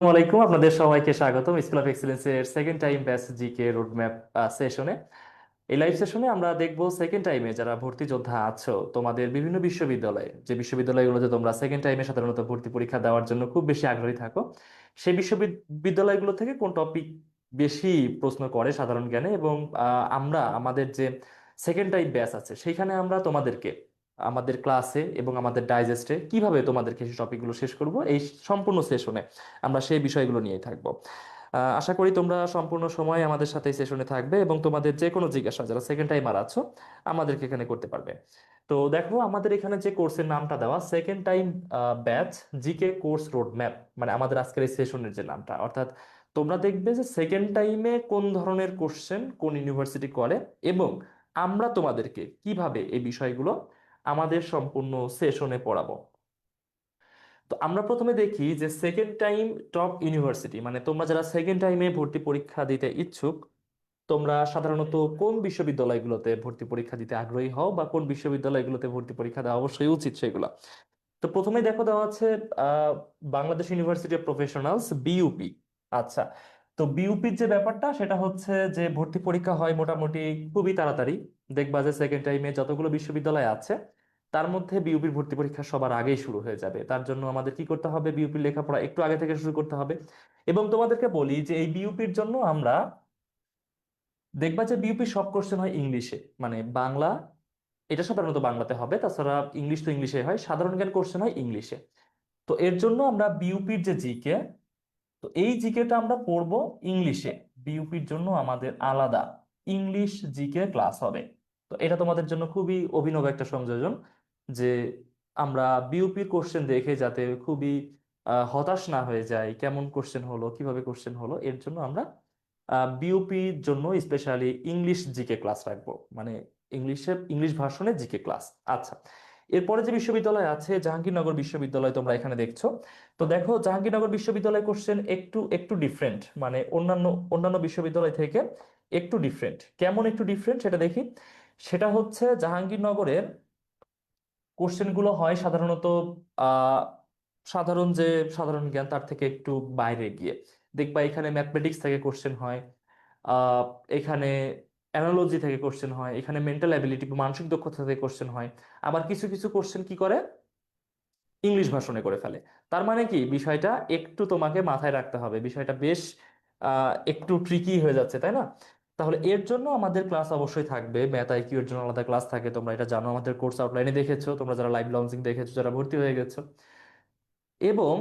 ওয়ালাইকুম, আপনাদের সবাইকে স্বাগতম স্কুল অফ এক্সেলেন্সের second time batch GK roadmap সেশনে। এই লাইভ সেশনে আমরা দেখব সেকেন্ড টাইমে যারা ভর্তি যোদ্ধা আছো তোমাদের বিভিন্ন বিশ্ববিদ্যালয়ে, যে বিশ্ববিদ্যালয়গুলোতে তোমরা সেকেন্ড টাইমে সাধারণত ভর্তি পরীক্ষা দেওয়ার জন্য খুব বেশি আগ্রহী থাকো, সেই বিশ্ববিদ্যালয়গুলো থেকে কোন টপিক বেশি প্রশ্ন করে সাধারণ জ্ঞানে, এবং আমরা আমাদের যে সেকেন্ড টাইম ব্যাচ আছে সেইখানে আমরা তোমাদেরকে আমাদের ক্লাসে এবং আমাদের ডাইজেস্টে কিভাবে তোমাদেরকে সেই টপিকগুলো শেষ করব এই সম্পূর্ণ সেশনে আমরা সেই বিষয়গুলো নিয়েই থাকবো। আশা করি তোমরা সম্পূর্ণ সময় আমাদের সাথে সেশনে থাকবে এবং তোমাদের যে কোনো জিজ্ঞাসা যারা সেকেন্ড টাইমার আছো আমাদেরকে এখানে করতে পারবে। তো দেখো, আমাদের এখানে যে কোর্সের নামটা দেওয়া second time batch GK course road map, মানে আমাদের আজকের এই সেশনের যে নামটা, অর্থাৎ তোমরা দেখবে যে সেকেন্ড টাইমে কোন ধরনের কোশ্চেন কোন ইউনিভার্সিটি করে এবং আমরা তোমাদেরকে কিভাবে এই বিষয়গুলো আমাদের সম্পূর্ণ সেশনে পড়াবো। তো আমরা প্রথমে দেখি যে সেকেন্ড টাইম টপ ইউনিভার্সিটি, মানে তোমরা যারা সেকেন্ড টাইমে ভর্তি পরীক্ষা দিতে ইচ্ছুক, তোমরা সাধারণত কোন বিশ্ববিদ্যালয়গুলোতে ভর্তি পরীক্ষা দিতে আগ্রহী হও বা কোন বিশ্ববিদ্যালয়গুলোতে ভর্তি পরীক্ষা দেওয়া অবশ্যই উচিত সেগুলো। তো প্রথমে দেখো দেওয়া আছে আহ, Bangladesh university of professionals, BUP. আচ্ছা, তো বিইউপির যে ব্যাপারটা সেটা হচ্ছে যে ভর্তি পরীক্ষা হয় মোটামুটি খুবই তাড়াতাড়ি। দেখবা যে সেকেন্ড টাইমে যতগুলো বিশ্ববিদ্যালয় আছে তার মধ্যে বিইউপির ভর্তি পরীক্ষা সবার আগেই শুরু হয়ে যাবে। তার জন্য আমাদের কি করতে হবে, বিইউপির লেখাপড়া একটু আগে থেকে শুরু করতে হবে। এবং তোমাদেরকে বলি যে এই বিইউপির জন্য আমরা দেখবা যে বিইউপি সব কোশ্চেন হয় ইংলিশে, মানে বাংলা, এটা সাধারণত বাংলাতে হবে, তাছাড়া ইংলিশ তো ইংলিশে হয়, সাধারণ জ্ঞান কোশ্চেন হয় ইংলিশে। তো এর জন্য আমরা বিইউপির যে জিকে, তো এই জিকেটা আমরা পড়বো ইংলিশে। বিইউপির জন্য আমাদের আলাদা ইংলিশ জিকে ক্লাস হবে। তো এটা তোমাদের জন্য খুবই অভিনব একটা সংযোজন, যে আমরা বিইউপির কোশ্চেন দেখে যাতে খুবই হতাশ না হয়ে যায়, কেমন কোশ্চেন হলো কিভাবে কোশ্চেন হলো, এর জন্য আমরা বিইউপির জন্য স্পেশালি ইংলিশ জিকে ক্লাস রাখবো, মানে ইংলিশ ভার্সনে জিকে ক্লাস। আচ্ছা, এরপরে যে বিশ্ববিদ্যালয় আছে জাহাঙ্গীরনগর বিশ্ববিদ্যালয়, তোমরা এখানে দেখছো। তো দেখো, জাহাঙ্গীরনগর বিশ্ববিদ্যালয় কোশ্চেন একটু একটু ডিফারেন্ট, মানে অন্যান্য অন্যান্য বিশ্ববিদ্যালয় থেকে একটু ডিফারেন্ট। কেমন একটু ডিফারেন্ট সেটা দেখি। সেটা হচ্ছে জাহাঙ্গীরনগরের কোশ্চেনগুলো হয় সাধারণত আহ সাধারণ যে সাধারণ জ্ঞান তার থেকে একটু বাইরে গিয়ে। দেখবা এখানে ম্যাথমেটিক্স থেকে কোশ্চেন হয়, আহ এখানে অ্যানালজি থেকে কোশ্চেন হয়, এখানে মেন্টাল অ্যাবিলিটি মানসিক দক্ষতা থেকে কোশ্চেন হয়। আবার কিছু কিছু কোশ্চেন কি করে, ইংলিশ ভাষণে করে ফেলে। তার মানে কি, বিষয়টা একটু তোমাকে মাথায় রাখতে হবে, বিষয়টা বেশ একটু ট্রিকি হয়ে যাচ্ছে, তাই না? তাহলে এর জন্য আমাদের ক্লাস অবশ্যই থাকবে, ম্যাথ আইকিউ এর জন্য আলাদা ক্লাস থাকে, তোমরা এটা জানো, আমাদের কোর্স আউটলাইনে দেখেছো, তোমরা যারা লাইভ লঞ্চিং দেখেছো, যারা ভর্তি হয়ে গেছো। এবং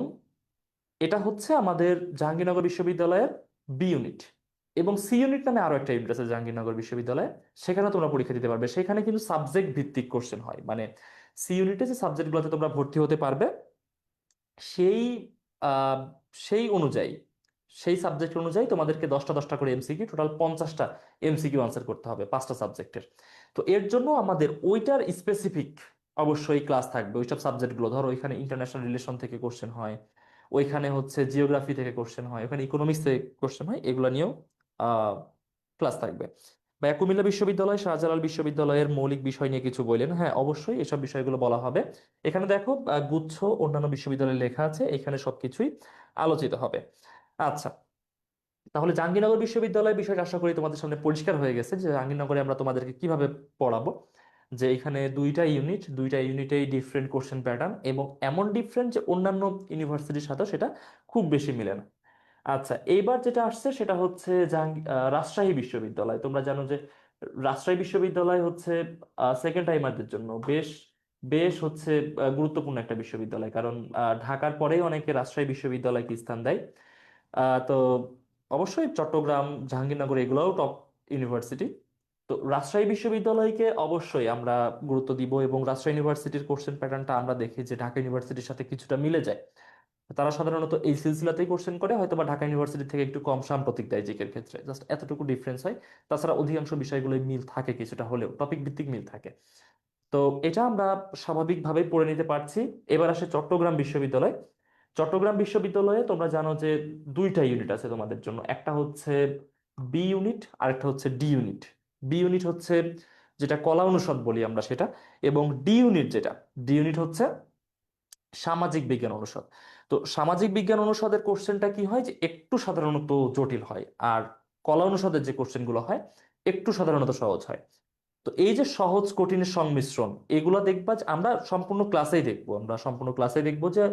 এটা হচ্ছে আমাদের জাহাঙ্গীরনগর বিশ্ববিদ্যালয়ের বি ইউনিট। এবং সি ইউনিট নামে আরো একটা ইউনিট আছে জাহাঙ্গীরনগর বিশ্ববিদ্যালয়ে, সেখানে তোমরা পরীক্ষা দিতে পারবে। সেখানে কিন্তু সাবজেক্ট ভিত্তিক কোশ্চেন হয়, মানে সি ইউনিটে যে সাবজেক্টগুলোতে তোমরা ভর্তি হতে পারবে সেই আহ, সেই অনুযায়ী, সেই সাবজেক্ট অনুযায়ী তোমাদেরকে 10টা 10টা করে এমসিকিউ, টোটাল 50টা এমসিকিউ আনসার করতে হবে 5টা সাবজেক্টের। তো এর জন্য আমাদের ওইটার স্পেসিফিক অবশ্যই ক্লাস থাকবে। ওইসব সাবজেক্টগুলো ধরো, ওইখানে ইন্টারন্যাশনাল রিলেশন থেকে কোশ্চেন হয়, ওইখানে হচ্ছে জিওগ্রাফি থেকে কোশ্চেন হয়, ওখানে ইকোনমিক্স থেকে কোশ্চেন হয়, এগুলো নিয়েও ক্লাস থাকবে। বা কুমিল্লা বিশ্ববিদ্যালয়, শাহজালাল বিশ্ববিদ্যালয়ের মৌলিক বিষয় নিয়ে কিছু বললেন, হ্যাঁ অবশ্যই এসব বিষয়গুলো বলা হবে। এখানে দেখো গুচ্ছ অন্যান্য বিশ্ববিদ্যালয়ে লেখা আছে, এখানে সবকিছুই আলোচিত হবে। আচ্ছা, তাহলে জাহাঙ্গীরনগর বিশ্ববিদ্যালয়ের বিষয়টা আশা করি তোমাদের সামনে পরিষ্কার হয়ে গেছে যে জাহাঙ্গীরনগরে আমরা তোমাদেরকে কিভাবে পড়াবো। যে এখানে দুইটা ইউনিট, দুইটা ইউনিটেই ডিফারেন্ট কোশ্চেন প্যাটার্ন, এবং এমন ডিফারেন্ট যে অন্যান্য ইউনিভার্সিটির সাথে সেটা খুব বেশি মিলে না। আচ্ছা, এইবার যেটা আসছে সেটা হচ্ছে রাজশাহী বিশ্ববিদ্যালয়। তোমরা জানো যে রাজশাহী বিশ্ববিদ্যালয় হচ্ছে সেকেন্ড টাইমারদের জন্য বেশ বেশ হচ্ছে গুরুত্বপূর্ণ একটা বিশ্ববিদ্যালয়, কারণ ঢাকার পরেই অনেকে রাজশাহী বিশ্ববিদ্যালয়কে স্থান দেয়। তো অবশ্যই চট্টগ্রাম, জাহাঙ্গীরনগর এগুলোও টপ ইউনিভার্সিটি। তো রাজশাহী বিশ্ববিদ্যালয়কে অবশ্যই আমরা গুরুত্ব দিব, এবং রাজশাহী ইউনিভার্সিটির কোশ্চেন প্যাটার্নটা আমরা দেখি যে ঢাকা ইউনিভার্সিটির সাথে কিছুটা মিলে যায়। তারা সাধারণত এই সিলসিলাতেই কোশ্চেন করে, হয়তো বা ঢাকা ইউনিভার্সিটি থেকে একটু কম সাম্প্রতিক দেয় জিকের ক্ষেত্রে, জাস্ট এতটুকু ডিফারেন্স হয়। তাছাড়া অধিকাংশ বিষয়গুলোই মিল থাকে, কিছুটা হলেও টপিক ভিত্তিক মিল থাকে। তো এটা আমরা স্বাভাবিকভাবেই পড়ে নিতে পারছি। এবার আসে চট্টগ্রাম বিশ্ববিদ্যালয়। চট্টগ্রাম বিশ্ববিদ্যালয়ে তোমরা জানো যে দুইটা ইউনিট আছে তোমাদের জন্য, একটা হচ্ছে বি ইউনিট আর একটা হচ্ছে ডি ইউনিট। বি ইউনিট হচ্ছে যেটা কলা অনুষদ বলি আমরা সেটা, এবং ডি ইউনিট হচ্ছে সামাজিক বিজ্ঞান অনুষদ। তো সামাজিক বিজ্ঞান অনুষদের কোশ্চেনটা কি হয় যে একটু সাধারণত জটিল হয়, আর কলা অনুষদের যে কোশ্চেনগুলো হয় একটু সাধারণত সহজ হয়। তো এই যে সহজ কঠিনের সংমিশ্রণ, এগুলো দেখবা যে আমরা সম্পূর্ণ ক্লাসেই দেখবো, আমরা সম্পূর্ণ ক্লাসেই দেখবো যে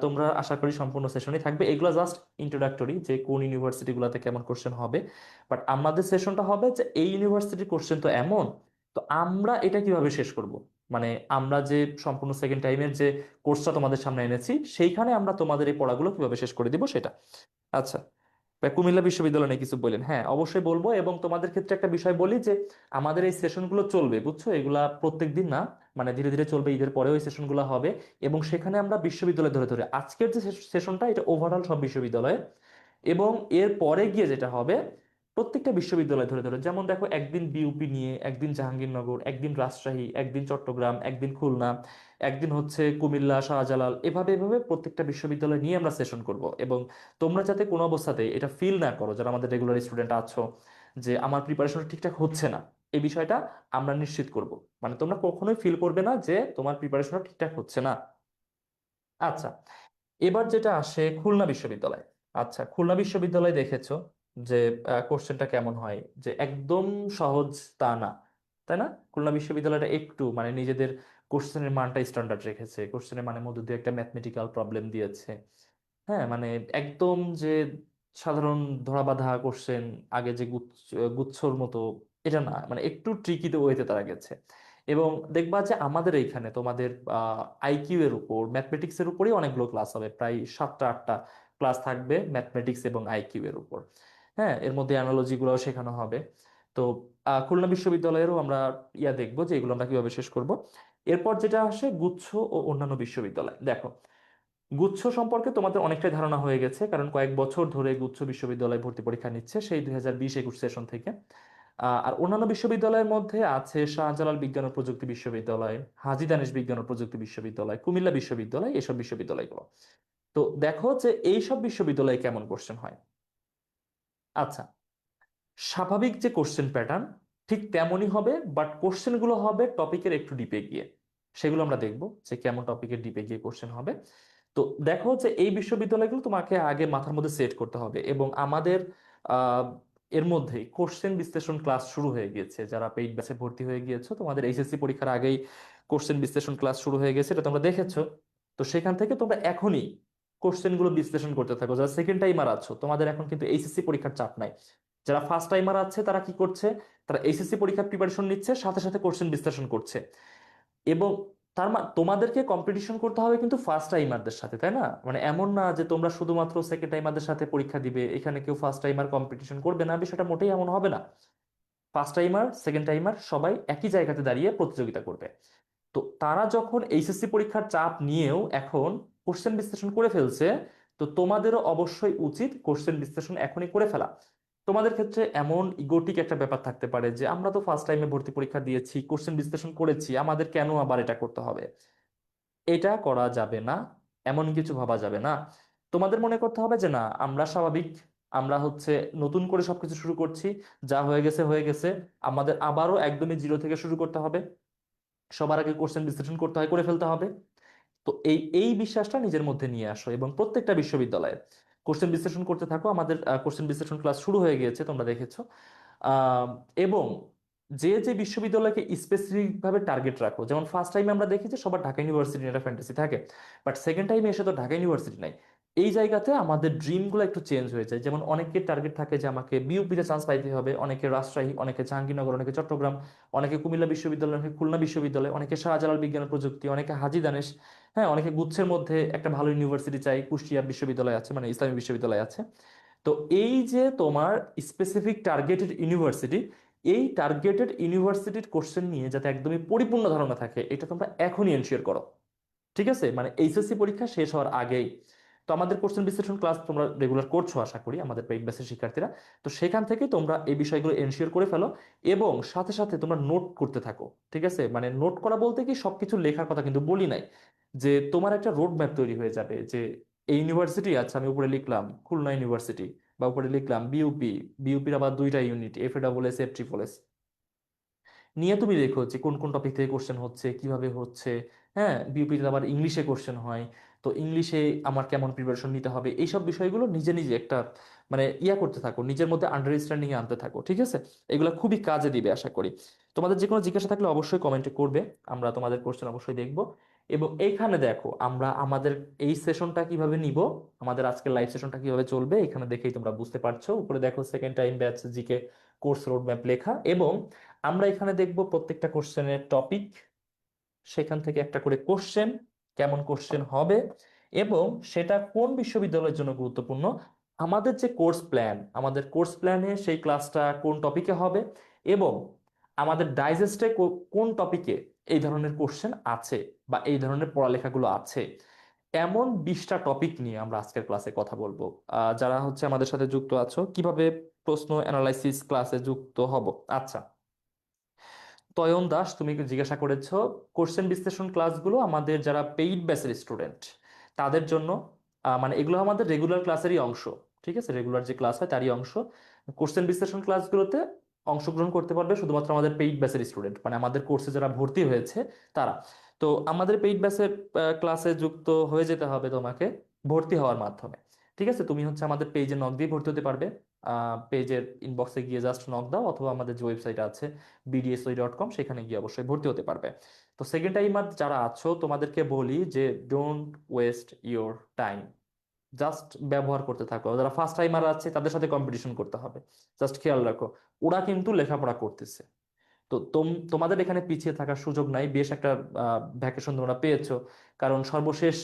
তোমরা আশা করি সম্পূর্ণ সেশনই থাকবে। এগুলো জাস্ট ইন্ট্রোডাক্টরি, যে কোন ইউনিভার্সিটিগুলোতে কেমন কোশ্চেন হবে। বাট আমাদের সেশনটা হবে যে এই ইউনিভার্সিটির কোশ্চেন তো এমন, তো আমরা এটা কিভাবে শেষ করব। মানে আমরা যে সম্পূর্ণ সেকেন্ড টাইমের যে কোর্সটা তোমাদের সামনে এনেছি, সেইখানে আমরা তোমাদের এই পড়াগুলো কিভাবে শেষ করে দিব সেটা। আচ্ছা, বা কুমিল্লা বিশ্ববিদ্যালয় নিয়ে কিছু বলেন। হ্যাঁ, অবশ্যই বলবো। এবং তোমাদের ক্ষেত্রে একটা বিষয় বলি যে আমাদের এই সেশনগুলো চলবে, বুঝছো, এগুলা প্রত্যেক দিন না, মানে ধীরে ধীরে চলবে। ঈদের পরেও এই সেশনগুলো হবে। এবং সেখানে আমরা বিশ্ববিদ্যালয় ধরে ধরে, আজকের যে সেশনটা এটা ওভারঅল সব বিশ্ববিদ্যালয়ে, এবং এর পরে গিয়ে যেটা হবে প্রত্যেকটা বিশ্ববিদ্যালয় ধরে ধরে, যেমন দেখো একদিন বিউপি নিয়ে, একদিন জাহাঙ্গীরনগর, একদিন রাজশাহী, একদিন চট্টগ্রাম, একদিন খুলনা, একদিন হচ্ছে কুমিল্লা, শাহজালাল, এভাবে এভাবে প্রত্যেকটা বিশ্ববিদ্যালয় নিয়ে আমরা সেশন করব। এবং তোমরা যাতে কোনো অবস্থাতে এটা ফিল না করো, যারা আমাদের রেগুলার স্টুডেন্ট আছো, যে আমার প্রিপারেশন ঠিকঠাক হচ্ছে না, এই বিষয়টা আমরা নিশ্চিত করব। মানে তোমরা কখনোই ফিল করবে না যে তোমার প্রিপারেশন ঠিকঠাক হচ্ছে না। আচ্ছা, এবার যেটা আসে খুলনা বিশ্ববিদ্যালয়। আচ্ছা, খুলনা বিশ্ববিদ্যালয় দেখেছো যে কোশ্চেনটা কেমন হয়, যে একদম সহজ তা না, তাই না? খুলনা বিশ্ববিদ্যালয়টা একটু মানে নিজেদের কোশ্চেনের মানটা স্ট্যান্ডার্ড রেখেছে, কোশ্চেনের মানের মধ্যে দিয়ে একটা ম্যাথমেটিক্যাল প্রবলেম দিয়েছে। হ্যাঁ, মানে একদম যে সাধারণ ধরাবাঁধা কোশ্চেন, আগে যে গুচ্ছর মতো, এটা না, মানে একটু ট্রিকিতে ওয়েতে তারা গেছে। এবং দেখবা যে আমাদের এইখানে তোমাদের আইকিউ এর উপর, ম্যাথমেটিক্স এর উপরেই অনেকগুলো ক্লাস হবে, প্রায় 7টা 8টা ক্লাস থাকবে ম্যাথমেটিক্স এবং আইকিউ এর উপর। হ্যাঁ, এর মধ্যে অ্যানালজি গুলো শেখানো হবে। তো খুলনা বিশ্ববিদ্যালয়েরও আমরা দেখবো যে এগুলো আমরা কিভাবে শেষ করব। এরপর যেটা আসে গুচ্ছ ও অন্যান্য বিশ্ববিদ্যালয়, দেখো গুচ্ছ সম্পর্কে তোমাদের অনেকটাই ধারণা হয়ে গেছে, কারণ কয়েক বছর ধরে গুচ্ছ বিশ্ববিদ্যালয় ভর্তি পরীক্ষা নিচ্ছে, সেই 2020-21 সেশন থেকে। আর অন্যান্য বিশ্ববিদ্যালয়ের মধ্যে আছে শাহজালাল বিজ্ঞান ও প্রযুক্তি বিশ্ববিদ্যালয়, হাজী দানেশ বিজ্ঞান ও প্রযুক্তি বিশ্ববিদ্যালয়, কুমিল্লা বিশ্ববিদ্যালয়, এসব বিশ্ববিদ্যালয়গুলো। তো দেখো যে এইসব বিশ্ববিদ্যালয়ে কেমন কোশ্চেন হয়। আচ্ছা, স্বাভাবিক যে কোশ্চেন প্যাটার্ন ঠিক তেমনই হবে, বাট কোশ্চেনগুলো হবে টপিকের একটু ডিপে গিয়ে। সেগুলো আমরা দেখবো যে কেমন টপিকের ডিপে গিয়ে কোশ্চেন হবে। তো দেখো যে এই বিশ্ববিদ্যালয়গুলো তোমাকে আগে মাথার মধ্যে সেট করতে হবে। এবং আমাদের আহ, এর মধ্যেই কোশ্চেন বিশ্লেষণ ক্লাস শুরু হয়ে গিয়েছে। যারা পেইড ব্যাচে ভর্তি হয়ে গিয়েছো, তোমাদের এইচএসসি পরীক্ষার আগেই কোশ্চেন বিশ্লেষণ ক্লাস শুরু হয়ে গেছে, এটা তোমরা দেখেছো। তো সেখান থেকে তোমরা এখনই কোশ্চেনগুলো বিশ্লেষণ করতে থাকো। যারা সেকেন্ড টাইমার আছো, তোমাদের এখন কিন্তু এইচএসসি পরীক্ষার চাপ নাই। যারা ফার্স্ট টাইমার আছে তারা কি করছে, তারা এইচএসসি পরীক্ষার প্রিপারেশন নিচ্ছে, সাথে সাথে কোশ্চেন বিশ্লেষণ করছে। এবং তার তোমাদেরকে কম্পিটিশন করতে হবে কিন্তু ফার্স্ট টাইমারদের সাথে, তাই না? মানে এমন না যে তোমরা শুধুমাত্র সেকেন্ড টাইমারদের সাথে পরীক্ষা দিবে, এখানে কেউ ফার্স্ট টাইমার কম্পিটিশন করবে না, বিষয়টা মোটেই এমন হবে না। ফার্স্ট টাইমার সেকেন্ড টাইমার সবাই একই জায়গাতে দাঁড়িয়ে প্রতিযোগিতা করবে। তো তারা যখন এইচএসসি পরীক্ষার চাপ নিয়েও এখন কোশ্চেন বিশ্লেষণ করে ফেলছে, তো তোমাদেরও অবশ্যই উচিত কোশ্চেন বিশ্লেষণ এখনই করে ফেলা। তোমাদের ক্ষেত্রে এমন ইগোটিক একটা ব্যাপার থাকতে পারে যে আমরা তো ফার্স্ট টাইমে ভর্তি পরীক্ষা দিয়েছি, কোশ্চেন বিশ্লেষণ করেছি, আমাদের কেন আবার এটা করতে হবে। এটা করা যাবে না, এমন কিছু ভাবা যাবে না। তোমাদের মনে করতে হবে যে না, আমরা স্বাভাবিক, আমরা হচ্ছে নতুন করে সবকিছু শুরু করছি, যা হয়ে গেছে হয়ে গেছে, আমাদের আবারও একদমই জিরো থেকে শুরু করতে হবে, সবার আগে কোশ্চেন বিশ্লেষণ করতে হয়, করে ফেলতে হবে। তো এই এই বিশ্বাসটা নিজের মধ্যে নিয়ে আসো এবং প্রত্যেকটা বিশ্ববিদ্যালয়ে কোশ্চেন বিশ্লেষণ করতে থাকো। আমাদের কোশ্চেন বিশ্লেষণ ক্লাস শুরু হয়ে গিয়েছে, তোমরা দেখেছো। আহ, এবং যে যে বিশ্ববিদ্যালয়কে স্পেসিফিক ভাবে টার্গেট রাখো, যেমন ফার্স্ট টাইমে আমরা দেখি যে সবার ঢাকা ইউনিভার্সিটি একটা ফ্যান্টাসি থাকে, বাট সেকেন্ড টাইমে এসে তো ঢাকা ইউনিভার্সিটি নাই। এই জায়গাতে আমাদের ড্রিমগুলো একটু চেঞ্জ হয়ে যায়। যেমন অনেকের টার্গেট থাকে যে আমাকে বিউপিতে চান্স পাইতে হবে, অনেকে রাজশাহী, অনেকে জাহাঙ্গীরনগর, অনেকে চট্টগ্রাম, অনেকে কুমিল্লা বিশ্ববিদ্যালয়, অনেকে খুলনা বিশ্ববিদ্যালয়, অনেকে শাহজালাল বিজ্ঞান ও প্রযুক্তি, অনেকে হাজী দানেশ। হ্যাঁ, অনেকে গুচ্ছের মধ্যে একটা ভালো ইউনিভার্সিটি চাই, কুষ্টিয়া বিশ্ববিদ্যালয় আছে, মানে ইসলামী বিশ্ববিদ্যালয় আছে। তো এই যে তোমার স্পেসিফিক টার্গেটেড ইউনিভার্সিটি, এই টার্গেটেড ইউনিভার্সিটির কোশ্চেন নিয়ে যাতে একদমই পরিপূর্ণ ধারণা থাকে, এটা তোমরা এখনই এনশিওর করো। ঠিক আছে, মানে এইচএসসি পরীক্ষা শেষ হওয়ার আগেই। তো আমাদের কোশ্চেন বিশ্লেষণ ক্লাস তোমরা রেগুলার করছো আশা করি, আমাদের পেইড ব্যাচের শিক্ষার্থীরা। তো সেখান থেকে তোমরা এই বিষয়গুলো এনশিওর করে ফেলো। এবং সাথে সাথে তোমরা নোট করতে থাকো। ঠিক আছে, মানে নোট করা বলতে কি সবকিছু লেখার কথা কিন্তু বলি নাই, যে তোমার একটা রোড ম্যাপ তৈরি হয়ে যাবে যে এই ইউনিভার্সিটি আছে, আমি উপরে লিখলাম খুলনা ইউনিভার্সিটি, বা উপরে লিখলাম বিউপি, বিউপির আবার দুইটা ইউনিট, এফএডব্লিউএস, এফট্রিপল এস, নিয়ে তুমি দেখো যে কোন কোন টপিক থেকে কোশ্চেন হচ্ছে, কিভাবে হচ্ছে। হ্যাঁ, বিউপিতে আবার ইংলিশে কোশ্চেন হয়। তো ইংলিশে আমার কেমন প্রিপারেশন নিতে হবে, এইসব বিষয়গুলো নিজে নিজে একটা মানে করতে থাকো, নিজের মধ্যে আন্ডারস্ট্যান্ডিং এ আনতে থাকো, ঠিক আছে? এগুলো খুবই কাজে দিবে আশা করি। তোমাদের যে কোনো জিজ্ঞাসা থাকলে অবশ্যই কমেন্টে করবে, আমরা তোমাদের কোশ্চেন অবশ্যই দেখবো। এবং এইখানে দেখো আমরা আমাদের এই সেশনটা কিভাবে নিব, আমাদের আজকের লাইভ সেশনটা কিভাবে চলবে, এখানে দেখেই তোমরা বুঝতে পারছো। উপরে দেখো second time batch GK course road map লেখা, এবং আমরা এখানে দেখব প্রত্যেকটা কোশ্চেনের টপিক, সেখান থেকে একটা করে কোশ্চেন, কেমন কোশ্চেন হবে এবং সেটা কোন বিশ্ববিদ্যালয়ের জন্য গুরুত্বপূর্ণ, আমাদের যে কোর্স প্ল্যান, আমাদের কোর্স প্ল্যানে সেই ক্লাসটা কোন টপিকে হবে, এবং আমাদের ডাইজেস্টে কোন টপিকে এই ধরনের কোশ্চেন আছে বা এই ধরনের পড়ালেখাগুলো আছে, এমন 20টা টপিক নিয়ে আমরা আজকের ক্লাসে কথা বলবো। যারা হচ্ছে আমাদের সাথে যুক্ত আছো, কিভাবে প্রশ্ন অ্যানালাইসিস ক্লাসে যুক্ত হব। আচ্ছা, তয়ন দাস তুমি জিজ্ঞাসা করেছো কোশ্চেন বিশ্লেষণ ক্লাসগুলো আমাদের যারা পেইড ব্যাচের স্টুডেন্ট তাদের জন্য, মানে এগুলো আমাদের রেগুলার ক্লাসেরই অংশ, ঠিক আছে? রেগুলার যে ক্লাস হয় তারই অংশ। কোশ্চেন বিশ্লেষণ ক্লাসগুলোতে অংশগ্রহণ করতে পারবে শুধুমাত্র আমাদের পেইড ব্যাচের স্টুডেন্ট, মানে আমাদের কোর্সে যারা ভর্তি হয়েছে তারা। তো আমাদের পেইড ব্যাচের ক্লাসে যুক্ত হয়ে যেতে হবে তোমাকে ভর্তি হওয়ার মাধ্যমে, ঠিক আছে? তুমি হচ্ছে আমাদের পেজে নক দিয়ে ভর্তি হতে পারবে। পেজের ইনবক্সে গিয়ে জাস্ট নক দাও, অথবা আমাদের যে ওয়েবসাইট আছে bdsoi.com, সেখানে গিয়ে অবশ্যই ভর্তি হতে পারবে। তো সেকেন্ড টাইমার যারা আছো তোমাদেরকে বলি যে don't waste your time, just ব্যবহার করতে থাকো। যারা ফার্স্ট টাইমার আছে তাদের সাথে কম্পিটিশন করতে হবে, জাস্ট খেয়াল রাখো ওরা কিন্তু লেখাপড়া করতেছে। তো তোমাদের এখানে পিছিয়ে থাকার সুযোগ নাই, বেশ একটা ভ্যাকেশন তোমরা পেয়েছো, কারণ সর্বশেষ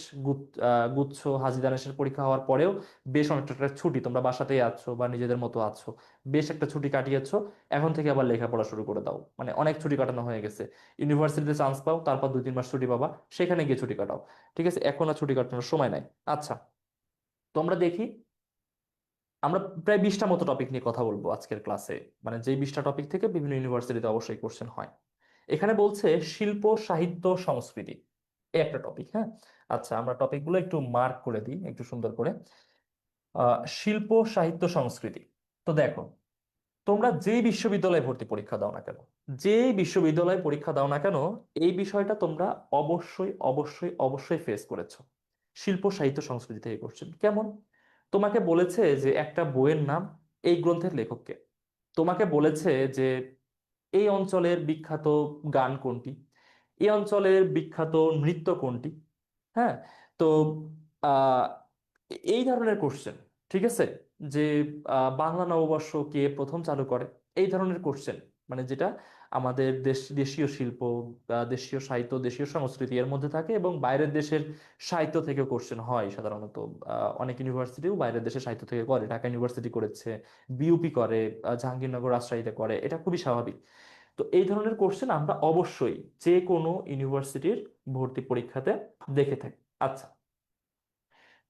গুচ্ছ হাজি দানেশের পরীক্ষা হওয়ার পরেও বেশ অনেকটা একটা ছুটি, তোমরা বাসাতেই আছো বা নিজেদের মতো আছো, বেশ একটা ছুটি কাটিয়েছো। এখন থেকে আবার লেখাপড়া শুরু করে দাও, মানে অনেক ছুটি কাটানো হয়ে গেছে। ইউনিভার্সিটিতে চান্স পাও, তারপর 2-3 মাস ছুটি পাবা, সেখানে গিয়ে ছুটি কাটাও, ঠিক আছে? এখন আর ছুটি কাটানোর সময় নাই। আচ্ছা, তোমরা দেখি আমরা প্রায় 20টা মতো টপিক নিয়ে কথা বলবো আজকের ক্লাসে, মানে যেই 20টা টপিক থেকে বিভিন্ন ইউনিভার্সিটিতে অবশ্যই কোশ্চেন হয়। এখানে বলছে শিল্প সাহিত্য সংস্কৃতি, এই একটা টপিক, হ্যাঁ? আচ্ছা, আমরা টপিকগুলো একটু মার্ক করে দিই একটু সুন্দর করে। শিল্প সাহিত্য সংস্কৃতি। তো দেখো, তোমরা যেই বিশ্ববিদ্যালয়ে ভর্তি পরীক্ষা দাও না কেন, যেই বিশ্ববিদ্যালয়ে পরীক্ষা দাও না কেন, এই বিষয়টা তোমরা অবশ্যই অবশ্যই অবশ্যই ফেস করেছো। শিল্প সাহিত্য সংস্কৃতি থেকে কোশ্চেন কেমন, তোমাকে বলেছে যে একটা বইয়ের নাম, এই গ্রন্থের লেখককে, তোমাকে বলেছে যে এই অঞ্চলের বিখ্যাত গান কোনটি, এই অঞ্চলের বিখ্যাত নৃত্য কোনটি, হ্যাঁ? তো আহ, এই ধরনের কোশ্চেন, ঠিক আছে? যে বাংলা নববর্ষ কে প্রথম চালু করে, এই ধরনের কোশ্চেন, মানে যেটা আমাদের দেশীয় শিল্প, দেশীয় সাহিত্য, দেশীয় সংস্কৃতি এর মধ্যে থাকে, এবং বাইরের দেশের সাহিত্য থেকে কোশ্চেন হয় সাধারণত। অনেক ইউনিভার্সিটিও বাইরের দেশের সাহিত্য থেকে করে, ঢাকা ইউনিভার্সিটি করেছে, বিউপি করে, জাহাঙ্গীরনগর রাজশাহীতে করে, এটা খুবই স্বাভাবিক। তো এই ধরনের কোশ্চেন আমরা অবশ্যই যে কোনো ইউনিভার্সিটির ভর্তি পরীক্ষাতে দেখে থাকি। আচ্ছা,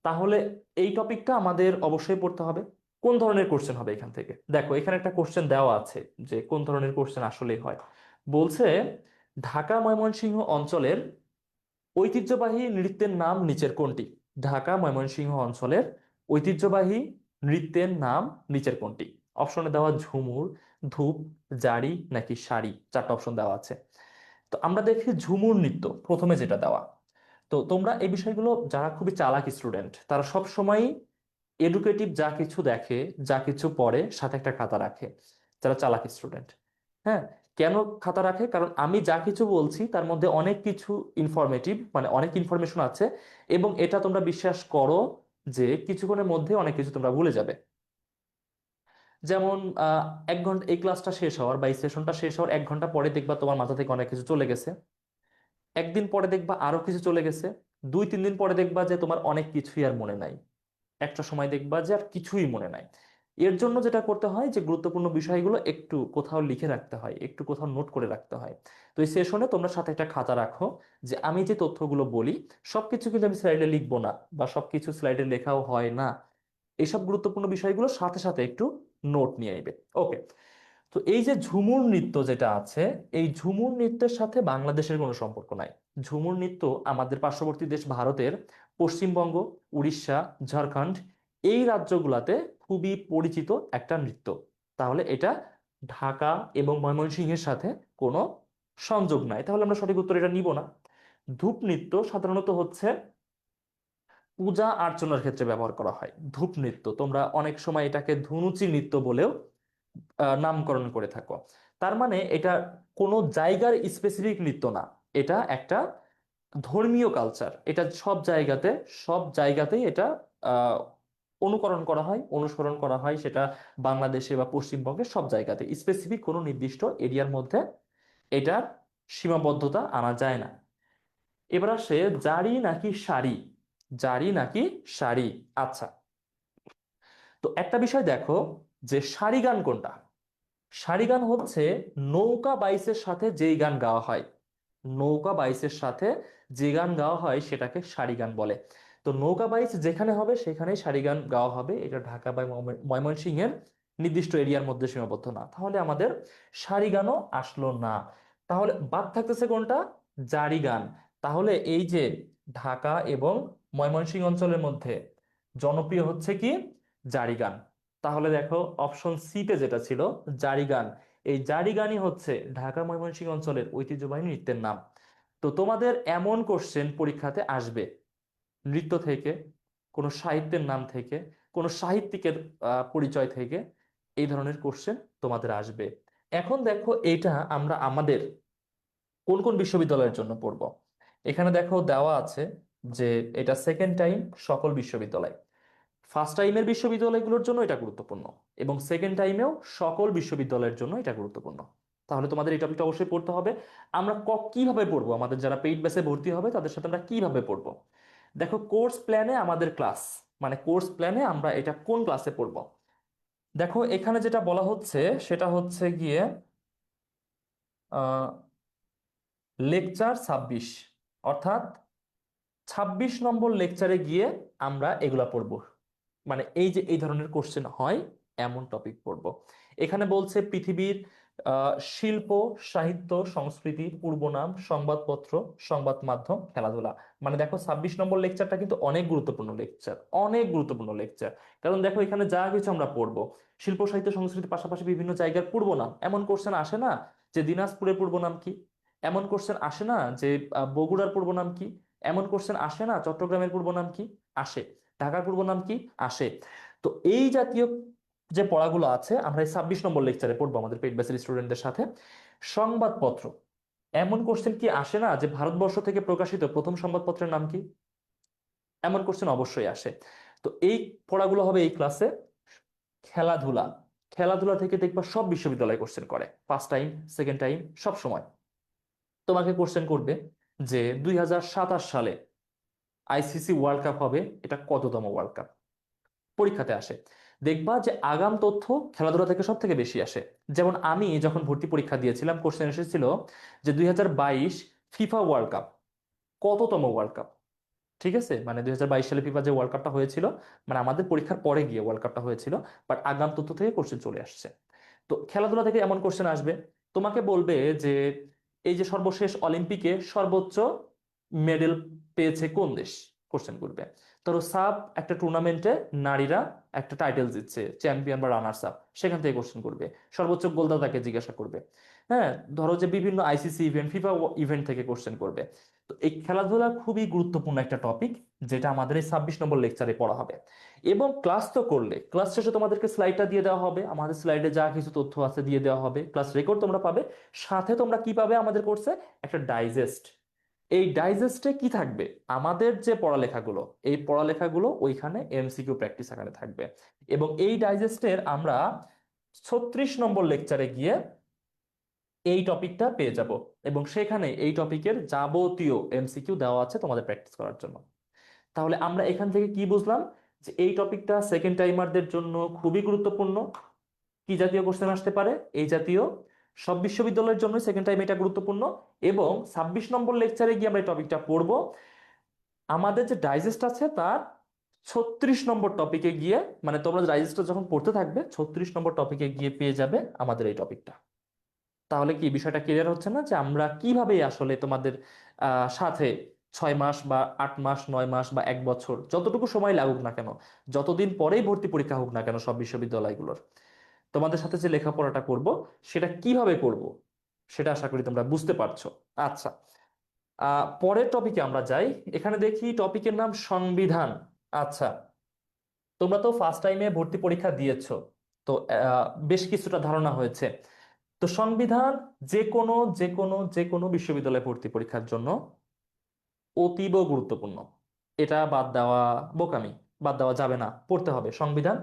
তাহলে এই টপিকটা আমাদের অবশ্যই পড়তে হবে। কোন ধরনের কোশ্চেন হবে এখান থেকে, দেখো এখানে একটা কোশ্চেন দেওয়া আছে যে কোন ধরনের কোশ্চেন আসলেই হয়। বলছে ঢাকা ময়মনসিংহ অঞ্চলের ঐতিহ্যবাহী নৃত্যের নাম নিচের কোনটি। ঢাকা ময়মনসিংহ অঞ্চলের ঐতিহ্যবাহী নৃত্যের নাম নিচের কোনটি। অপশনে দেওয়া ঝুমুর, ধূপ, জারি নাকি শাড়ি, 4টা অপশন দেওয়া আছে। তো আমরা দেখি ঝুমুর নৃত্য প্রথমে যেটা দেওয়া। তো তোমরা এই বিষয়গুলো, যারা খুবই চালাক স্টুডেন্ট তারা সব সময় এডুকেটিভ যা কিছু দেখে, যা কিছু পড়ে সাথে একটা খাতা রাখে, যারা চালাক স্টুডেন্ট, হ্যাঁ। কেন খাতা রাখে? কারণ আমি যা কিছু বলছি তার মধ্যে অনেক কিছু ইনফরমেটিভ, মানে অনেক ইনফরমেশন আছে, এবং এটা তোমরা বিশ্বাস করো যে কিছুক্ষণের মধ্যে অনেক কিছু তোমরা ভুলে যাবে। যেমন আহ 1 ঘন্টা এই ক্লাসটা শেষ হওয়ার বা এই সেশনটা শেষ হওয়ার 1 ঘন্টা পরে দেখবা তোমার মাথা থেকে অনেক কিছু চলে গেছে, একদিন পরে দেখবা আরো কিছু চলে গেছে, 2-3 দিন পরে দেখবা যে তোমার অনেক কিছুই আর মনে নাই, একটা সময় দেখবা যে আর কিছুই মনে নাই। এর জন্য যেটা করতে হয় যে গুরুত্বপূর্ণ বিষয়গুলো একটু কোথাও লিখে রাখতে হয়, একটু কোথাও নোট করে রাখতে হয়। তো এই সেশনে তোমরা সাথে একটা খাতা রাখো, যে আমি যে তথ্যগুলো বলি সবকিছু কিন্তু আমি স্লাইডে লিখবো না, বা সবকিছু স্লাইডে লেখাও হয় না। এইসব গুরুত্বপূর্ণ বিষয়গুলো সাথে সাথে একটু নোট নিয়ে নিবে। ওকে, তো এই যে ঝুমুর নৃত্য যেটা আছে, এই ঝুমুর নৃত্যের সাথে বাংলাদেশের কোনো সম্পর্ক নাই। ঝুমুর নৃত্য আমাদের পার্শ্ববর্তী দেশ ভারতের পশ্চিমবঙ্গ, উড়িষ্যা, ঝাড়খণ্ড, এই রাজ্যগুলাতে খুবই পরিচিত একটা নৃত্য। তাহলে এটা ঢাকা এবং ময়মনসিংহের সাথে কোনো সংযোগ নাই, তাহলে আমরা সঠিক উত্তর এটা নিব না। ধূপ নৃত্য সাধারণত হচ্ছে পূজা অর্চনার ক্ষেত্রে ব্যবহার করা হয়। ধূপ নৃত্য, তোমরা অনেক সময় এটাকে ধুনুচি নৃত্য বলেও নামকরণ করে থাকো। তার মানে এটা কোনো জায়গার স্পেসিফিক নৃত্য না, এটা একটা ধর্মীয় কালচার। এটা সব জায়গাতেই এটা আহ, অনুকরণ করা হয়, অনুসরণ করা হয়। সেটা বাংলাদেশে বা পশ্চিমবঙ্গে সব জায়গাতে, স্পেসিফিক কোনো নির্দিষ্ট এরিয়ার মধ্যে এটার সীমাবদ্ধতা আনা যায় না। এবার আসে জারি নাকি শাড়ি। জারি নাকি শাড়ি। আচ্ছা, তো একটা বিষয় দেখো, যে শাড়ি গান কোনটা। শাড়ি গান হচ্ছে নৌকা বাইচের সাথে যেই গান গাওয়া হয়, নৌকা বাইচের সাথে যে গান গাওয়া হয় সেটাকে শাড়ি গান বলে। তো নৌকা বাইচ যেখানে হবে সেখানেই শাড়ি গান গাওয়া হবে। এটা ঢাকা বা ময়মনসিংহের নির্দিষ্ট এরিয়ার মধ্যে সীমাবদ্ধ না, তাহলে আমাদের শাড়ি গানও আসলো না। তাহলে বাদ থাকতেছে কোনটা? জারি গান। তাহলে এই যে ঢাকা এবং ময়মনসিংহ অঞ্চলের মধ্যে জনপ্রিয় হচ্ছে কি? জারি গান। তাহলে দেখো অপশন সিতে যেটা ছিল জারি গান, এই জারি গানই হচ্ছে ঢাকা ময়মনসিংহ অঞ্চলের ঐতিহ্যবাহী নৃত্যের নাম। তো তোমাদের এমন কোশ্চেন পরীক্ষাতে আসবে নৃত্য থেকে, কোনো সাহিত্যের নাম থেকে, কোনো সাহিত্যিকের পরিচয় থেকে, এই ধরনের কোশ্চেন তোমাদের আসবে। এখন দেখো এটা আমরা আমাদের কোন কোন বিশ্ববিদ্যালয়ের জন্য পড়ব। এখানে দেখো দেওয়া আছে যে এটা সেকেন্ড টাইম সকল বিশ্ববিদ্যালয়। ফার্স্ট টাইমের বিশ্ববিদ্যালয়গুলোর জন্য এটা গুরুত্বপূর্ণ, এবং সেকেন্ড টাইমেও সকল বিশ্ববিদ্যালয়ের জন্য এটা গুরুত্বপূর্ণ। তাহলে তোমাদের এই টপিকটা অবশ্যই পড়তে হবে। আমরা কিভাবে পড়বো, আমাদের যারা পেইড ব্যাচে ভর্তি হবে তাদের সাথে আমরা কিভাবে পড়বো। দেখো কোর্স প্ল্যানে আমাদের ক্লাস, মানে কোর্স প্ল্যানে আমরা এটা কোন ক্লাসে পড়বো। দেখো এখানে যেটা বলা হচ্ছে সেটা হচ্ছে গিয়ে লেকচার 26, অর্থাৎ 26 নম্বর লেকচারে গিয়ে আমরা এগুলা পড়বো। মানে এই যে এই ধরনের কোশ্চেন হয় এমন টপিক পড়বো। এখানে বলছে পৃথিবীর শিল্প, সাহিত্য, সংস্কৃতি, পূর্বনাম, সংবাদপত্র, সংবাদ মাধ্যম, খেলাধুলা। মানে দেখো 26 নম্বর লেকচারটা কিন্তু অনেক গুরুত্বপূর্ণ লেকচার, অনেক গুরুত্বপূর্ণ লেকচার। কারণ দেখো এখানে যা কিছু আমরা পড়বো, শিল্প, সাহিত্য, সংস্কৃতির পাশাপাশি বিভিন্ন জায়গার পূর্বনাম, এমন কোশ্চেন আসে না যে দিনাজপুরের পূর্বনাম কি। এমন কোশ্চেন আসে না যে বগুড়ার পূর্বনাম কি। এমন কোশ্চেন আসে না চট্টগ্রামের পূর্বনাম কি। আসে। ঢাকার পূর্বনাম কি। আসে। তো এই জাতীয় যে পড়াগুলো আছে আমরা এই 26 নম্বর লেকচারে পড়বো আমাদের পেইড ব্যাচের স্টুডেন্টদের সাথে। সংবাদপত্র, এমন কোশ্চেন কি আসে না যে ভারতবর্ষ থেকে প্রকাশিত প্রথম সংবাদপত্রের নাম কি। এমন কোশ্চেন অবশ্যই আসে। তো এই পড়াগুলো হবে এই ক্লাসে। খেলাধুলা, খেলাধুলা থেকে দেখবা সব বিশ্ববিদ্যালয় কোশ্চেন করে, ফার্স্ট টাইম, সেকেন্ড টাইম, সব সময় তোমাকে কোশ্চেন করবে যে 2027 সালে আইসিসি ওয়ার্ল্ড কাপ হবে, এটা কততম ওয়ার্ল্ড কাপ। পরীক্ষাতে আসে। দেখবা যে আগাম তথ্য খেলাধুলা থেকে সব থেকে বেশি আসে। যেমন আমি যখন ভর্তি পরীক্ষা দিয়েছিলাম কোশ্চেন এসেছিল যে 2022 ফিফা ওয়ার্ল্ড কাপ কততম ওয়ার্ল্ড কাপ। ঠিক আছে, মানে 2022 সালে ফিফা যে ওয়ার্ল্ড কাপটা হয়েছিল, মানে আমাদের পরীক্ষার পরে গিয়ে ওয়ার্ল্ড কাপটা হয়েছিল, বাট আগাম তথ্য থেকে কোশ্চেন চলে আসছে। তো খেলাধুলা থেকে এমন কোশ্চেন আসবে, তোমাকে বলবে যে এই যে সর্বশেষ অলিম্পিকে সর্বোচ্চ মেডেল পেয়েছে কোন দেশ। কোশ্চেন করবে। ধরো সাব একটা টুর্নামেন্টে নারীরা একটা টাইটেল জিতছে, চ্যাম্পিয়ন বা রানার্স আপ, সেখান থেকে কোশ্চেন করবে। সর্বোচ্চ গোলদাতাকে জিজ্ঞাসা করবে। হ্যাঁ, ধরো যে বিভিন্ন আইসিসি ইভেন্ট, ফিফা ইভেন্ট থেকে কোশ্চেন করবে। তো এই খেলাধুলা খুবই গুরুত্বপূর্ণ একটা টপিক, যেটা আমাদের এই 26 নম্বর লেকচারে পড়া হবে। এবং ক্লাস তো করলে, ক্লাস শেষে তোমাদেরকে স্লাইডটা দিয়ে দেওয়া হবে, আমাদের স্লাইডে যা কিছু তথ্য আছে দিয়ে দেওয়া হবে, ক্লাস রেকর্ড তোমরা পাবে। সাথে তোমরা কি পাবে আমাদের কোর্সে? একটা ডাইজেস্ট। এই ডাইজেস্টে কি থাকবে? আমাদের যে পড়ালেখাগুলো, এই পড়ালেখাগুলো ওইখানে এমসিকিউ প্র্যাকটিস আকারে থাকবে। এবং এই ডাইজেস্টের আমরা 36 নম্বর লেকচারে গিয়ে এই টপিকটা পেয়ে যাব, এবং সেখানে এই টপিকের যাবতীয় এমসিকিউ দেওয়া আছে তোমাদের প্র্যাকটিস করার জন্য। তাহলে আমরা এখান থেকে কি বুঝলাম? যে এই টপিকটা সেকেন্ড টাইমারদের জন্য খুবই গুরুত্বপূর্ণ। কি জাতীয় কোশ্চেন আসতে পারে? এই জাতীয়। সব বিশ্ববিদ্যালয়ের জন্য সেকেন্ড টাইম এটা গুরুত্বপূর্ণ। এবং 26 নম্বর লেকচারে গিয়ে আমরা এই টপিকটা পড়বো। আমাদের যে ডাইজেস্ট আছে তার 36 নম্বর টপিকে গিয়ে, মানে তোমরা ডাইজেস্টটা যখন পড়তে থাকবে 36 নম্বর টপিকে গিয়ে পেয়ে যাবে আমাদের এই টপিকটা। তাহলে কি বিষয়টা ক্লিয়ার হচ্ছে না যে আমরা কিভাবে আসলে তোমাদের সাথে 6 মাস বা 8 মাস, 9 মাস বা 1 বছর, যতটুকু সময় লাগুক না কেন, যতদিন পরেই ভর্তি পরীক্ষা হোক না কেন সব বিশ্ববিদ্যালয়গুলোর, তোমাদের সাথে যে লেখাপড়াটা করব সেটা কিভাবে করব সেটা আশা করি তোমরা বুঝতে পারছো। আচ্ছা, পরের টপিকে আমরা যাই। এখানে দেখি টপিকের নাম সংবিধান। আচ্ছা, তোমরা তো ফার্স্ট টাইমে ভর্তি পরীক্ষা দিয়েছো, তো বেশ কিছুটা ধারণা হয়েছে। তো সংবিধান যে কোনো বিশ্ববিদ্যালয়ে ভর্তি পরীক্ষার জন্য অতীব গুরুত্বপূর্ণ। এটা বাদ দেওয়া বোকামি, বাদ দেওয়া যাবে না, পড়তে হবে সংবিধান।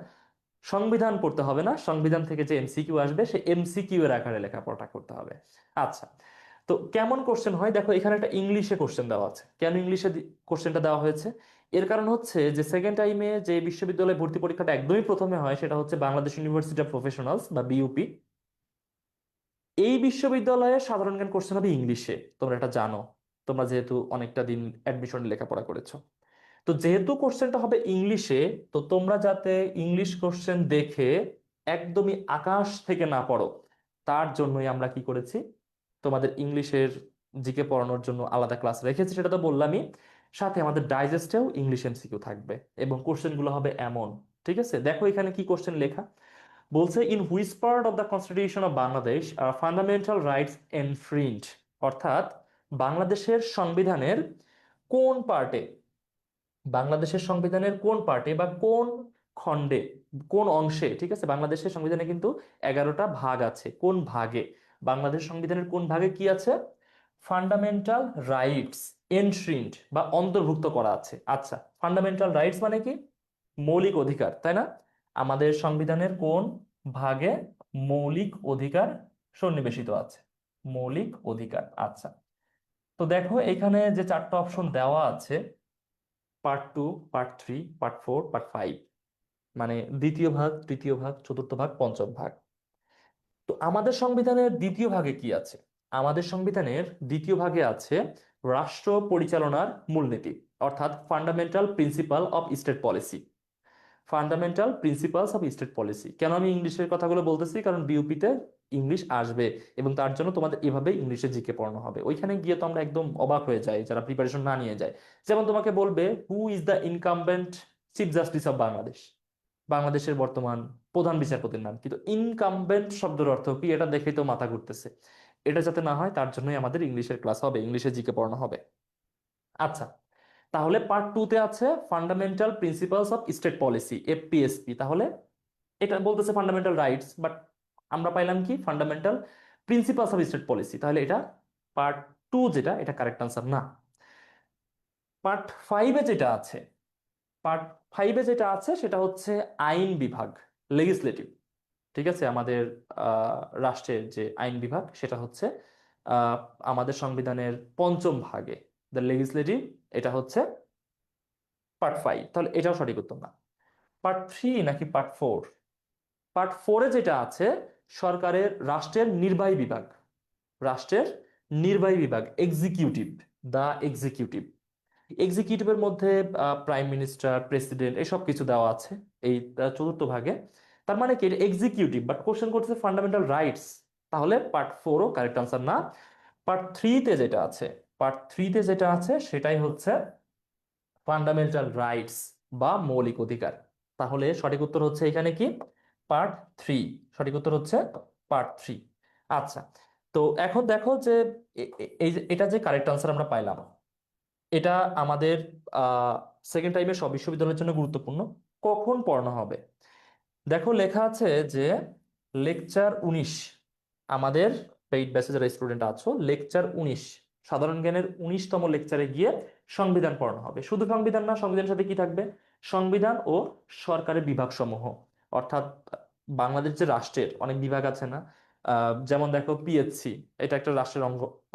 সংবিধান পড়তে হবে না, সংবিধান থেকে যে এমসিকিউ আসবে সে এমসিকিউ এর আকারে লেখাপড়া করতে হবে। আচ্ছা, তো কেমন কোশ্চেন হয় দেখো, এখানে একটা ইংলিশে কোশ্চেন দেওয়া আছে। কেন ইংলিশে কোশ্চেনটা দেওয়া হয়েছে? এর কারণ হচ্ছে যে সেকেন্ড টাইমে যে বিশ্ববিদ্যালয়ে ভর্তি পরীক্ষাটা একদমই প্রথমে হয় সেটা হচ্ছে বাংলাদেশ ইউনিভার্সিটি অফ প্রফেশনালস বা বিইউপি। এই বিশ্ববিদ্যালয়ে সাধারণ জ্ঞান কোশ্চেন হবে ইংলিশে, তোমরা এটা জানো, তোমরা যেহেতু অনেকটা দিন অ্যাডমিশন লেখাপড়া করেছো। তো যেহেতু কোশ্চেনটা হবে ইংলিশে, তো তোমরা যাতে ইংলিশ কোশ্চেন দেখে একদমই আকাশ থেকে না পড়ো, তার জন্যই আমরা কি করেছি, তোমাদের ইংলিশের জিকে পড়ানোর জন্য আলাদা ক্লাস রেখেছি, সেটা তো বললামই। সাথে আমাদের ডাইজেস্টেও ইংলিশ এমসিকিউ থাকবে এবং কোশ্চেনগুলো হবে এমন। ঠিক আছে, দেখো এখানে কি কোশ্চেন লেখা। বলছে in which part of the constitution of Bangladesh are fundamental rights infringed, অর্থাৎ বাংলাদেশের সংবিধানের কোন পার্টে, বাংলাদেশের সংবিধানের কোন পার্টে বা কোন খণ্ডে, কোন অংশে, ঠিক আছে, বাংলাদেশের সংবিধানে কিন্তু 11টা ভাগ আছে, কোন ভাগে, বাংলাদেশ সংবিধানের কোন ভাগে কি আছে, ফান্ডামেন্টাল রাইটস এনশ্রিন্ড বা অন্তর্ভুক্ত করা আছে। আচ্ছা, ফান্ডামেন্টাল রাইটস মানে কি? মৌলিক অধিকার, তাই না? আমাদের সংবিধানের কোন ভাগে মৌলিক অধিকার সন্নিবেশিত আছে? মৌলিক অধিকার। আচ্ছা, তো দেখো এখানে যে চারটা অপশন দেওয়া আছে, part two, part three, part four, part five, মানে দ্বিতীয় ভাগ, তৃতীয় ভাগ, চতুর্থ ভাগ, পঞ্চম ভাগ। তো আমাদের সংবিধানের দ্বিতীয় ভাগে কি আছে? আমাদের সংবিধানের দ্বিতীয় ভাগে আছে রাষ্ট্র পরিচালনার মূলনীতি, অর্থাৎ fundamental principal of state policy. Fundamental principles of state policy. কেন আমি ইংলিশের কথাগুলো বলতেছি? কারণ বিউপিতে ইংলিশ আসবে এবং তার জন্য তোমাদের এভাবে ইংলিশে জিকে পড়ানো হবে। ওইখানে গিয়ে তো আমরা একদম অবাক হয়ে যাই যারা প্রিপারেশন না নিয়ে যায়। যেমন তোমাকে বলবে who is the incumbent chief justice of Bangladesh, বাংলাদেশের বর্তমান প্রধান বিচারপতির নাম, কিন্তু ইনকামবেন্ট শব্দের অর্থ কি এটা দেখেই তো মাথা ঘুরতেছে। এটা যাতে না হয় তার জন্যই আমাদের ইংলিশের ক্লাস হবে, ইংলিশে জিকে পড়ানো হবে। আচ্ছা, তাহলে পার্ট টু তে আছে fundamental principles of state policy, FPSP. তাহলে এটা বলতেছে ফান্ডামেন্টাল রাইটস, বাট আমরা পাইলাম কি fundamental principles of state policy. তাহলে এটা পার্ট টু, যেটা এটা কারেক্ট আনসার না। পার্ট ফাইভে যেটা আছে, পার্ট ফাইভে যেটা আছে সেটা হচ্ছে আইন বিভাগ, লেজিসলেটিভ। ঠিক আছে, আমাদের রাষ্ট্রের যে আইন বিভাগ সেটা হচ্ছে আহ, আমাদের সংবিধানের পঞ্চম ভাগে, দ্য লেজিসলেটিভ। এটা হচ্ছে পার্ট ফাইভ, তাহলে এটাও সঠিক উত্তর না। পার্ট থ্রি নাকি পার্ট ফোর? পার্ট ফোরে যেটা আছে সরকারের, রাষ্ট্রের নির্বাহী বিভাগ, রাষ্ট্রের নির্বাহী বিভাগ, এক্সিকিউটিভ, দা এক্সিকিউটিভ। এক্সিকিউটিভের মধ্যে প্রাইম মিনিস্টার, প্রেসিডেন্ট, এসব কিছু দেওয়া আছে এই চতুর্থ ভাগে। তার মানে কি, এটা এক্সিকিউটিভ, বাট কোশ্চেন করছে ফান্ডামেন্টাল রাইটস। তাহলে পার্ট ফোরও কারেক্ট আনসার না। পার্ট থ্রিতে যেটা আছে, পার্ট থ্রিতে যেটা আছে সেটাই হচ্ছে ফান্ডামেন্টাল রাইটস বা মৌলিক অধিকার। তাহলে সঠিক উত্তর হচ্ছে এখানে কি, পার্ট থ্রি। সঠিক উত্তর হচ্ছে পার্ট থ্রি। আচ্ছা, তো এখন দেখো যে এই যে এটা যে কারেক্ট আনসার আমরা পাইলাম, এটা আমাদের সেকেন্ড টাইমে সব বিশ্ববিদ্যালয়ের জন্য গুরুত্বপূর্ণ। কখন পড়ানো হবে? দেখো লেখা আছে যে লেকচার 19, আমাদের পেইড ব্যাচে যারা স্টুডেন্ট আছো, লেকচার 19, সাধারণ জ্ঞানের 19তম লেকচারে গিয়ে সংবিধান পড়ানো হবে। শুধু সংবিধান না, সংবিধানের সাথে কি থাকবে, সংবিধান ও সরকারের বিভাগ সমূহ, অর্থাৎ বাংলাদেশ যে রাষ্ট্রের অনেক বিভাগ আছে না, যেমন দেখো পিএসসি, এটা একটা রাষ্ট্রের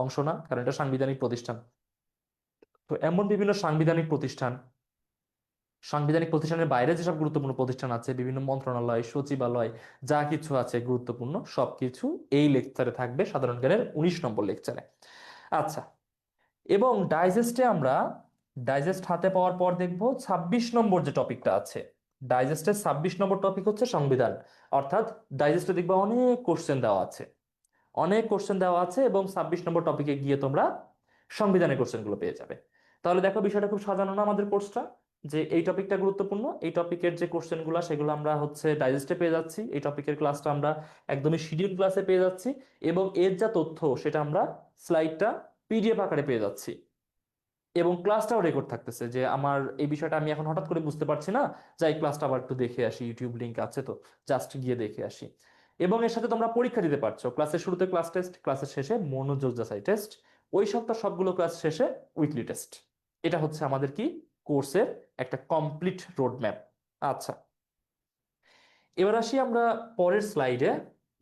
অংশ না, কারণ এটা সাংবিধানিক প্রতিষ্ঠান। তো এমন বিভিন্ন সাংবিধানিক প্রতিষ্ঠান, সাংবিধানিক প্রতিষ্ঠানের বাইরে যেসব গুরুত্বপূর্ণ প্রতিষ্ঠান আছে, বিভিন্ন মন্ত্রণালয়, সচিবালয়, যা কিছু আছে গুরুত্বপূর্ণ সবকিছু এই লেকচারে থাকবে, সাধারণ জ্ঞানের 19 নম্বর লেকচারে। আচ্ছা, এবং ডাইজেস্টে আমরা, ডাইজেস্ট হাতে পাওয়ার পর দেখব 26 নম্বর যে টপিকটা আছে, ডাইজেস্টের 26 নম্বর টপিক হচ্ছে সংবিধান। অর্থাৎ ডাইজেস্টে দেখবা অনেক কোশ্চেন দেওয়া আছে, অনেক কোশ্চেন দেওয়া আছে, এবং 26 নম্বর টপিকে গিয়ে তোমরা সংবিধানের কোশ্চেনগুলো পেয়ে যাবে। তাহলে দেখো বিষয়টা খুব সাজানো না আমাদের কোর্সটা, যে এই টপিকটা গুরুত্বপূর্ণ, এই টপিকের যে কোশ্চেনগুলো সেগুলো আমরা হচ্ছে ডাইজেস্টে পেয়ে যাচ্ছি, এই টপিকের ক্লাসটা আমরা একদমই শিডিউল ক্লাসে পেয়ে যাচ্ছি, এবং এর যা তথ্য সেটা আমরা স্লাইডটা পিডিএফ আকারে পেয়ে যাচ্ছি, এবং ক্লাসটাও রেকর্ড থাকতেছে যে আমার এই বিষয়টা আমি এখন হঠাৎ করে বুঝতে পারছি না, যাই ক্লাসটা আবার একটু দেখে আসি, ইউটিউব লিংক আছে তো জাস্ট গিয়ে দেখে আসি। এবং এর সাথে তোমরা পরীক্ষা দিতে পারছো, ক্লাসের শুরুতে ক্লাস টেস্ট, ক্লাসের শেষে মনোযোগ যাচাই টেস্ট, ওই সপ্তাহ সবগুলো ক্লাস শেষে উইকলি টেস্ট। এটা হচ্ছে আমাদের কি কোর্সের একটা কমপ্লিট রোড ম্যাপ। আচ্ছা, এবার আসি আমরা পরের স্লাইডে।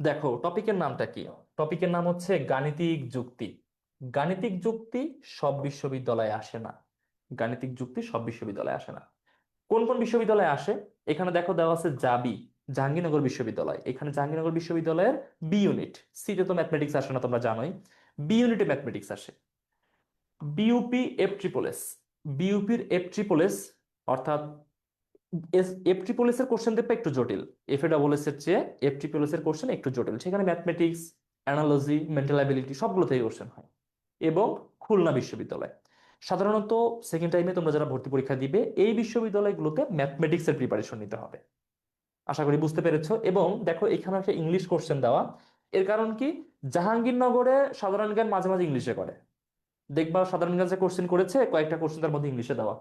দেখো টপিকের নামটা কি? টপিকের নাম হচ্ছে গাণিতিক যুক্তি। গাণিতিক যুক্তি সব বিশ্ববিদ্যালয়ে আসে না। গাণিতিক যুক্তি সব বিশ্ববিদ্যালয়ে আসে না। কোন কোন বিশ্ববিদ্যালয়ে আসে? এখানে দেখো দেওয়া আছে জাবি, জাহাঙ্গীরনগর বিশ্ববিদ্যালয়। এখানে জাহাঙ্গীরনগর বিশ্ববিদ্যালয়ের বি ইউনিট, সিতে তো ম্যাথমেটিক্স আসে না তোমরা জানোই, বি ইউনিটে ম্যাথমেটিক্স আসে। বিইউপি এফ ট্রিপল এস, বিইউপির এফ ট্রিপল এস, অর্থাৎ এফ ট্রিপল এস এর কোশ্চেন দেখবে একটু জটিল, এফ এ ডাবল এস এর চেয়ে এফ ট্রিপল এস এর কোশ্চেন একটু জটিল। সেখানে ম্যাথমেটিক্স, অ্যানালজি, মেন্টাল অ্যাবিলিটি সবগুলো থেকে কোশ্চেন হয়। এবং খুলনা বিশ্ববিদ্যালয়, সাধারণত সেকেন্ড টাইমে তোমরা যারা ভর্তি পরীক্ষা দিবে এই বিশ্ববিদ্যালয়গুলোতে ম্যাথমেটিক্স এর প্রিপারেশন নিতে হবে। আশা করি বুঝতে পেরেছো। এবং দেখো এখানে একটা ইংলিশ কোশ্চেন দেওয়া, এর কারণ কি? জাহাঙ্গীরনগরে সাধারণ জ্ঞান মাঝে মাঝে ইংলিশে করে, দেখবা সাধারণ জ্ঞান যে কোশ্চেন করেছে কয়েকটা কোশ্চেন তার মধ্যে ইংলিশে দেওয়া।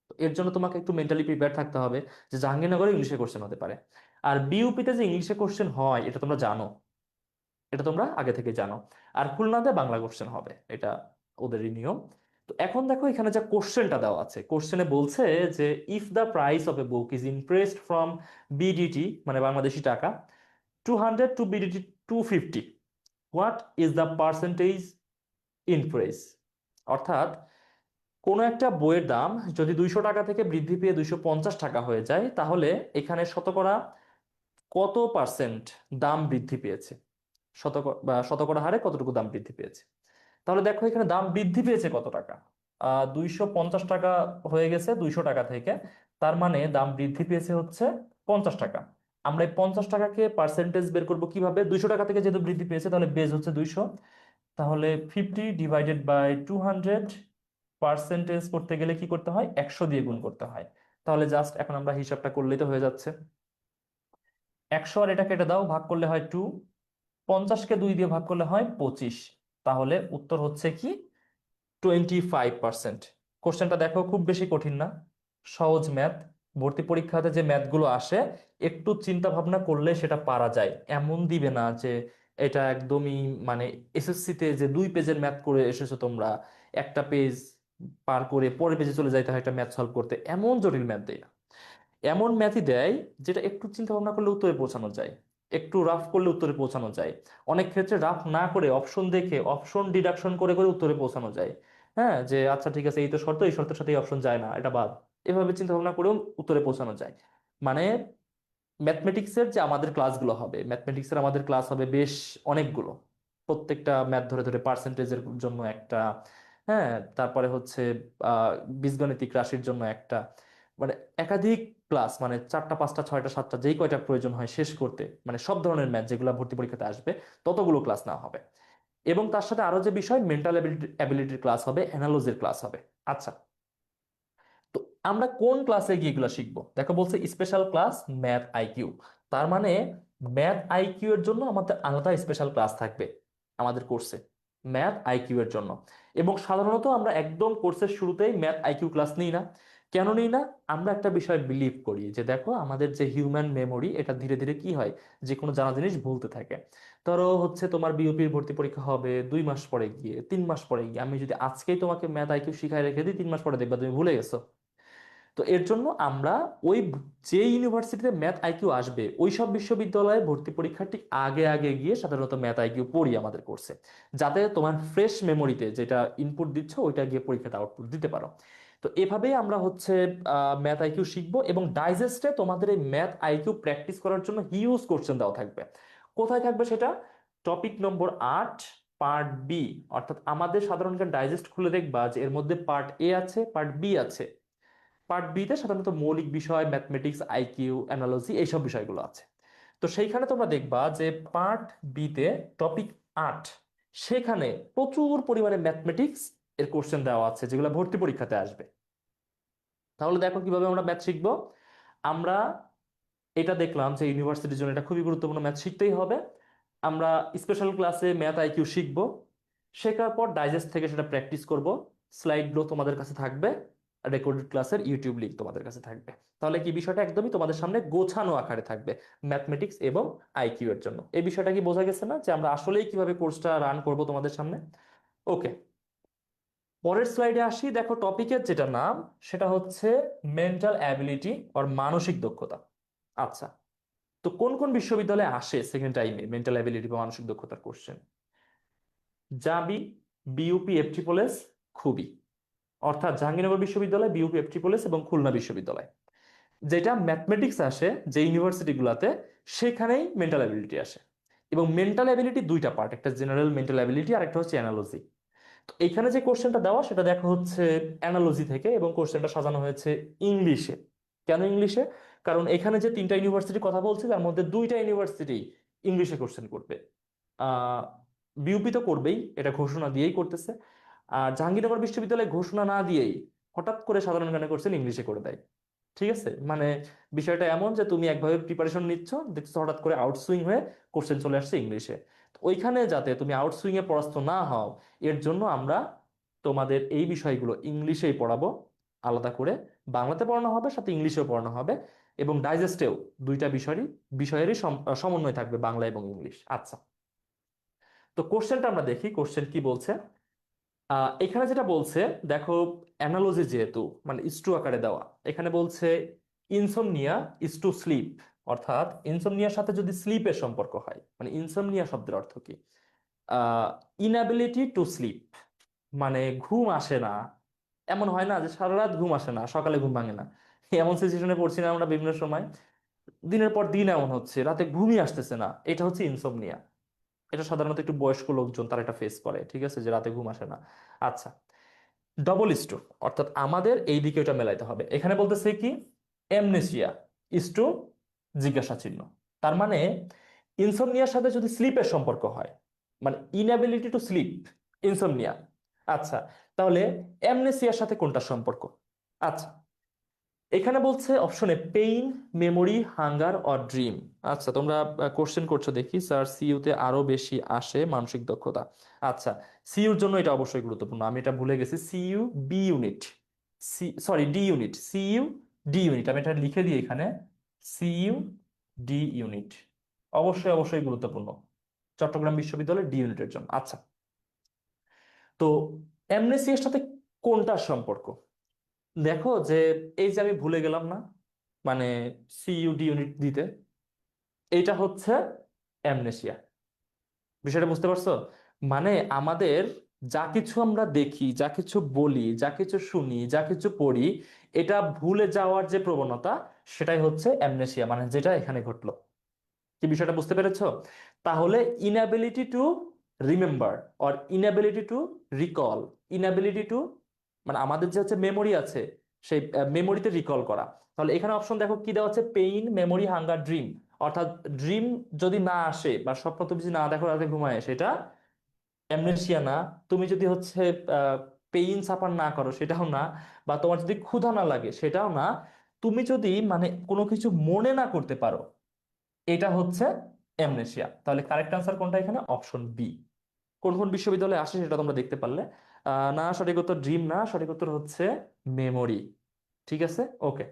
তো এর জন্য তোমাকে একটু মেন্টালি প্রিপেয়ার থাকতে হবে যে জাহাঙ্গীরনগরে ইংলিশে কোশ্চেন হতে পারে। আর বিইউপিতে যে ইংলিশে কোশ্চেন হয় এটা তোমরা জানো, এটা তোমরা আগে থেকে জানো। আর খুলনাতে বাংলা কোশ্চেন হবে, এটা ওদেরই নিয়ম। তো এখন দেখো এখানে যে কোশ্চেনটা দেওয়া আছে, কোশ্চেনে বলছে যে if the price of A book is increased from BDT মানে বাংলাদেশি টাকা 200 two BDT 250, what is the percentage increase? অর্থাৎ কোনো একটা বইয়ের দাম যদি 200 টাকা থেকে বৃদ্ধি পেয়ে 250 টাকা হয়ে যায়, তাহলে এখানে শতকরা কত পার্সেন্ট দাম বৃদ্ধি পেয়েছে, শতকরা হারে কতটুকু দাম বৃদ্ধি পেয়েছে। তাহলে দেখো এখানে দাম বৃদ্ধি পেয়েছে কত টাকা, 250 টাকা হয়ে গেছে 200 টাকা থেকে, তার মানে দাম বৃদ্ধি পেয়েছে হচ্ছে 50 টাকা। আমরা এই 50 টাকাকে পার্সেন্টেজ বের করবো কিভাবে? 200 টাকা থেকে যেহেতু বৃদ্ধি পেয়েছে তাহলে বেজ হচ্ছে 200, তাহলে 50 ডিভাইডেড বাই 200, পার্সেন্টেজ করতে গেলে কি করতে হয়? 100 দিয়ে গুণ করতে হয়। তাহলে জাস্ট এখন আমরা হিসাবটা করলেই তো হয়ে যাচ্ছে। 100 আর এটা কেটে দাও, ভাগ করলে হয় 2, 50কে 2 দিয়ে ভাগ করলে হয় 25, তাহলে উত্তর হচ্ছে কি 25%। কোশ্চেনটা দেখো খুব বেশি কঠিন না, সহজ ম্যাথ। ভর্তি পরীক্ষাতে যে ম্যাথগুলো আসে একটু চিন্তা ভাবনা করলে সেটা পারা যায়। এমন দিবে না যে এটা একদমই মানে এসএসসিতে যে 2 পেজের ম্যাথ করে এসেছো তোমরা, একটা পেজ পার করে পরের পেজে চলে যাইতে হয় একটা ম্যাথ সলভ করতে, এমন জটিল ম্যাথ দেয় না। এমন ম্যাথই দেয় যেটা একটু চিন্তা ভাবনা করলে উত্তরে পৌঁছানো যায়, একটু রাফ করলে উত্তরে পৌঁছানো যায়, অনেক ক্ষেত্রে রাফ না করে অপশন দেখে অপশন ডিডাকশন করে করে উত্তরে পৌঁছানো যায়। হ্যাঁ, যে আচ্ছা ঠিক আছে এই তো শর্ত, এই শর্তের সাথে এই অপশন যায় না, এটা বাদ। এভাবে চিন্তা ভাবনা করেও উত্তরে পৌঁছানো যায়। মানে ম্যাথমেটিক্সের যে আমাদের ক্লাসগুলো হবে, ম্যাথমেটিক্সের আমাদের ক্লাস হবে বেশ অনেকগুলো, প্রত্যেকটা ম্যাথ ধরে ধরে পার্সেন্টেজের জন্য একটা, হ্যাঁ, তারপরে হচ্ছে বীজগণিতিক রাশির জন্য একটা, মানে একাধিক ক্লাস, মানে 4টা 5টা 6টা 7টা যেই কয়টা প্রয়োজন হয় শেষ করতে, মানে সব ধরনের ম্যাথ যেগুলো ভর্তি পরীক্ষাতে আসবে ততগুলো ক্লাস নেওয়া হবে। এবং তার সাথে আরো যে বিষয় মেন্টাল অ্যাবিলিটির ক্লাস হবে, অ্যানালজির ক্লাস হবে। আচ্ছা, তো আমরা কোন ক্লাসে গিয়ে এগুলো শিখবো? দেখো বলছে স্পেশাল ক্লাস ম্যাথ আইকিউ, তার মানে ম্যাথ আইকিউ এর জন্য আমাদের আলাদা স্পেশাল ক্লাস থাকবে আমাদের কোর্সে, ম্যাথ আইকিউ এর জন্য। এবং সাধারণত আমরা একদম কোর্সের শুরুতেই ম্যাথ আইকিউ ক্লাস নিই না। কেন নিই না? আমরা একটা বিষয় বিলিভ করি যে দেখো আমাদের যে হিউম্যান মেমোরি এটা ধীরে ধীরে কি হয়, যে কোনো জানা জিনিস ভুলতে থাকে। ধরো হচ্ছে তোমার বিওপির ভর্তি পরীক্ষা হবে 2 মাস পরে গিয়ে, 3 মাস পরে গিয়ে, আমি যদি আজকেই তোমাকে ম্যাথ আইকিউ শিখাই রেখে দিই, 3 মাস পরে দেখবা তুমি ভুলে গেছো। তো এর জন্য আমরা ওই যে ইউনিভার্সিটিতে ম্যাথ আইকিউ আসবে ওই সব বিশ্ববিদ্যালয়ে ভর্তি পরীক্ষার ঠিক আগে আগে গিয়ে সাধারণত ম্যাথ আইকিউ পড়ি আমাদের কোর্সে, যাতে তোমার ফ্রেশ মেমোরিতে যেটা ইনপুট দিচ্ছ ওইটা গিয়ে পরীক্ষাতে আউটপুট দিতে পারো। তো এভাবেই আমরা হচ্ছে ম্যাথ আইকিউ শিখবো। এবং ডাইজেস্টে তোমাদের এই ম্যাথ আইকিউ প্র্যাকটিস করার জন্য হিউজ কোশ্চেন দেওয়া থাকবে। কোথায় থাকবে সেটা? টপিক নম্বর 8, পার্ট বি। অর্থাৎ আমাদের সাধারণ জ্ঞান ডাইজেস্ট খুলে দেখবা যে এর মধ্যে পার্ট এ আছে, পার্ট বি আছে। পার্ট বি তে সাধারণত মৌলিক বিষয়, ম্যাথমেটিক্স, আইকিউ, অ্যানালজি এইসব বিষয়গুলো আছে। তো সেইখানে তোমরা দেখবা যে পার্ট বি তে টপিক 8, সেখানে প্রচুর পরিমাণে ম্যাথমেটিক্স এর কোশ্চেন দেওয়া আছে যেগুলো ভর্তি পরীক্ষাতে আসবে। তাহলে দেখো কিভাবে আমরা ম্যাথ শিখবো। আমরা এটা দেখলাম যে ইউনিভার্সিটির জন্য এটা খুবই গুরুত্বপূর্ণ, ম্যাথ শিখতেই হবে। আমরা স্পেশাল ক্লাসে ম্যাথ আইকিউ শিখবো, শেখার পর ডাইজেস্ট থেকে সেটা প্র্যাকটিস করব, স্লাইডগুলো তোমাদের কাছে থাকবে, রেকর্ডেড ক্লাসের ইউটিউব লিংক তোমাদের কাছে থাকবে। তাহলে কি বিষয়টা একদমই তোমাদের সামনে গোছানো আকারে থাকবে ম্যাথমেটিক্স এবং আইকিউ এর জন্য। এই বিষয়টা কি বোঝা গেছে না যে আমরা আসলেই কিভাবে কোর্সটা রান করব তোমাদের সামনে? ওকে, পরের স্লাইডে আসি। দেখো টপিকের যেটা নাম সেটা হচ্ছে মেন্টাল অ্যাবিলিটি আর মানসিক দক্ষতা। আচ্ছা, তো কোন কোন বিশ্ববিদ্যালয়ে আসে সেকেন্ড টাইমে মেন্টাল অ্যাবিলিটি বা মানসিক দক্ষতার কোশ্চেন? জাবি, বিইউপি, এফট্রিপল এস, খুবই, অর্থাৎ জাহাঙ্গীরনগর বিশ্ববিদ্যালয়, বিইউপি, এফট্রিপল এস এবং খুলনা বিশ্ববিদ্যালয়। যেটা ম্যাথমেটিক্স আসে যে ইউনিভার্সিটিগুলোতে, সেখানেই মেন্টাল অ্যাবিলিটি আসে। এবং মেন্টাল অ্যাবিলিটি দুইটা পার্ট, একটা জেনারেল মেন্টাল অ্যাবিলিটি আর একটা হচ্ছে অ্যানালজি। তো এখানে যে কোশ্চেনটা দেওয়া সেটা দেখা হচ্ছে অ্যানালজি থেকে, এবং কোশ্চেনটা সাজানো হয়েছে ইংলিশে। কেন ইংলিশে? কারণ এখানে যে তিনটা ইউনিভার্সিটির কথা বলছি তার মধ্যে দুইটা ইউনিভার্সিটি ইংলিশে কোশ্চেন করবে। আহ বিউপি তো করবেই, এটা ঘোষণা দিয়েই করতেছে। আর জাহাঙ্গীরনগর বিশ্ববিদ্যালয় ঘোষণা না দিয়েই হঠাৎ করে সাধারণ জ্ঞানের কোশ্চেন ইংলিশে করে দেয়। ঠিক আছে, মানে বিষয়টা এমন যে তুমি একভাবে প্রিপারেশন নিচ্ছ, দেখছো হঠাৎ করে আউটসুইং হয়ে কোশ্চেন চলে আসছে ইংলিশে। তো ওইখানে যাতে তুমি আউটসুইং এ পরাস্ত না হও, এর জন্য আমরা তোমাদের এই বিষয়গুলো ইংলিশেই পড়াবো আলাদা করে। বাংলাতে পড়ানো হবে, সাথে ইংলিশেও পড়ানো হবে, এবং ডাইজেস্টেও দুইটা বিষয়েরই সমন্বয় থাকবে, বাংলা এবং ইংলিশ। আচ্ছা, তো কোশ্চেনটা আমরা দেখি কোশ্চেন কি বলছে। এখানে যেটা বলছে, দেখো, অ্যানালজি যেহেতু মানে ইস্টু আকারে দেওয়া, এখানে বলছে ইনসোমনিয়া ইজ টু স্লিপ, অর্থাৎ ইনসোমনিয়ার সাথে যদি স্লিপের সম্পর্ক হয়, মানে ইনসোমনিয়া শব্দের অর্থ কি? ইনঅ্যাবিলিটি টু স্লিপ, মানে ঘুম আসে না। এমন হয় না যে সারা রাত ঘুম আসে না, সকালে ঘুম ভাঙে না? এমন সিচুয়েশনে পড়ছি না আমরা বিভিন্ন সময়? দিনের পর দিন এমন হচ্ছে, রাতে ঘুমই আসতেছে না, এটা হচ্ছে ইনসোমনিয়া। এটা সাধারণত একটু বয়স্ক লোকজন তারা এটা ফেস করে, ঠিক আছে, যে রাতে ঘুম আসে না। আচ্ছা, ডবল ইস্টু, অর্থাৎ আমাদের এই দিকে ওটা মেলাইতে হবে। এখানে বলতেছে কি, এমনেসিয়া ইস্টু জিজ্ঞাসা চিহ্ন। তার মানে ইনসোমনিয়ার সাথে যদি স্লিপের সম্পর্ক হয়, মানে ইনএবিলিটি টু স্লিপ, ইনসোমনিয়া। আচ্ছা, তাহলে এমনেসিয়ার সাথে কোনটা সম্পর্ক? আচ্ছা, এখানে বলছে অপশনে pain, memory, hunger or dream. আচ্ছা, তোমরা কোশ্চেন করছো দেখি স্যার সিইউ তে আরো বেশি আসে মানসিক দক্ষতা। আচ্ছা, সিইউর জন্য এটা অবশ্যই গুরুত্বপূর্ণ, আমি এটা ভুলে গেছি। CU B unit, sorry D unit, CU D unit, আমি এটা লিখে দিই এখানে, সিইউ ডি ইউনিট অবশ্যই অবশ্যই গুরুত্বপূর্ণ চট্টগ্রাম বিশ্ববিদ্যালয়ের ডি ইউনিটের জন্য। আচ্ছা, তো অ্যামনেসিয়ার সাথে কোনটার সম্পর্ক? দেখো যে এই যে আমি ভুলে গেলাম না, মানে সিইউডি ইউনিট দিতে, এটা হচ্ছে অ্যামনেসিয়া। বিষয়টা বুঝতে পারছো? মানে আমাদের যা কিছু আমরা দেখি, যা কিছু বলি, যা কিছু শুনি, যা কিছু পড়ি, এটা ভুলে যাওয়ার যে প্রবণতা, সেটাই হচ্ছে অ্যামনেসিয়া, মানে যেটা এখানে ঘটলো। কি বিষয়টা বুঝতে পেরেছো? তাহলে inability to remember or inability to recall, inability to, মানে আমাদের যে হচ্ছে মেমোরি আছে, সেই মেমোরিতে রিকল করা। তাহলে এখানে অপশন দেখো কি দেওয়া আছে, পেইন, মেমোরি, হাঙ্গার, ড্রিম। অর্থাৎ ড্রিম যদি না আসে বা স্বপ্ন তুমি যদি না দেখো রাতে ঘুমায়, সেটা অ্যামনেসিয়া না। তুমি যদি হচ্ছে পেইন সাফার না করো, সেটাও না। বা তোমার যদি ক্ষুধা না লাগে, সেটাও না। তুমি যদি মানে কোনো কিছু মনে না করতে পারো, এটা হচ্ছে অ্যামনেসিয়া। তাহলে কারেক্ট আনসার কোনটা এখানে? Option B. কোন কোন বিশ্ববিদ্যালয়ে আসে সেটা তোমরা দেখতে পারলে। না, সঠিক উত্তর ড্রিম না, সঠিক উত্তর হচ্ছে মেমোরি। ঠিক আছে, ওকে।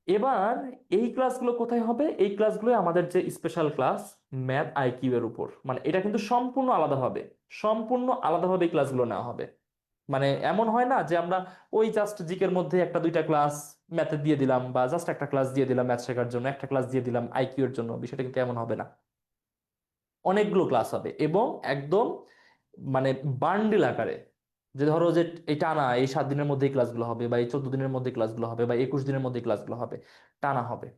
এবার এই ক্লাসগুলো কোথায় হবে? এই ক্লাসগুলো আমাদের যে স্পেশাল ক্লাস ম্যাথ আইকিউ এর উপর, মানে এটা কিন্তু সম্পূর্ণ আলাদাভাবে এই ক্লাসগুলো নেওয়া হবে। মানে এমন হয় না যে আমরা ওই জাস্ট জিকের মধ্যে একটা দুইটা ক্লাস ম্যাথে দিয়ে দিলাম, বা জাস্ট একটা ক্লাস দিয়ে দিলাম ম্যাথ শেখার জন্য, একটা ক্লাস দিয়ে দিলাম আইকিউ এর জন্য, বিষয়টা কিন্তু এমন হবে না। অনেকগুলো ক্লাস হবে, এবং একদম মানে বান্ডিল আকারে। যে ধরো যে এই টানা এই 7 দিনের মধ্যে ক্লাসগুলো হবে, বা এই 14 দিনের মধ্যে ক্লাসগুলো হবে, বা 21 দিনের মধ্যে ক্লাসগুলো হবে, টানা হবে,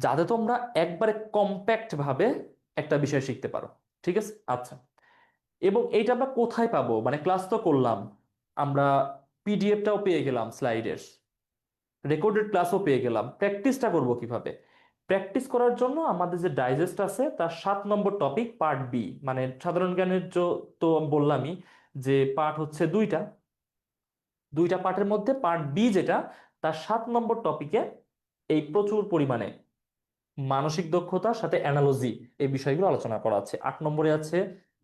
যাতে তোমরা একবারে কম্প্যাক্ট ভাবে একটা বিষয় শিখতে পারো। ঠিক আছে, আচ্ছা। এবং এইটা আমরা কোথায় পাবো? মানে ক্লাস তো করলাম আমরা, পিডিএফটাও পেয়ে গেলাম স্লাইডের, রেকর্ডেড ক্লাসও পেয়ে গেলাম, প্র্যাকটিসটা করব কিভাবে? প্র্যাকটিস করার জন্য আমাদের যে ডাইজেস্ট আছে তার 7 নম্বর টপিক পার্ট বি, মানে সাধারণ জ্ঞানের তো বললামই যে পার্ট হচ্ছে দুইটা, দুইটা পার্টের মধ্যে পার্ট বি যেটা, তার 7 নম্বর টপিকে এই প্রচুর পরিমাণে মানসিক দক্ষতার সাথে অ্যানালজি এই বিষয়গুলো আলোচনা করা আছে। 8 নম্বরে আছে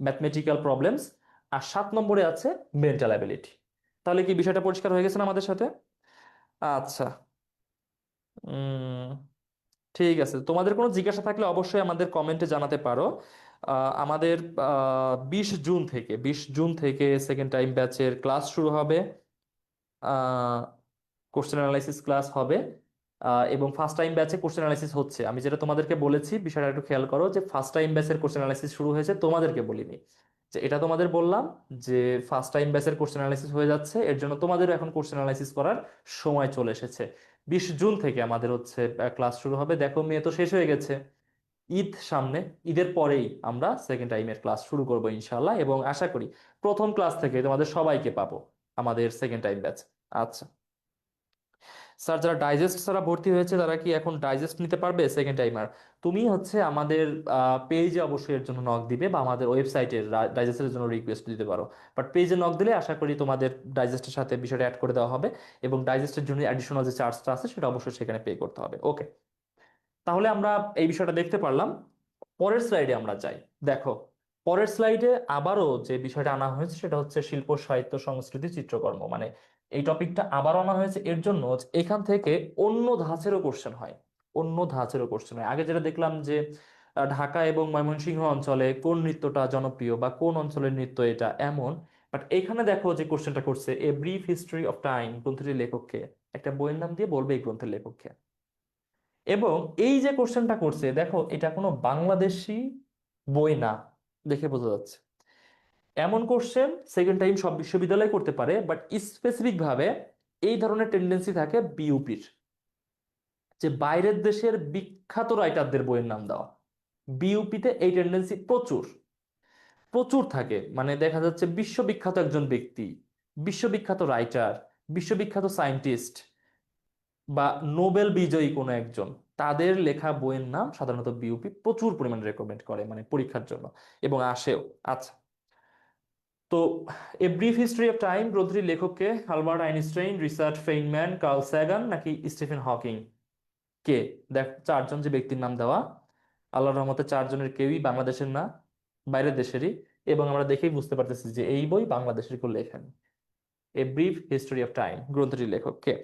ম্যাথমেটিক্যাল প্রবলেমস, আর 7 নম্বরে আছে মেন্টাল অ্যাবিলিটি। তাহলে কি বিষয়টা পরিষ্কার হয়ে গেছে না আমাদের সাথে? আচ্ছা। উম ঠিক আছে, তোমাদের কোনো জিজ্ঞাসা থাকলে অবশ্যই আমাদের কমেন্টে জানাতে পারো। আমাদের 20 জুন থেকে সেকেন্ড টাইম ব্যাচের ক্লাস শুরু হবে। কোশ্চেন অ্যানালাইসিস ক্লাস হবে। এবং ফার্স্ট টাইম ব্যাচে কোশ্চেন অ্যানালাইসিস হচ্ছে, আমি যেটা তোমাদেরকে বলেছি বিষয়টা একটু খেয়াল করো, যে ফার্স্ট টাইম ব্যাচের কোশ্চেন অ্যানালাইসিস শুরু হয়েছে, তোমাদেরকে বলিনি। যে এটা তোমাদের বললাম যে ফার্স্ট টাইম ব্যাচের কোশ্চেন অ্যানালাইসিস হয়ে যাচ্ছে, এর জন্য তোমাদেরও এখন কোশ্চেন অ্যানালাইসিস করার সময় চলে এসেছে। 20 জুন থেকে আমাদের হচ্ছে ক্লাস শুরু হবে। দেখো মে তো শেষ হয়ে গেছে, ঈদ সামনে, ঈদের পরেই আমরা সেকেন্ড টাইমের ক্লাস শুরু করব ইনশাল্লাহ, এবং আশা করি প্রথম ক্লাস থেকে তোমাদের সবাইকে পাবো আমাদের সেকেন্ড টাইম ব্যাচ। আচ্ছা স্যার, যারা ডাইজেস্ট ছাড়া ভর্তি হয়েছে তারা কি এখন ডাইজেস্ট নিতে পারবে সেকেন্ড টাইমার? তুমি হচ্ছে আমাদের পেজে অবশ্যই এর জন্য নক দিবে, বা আমাদের ওয়েবসাইটের ডাইজেস্টের জন্য রিকোয়েস্ট দিতে পারো। বাট পেজে নক দিলে আশা করি তোমাদের ডাইজেস্টের সাথে বিষয়টা অ্যাড করে দেওয়া হবে, এবং ডাইজেস্টের জন্য অ্যাডিশনাল যে চার্জটা আছে সেটা অবশ্যই সেখানে পে করতে হবে। ওকে, তাহলে আমরা এই বিষয়টা দেখতে পারলাম। পরের স্লাইডে আমরা যাই। দেখো পরের স্লাইডে আবারও যে বিষয়টা আনা হয়েছে সেটা হচ্ছে শিল্প সাহিত্য সংস্কৃতি চিত্রকর্ম, মানে এই টপিকটা আবার আনা হয়েছে এর জন্য যে এখান থেকে অন্য ধাঁচেরও কোশ্চেন হয়। অন্য ধাঁচেরও কোশ্চেন হয়। আগে যেটা দেখলাম যে ঢাকা এবং ময়মনসিংহ অঞ্চলে কোন নৃত্যটা জনপ্রিয় বা কোন অঞ্চলের নৃত্য এটা, এমন। বাট এখানে দেখো যে কোশ্চেনটা করছে, a brief history of time, গ্রন্থটির লেখককে, একটা বইয়ের নাম দিয়ে বলবে এই গ্রন্থের লেখককে। এবং এই যে কোশ্চেনটা করছে দেখো, এটা কোনো বাংলাদেশি বই না, দেখে বোঝা যাচ্ছে। এমন কোশ্চেন সেকেন্ড টাইম সব বিশ্ববিদ্যালয় করতে পারে, বাট স্পেসিফিক ভাবে এই ধরনের টেন্ডেন্সি থাকে বিইউপির, যে বাইরের দেশের বিখ্যাত রাইটারদের বইয়ের নাম দেওয়া। বিইউপিতে এই টেন্ডেন্সি প্রচুর প্রচুর থাকে, মানে দেখা যাচ্ছে বিশ্ববিখ্যাত একজন ব্যক্তি, বিশ্ববিখ্যাত রাইটার, বিশ্ববিখ্যাত সায়েন্টিস্ট, বা নোবেল বিজয়ী কোনো একজন, তাদের লেখা বইয়ের নাম সাধারণত বিউপি প্রচুর পরিমাণে রেকমেন্ড করে, মানে পরীক্ষার জন্য, এবং আসেও। আচ্ছা, তো a brief history of time গ্রন্থটির লেখককে, Albert Einstein, Richard Feynman, Carl Sagan, নাকি স্টিফেন হকিং? কে? দেখ, চারজন যে ব্যক্তির নাম দেওয়া, আল্লাহর রহমতে চারজনের কেউই বাংলাদেশের না, বাইরের দেশেরই। এবং আমরা দেখেই বুঝতে পারতেছি যে এই বই বাংলাদেশের কেউ লেখেন। A brief history of time গ্রন্থটির লেখক কে?